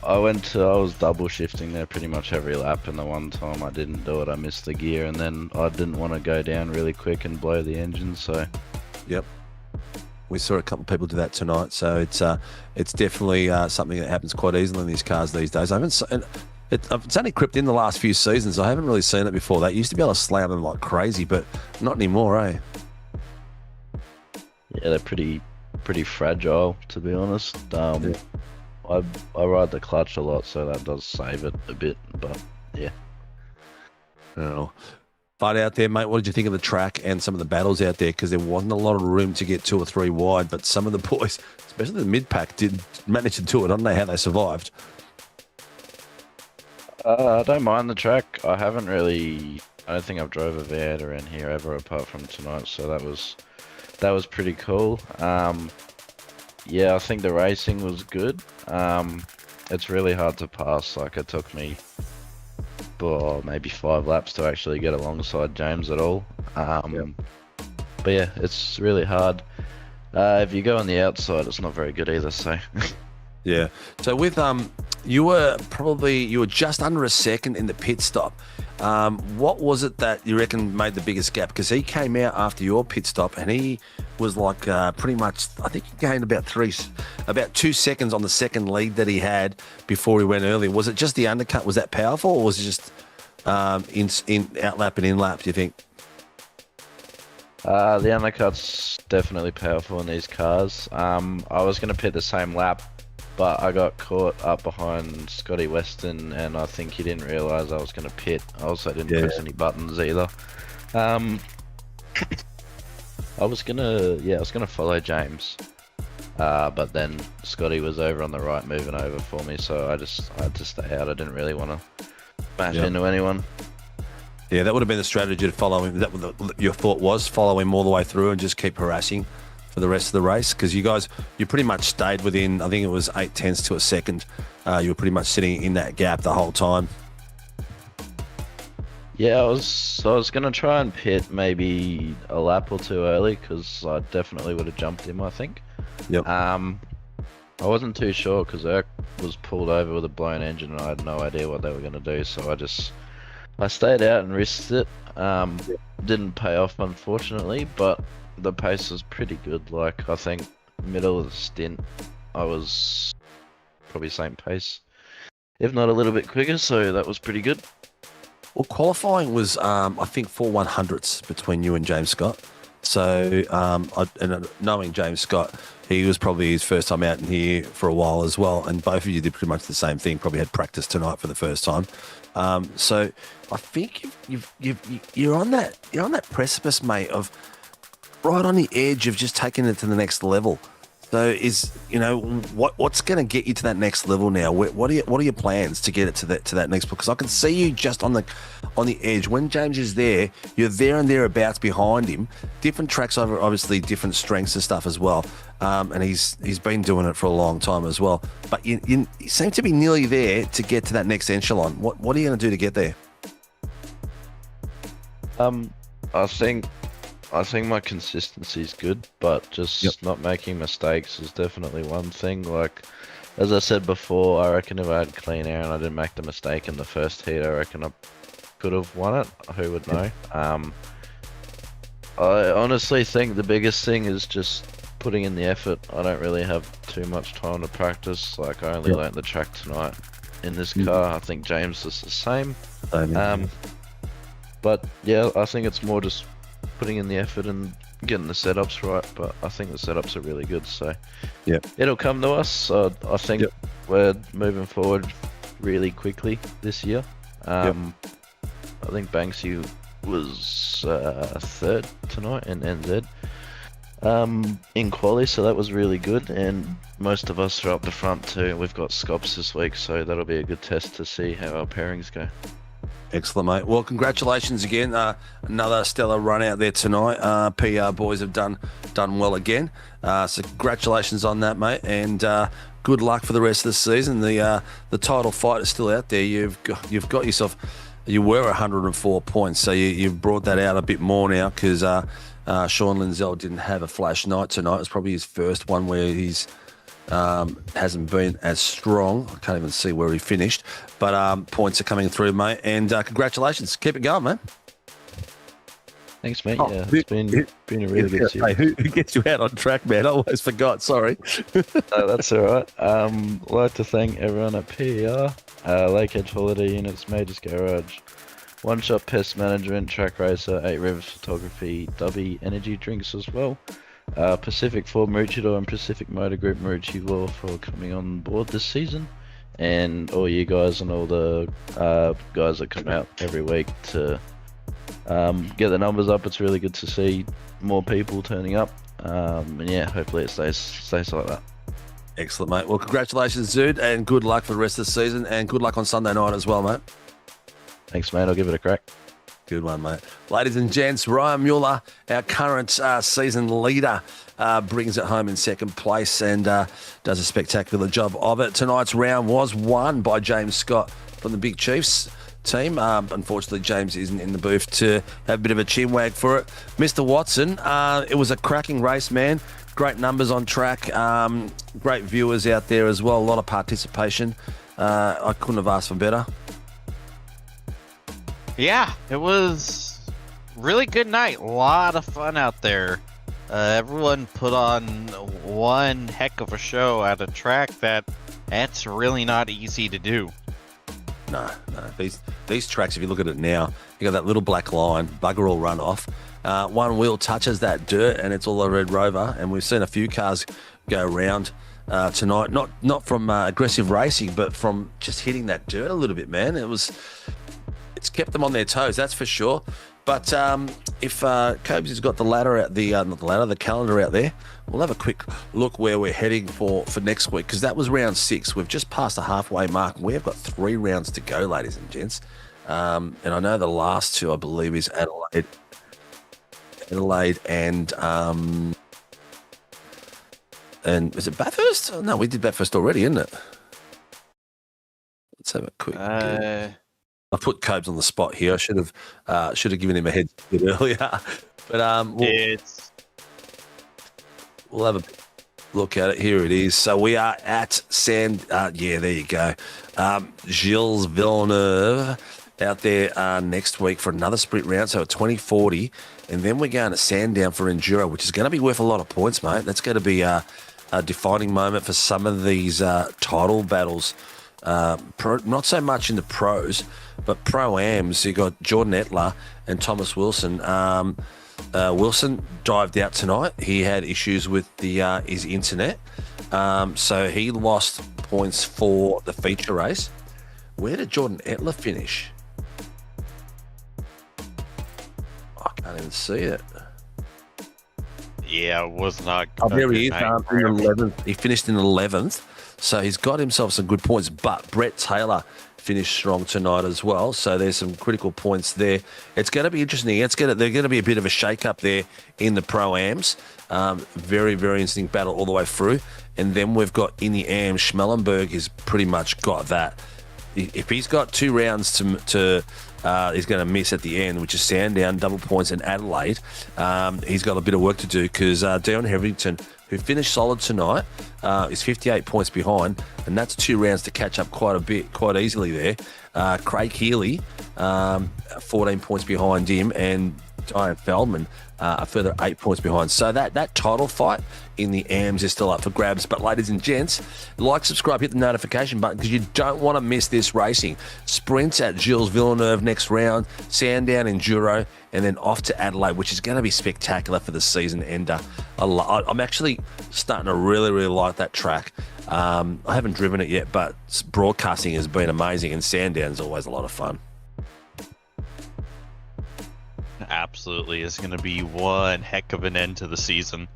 I was double shifting there pretty much every lap, and the one time I didn't do it, I missed the gear, and then I didn't want to go down really quick and blow the engine, so... Yep. We saw a couple of people do that tonight, so it's definitely something that happens quite easily in these cars these days. It's only crept in the last few seasons. I haven't really seen it before. That used to be able to slam them like crazy, but not anymore, eh? Yeah, they're pretty fragile, to be honest. I ride the clutch a lot, so that does save it a bit, but yeah. Oh. But out there, mate, what did you think of the track and some of the battles out there? Because there wasn't a lot of room to get 2 or 3 wide, but some of the boys, especially the mid-pack, did manage to do it. I don't know how they survived. I don't mind the track. I don't think I've drove a V8 around here ever apart from tonight, so that was pretty cool. Yeah, I think the racing was good. It's really hard to pass. Like, it took me maybe 5 laps to actually get alongside James at all. But yeah, it's really hard. If you go on the outside, it's not very good either. So Yeah. So with you were just under a second in the pit stop. What was it that you reckon made the biggest gap? Because he came out after your pit stop and he was like pretty much, I think he gained about 2 seconds on the second lead that he had before he went early. Was it just the undercut? Was that powerful, or was it just in outlap and in lap, do you think? the undercut's definitely powerful in these cars. I was going to pit the same lap, but I got caught up behind Scotty Weston, and I think he didn't realise I was going to pit. I also didn't press any buttons either. I was gonna follow James, but then Scotty was over on the right, moving over for me, so I had to stay out. I didn't really want to smash into anyone. Yeah, that would have been the strategy to follow him. That your thought was follow him all the way through and just keep harassing for the rest of the race, because you pretty much stayed within, I think it was 0.8 to a second. You were pretty much sitting in that gap the whole time. Yeah, I was gonna try and pit maybe a lap or two early, because I definitely would have jumped him, I think. Yep. I wasn't too sure because Irk was pulled over with a blown engine and I had no idea what they were gonna do, so I stayed out and risked it. Didn't pay off, unfortunately, but the pace was pretty good. Like, I think middle of the stint I was probably same pace, if not a little bit quicker, so that was pretty good. Well, qualifying was, I think, 4 100ths between you and James Scott. So, knowing James Scott, he was probably his first time out in here for a while as well, and both of you did pretty much the same thing. Probably had practice tonight for the first time. So, I think you're on that precipice, mate, of right on the edge of just taking it to the next level. So, what's going to get you to that next level now? What are your plans to get it to that next? Because I can see you just on the edge. When James is there, you're there and thereabouts behind him. Different tracks, obviously different strengths and stuff as well. And he's been doing it for a long time as well. But you seem to be nearly there to get to that next echelon. What are you going to do to get there? I think my consistency is good, but just not making mistakes is definitely one thing. Like, as I said before, I reckon if I had clean air and I didn't make the mistake in the first heat, I reckon I could have won it. Who would know? I honestly think the biggest thing is just putting in the effort. I don't really have too much time to practice. Like, I only learnt the track tonight in this car. I think James is the same. But yeah, I think it's more just putting in the effort and getting the setups right, but I think the setups are really good, so it'll come to us. I think we're moving forward really quickly this year. I think Banksy was third tonight in NZ in quali, so that was really good, and most of us are up the front too. We've got Scops this week, so that'll be a good test to see how our pairings go. Excellent, mate. Well, congratulations again. Another stellar run out there tonight. PR boys have done well again. So congratulations on that, mate. And good luck for the rest of the season. The title fight is still out there. You've got yourself. You were 104 points, so you've brought that out a bit more now, because Sean Linzell didn't have a flash night tonight. It was probably his first one where he's hasn't been as strong. I can't even see where he finished, but points are coming through, mate, and congratulations. Keep it going, man. Thanks, mate. Yeah, it's been a really good season. Hey, who gets you out on track, man? I always forgot, sorry. No, that's all right. I'd like to thank everyone at PER, Lakehead Holiday Units, Majors Garage, One Shot Pest Management, Track Racer, 8 Rivers Photography, Dubby Energy Drinks as well. Pacific Ford Maroochydore and Pacific Motor Group Maroochydore for coming on board this season, and all you guys and all the guys that come out every week to get the numbers up. It's really good to see more people turning up, and yeah, hopefully it stays like that. Excellent, mate. Well, congratulations, dude, and good luck for the rest of the season, and good luck on Sunday night as well, mate. Thanks, mate. I'll give it a crack. Good one, mate. Ladies and gents, Ryan Mueller, our current season leader, brings it home in second place and does a spectacular job of it. Tonight's round was won by James Scott from the Big Chiefs team. Unfortunately, James isn't in the booth to have a bit of a chin wag for it. Mr. Watson, it was a cracking race, man. Great numbers on track. Great viewers out there as well. A lot of participation. I couldn't have asked for better. Yeah, it was really good night. A lot of fun out there. Everyone put on one heck of a show at a track that's really not easy to do. No. These tracks, if you look at it now, you got that little black line, bugger all run off. One wheel touches that dirt and it's all a Red Rover. And we've seen a few cars go around tonight, not from aggressive racing, but from just hitting that dirt a little bit, man. It's kept them on their toes, that's for sure. But if Cobes has got the ladder out, the calendar out there, we'll have a quick look where we're heading for next week, because that was round 6. We've just passed the halfway mark. We've got 3 rounds to go, ladies and gents. And I know the last 2, I believe, is Adelaide and is it Bathurst? Oh, no, we did Bathurst already, isn't it? Let's have a quick. I put Cobes on the spot here. I should have given him a head a bit earlier. But we'll have a look at it. Here it is. So we are at there you go. Gilles Villeneuve out there next week for another sprint round, so a 2040. And then we're going to Sandown for Enduro, which is going to be worth a lot of points, mate. That's going to be a defining moment for some of these title battles. Not so much in the pros, but pro-ams. You got Jordan Etler and Thomas Wilson. Wilson dived out tonight. He had issues with his internet, so he lost points for the feature race. Where did Jordan Etler finish? I can't even see it. Yeah, it was not. Oh, there he is. In 11th. He finished in 11th, so he's got himself some good points. But Brett Taylor finished strong tonight as well, so there's some critical points there. It's going to be interesting. They're going to be a bit of a shake-up there in the pro-ams. Very, very interesting battle all the way through. And then we've got in the AM, Schmellenberg has pretty much got that. If he's got 2 rounds to he's going to miss at the end, which is Sandown, double points, and Adelaide. He's got a bit of work to do, because Dion Hetherington, who finished solid tonight, is 58 points behind, and that's 2 rounds to catch up quite easily there. Craig Healy, 14 points behind him, and Diane Feldman, a further 8 points behind. So that title fight in the AMs is still up for grabs. But ladies and gents, like, subscribe, hit the notification button, because you don't want to miss this racing. Sprints at Gilles Villeneuve next round, Sandown Enduro, and then off to Adelaide, which is going to be spectacular for the season ender. I'm actually starting to really, really like that track. I haven't driven it yet, but broadcasting has been amazing, and Sandown's always a lot of fun. Absolutely, it's going to be one heck of an end to the season.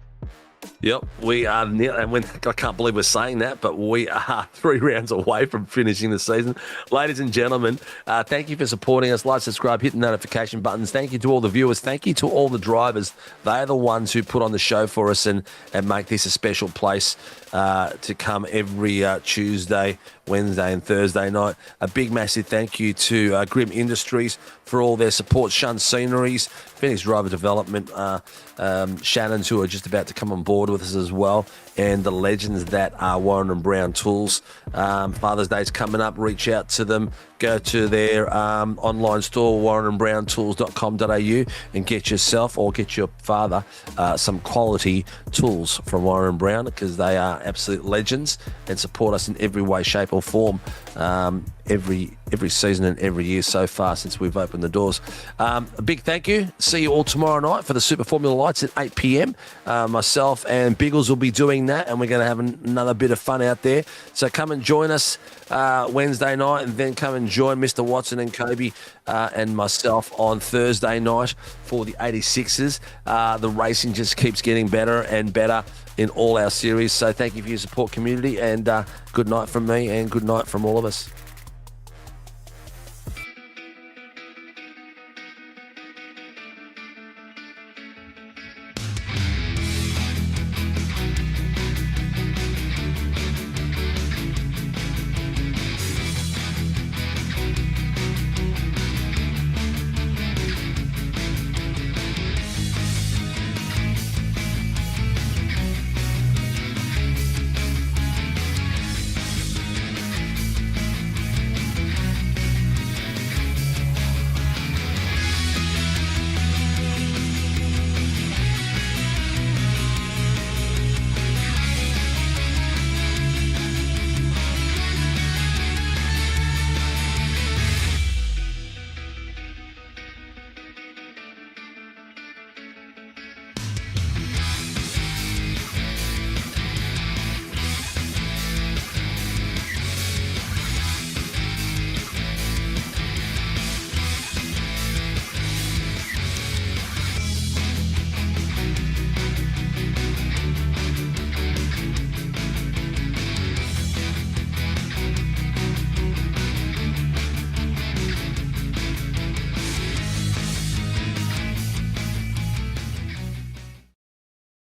Yep, we are near, and I can't believe we're saying that, but we are 3 rounds away from finishing the season. Ladies and gentlemen, thank you for supporting us. Like, subscribe, hit the notification buttons. Thank you to all the viewers. Thank you to all the drivers. They're the ones who put on the show for us and make this a special place to come every Tuesday, Wednesday and Thursday night. A big, massive thank you to Grim Industries for all their support. Shun Sceneries, Phoenix Driver Development, Shannon's, who are just about to come on board with us as well, and the legends that are Warren and Brown Tools. Father's Day's coming up. Reach out to them. Go to their online store, warrenandbrowntools.com.au, and get yourself or get your father some quality tools from Warren and Brown, because they are absolute legends and support us in every way, shape or form, every season and every year so far since we've opened the doors. A big thank you. See you all tomorrow night for the Super Formula Lights at 8 p.m. Myself and Biggles will be doing that, and we're going to have another bit of fun out there. So come and join us Wednesday night, and then come and join Mr. Watson and Kobe and myself on Thursday night for the 86s. The racing just keeps getting better and better in all our series. So thank you for your support, community, and good night from me and good night from all of us.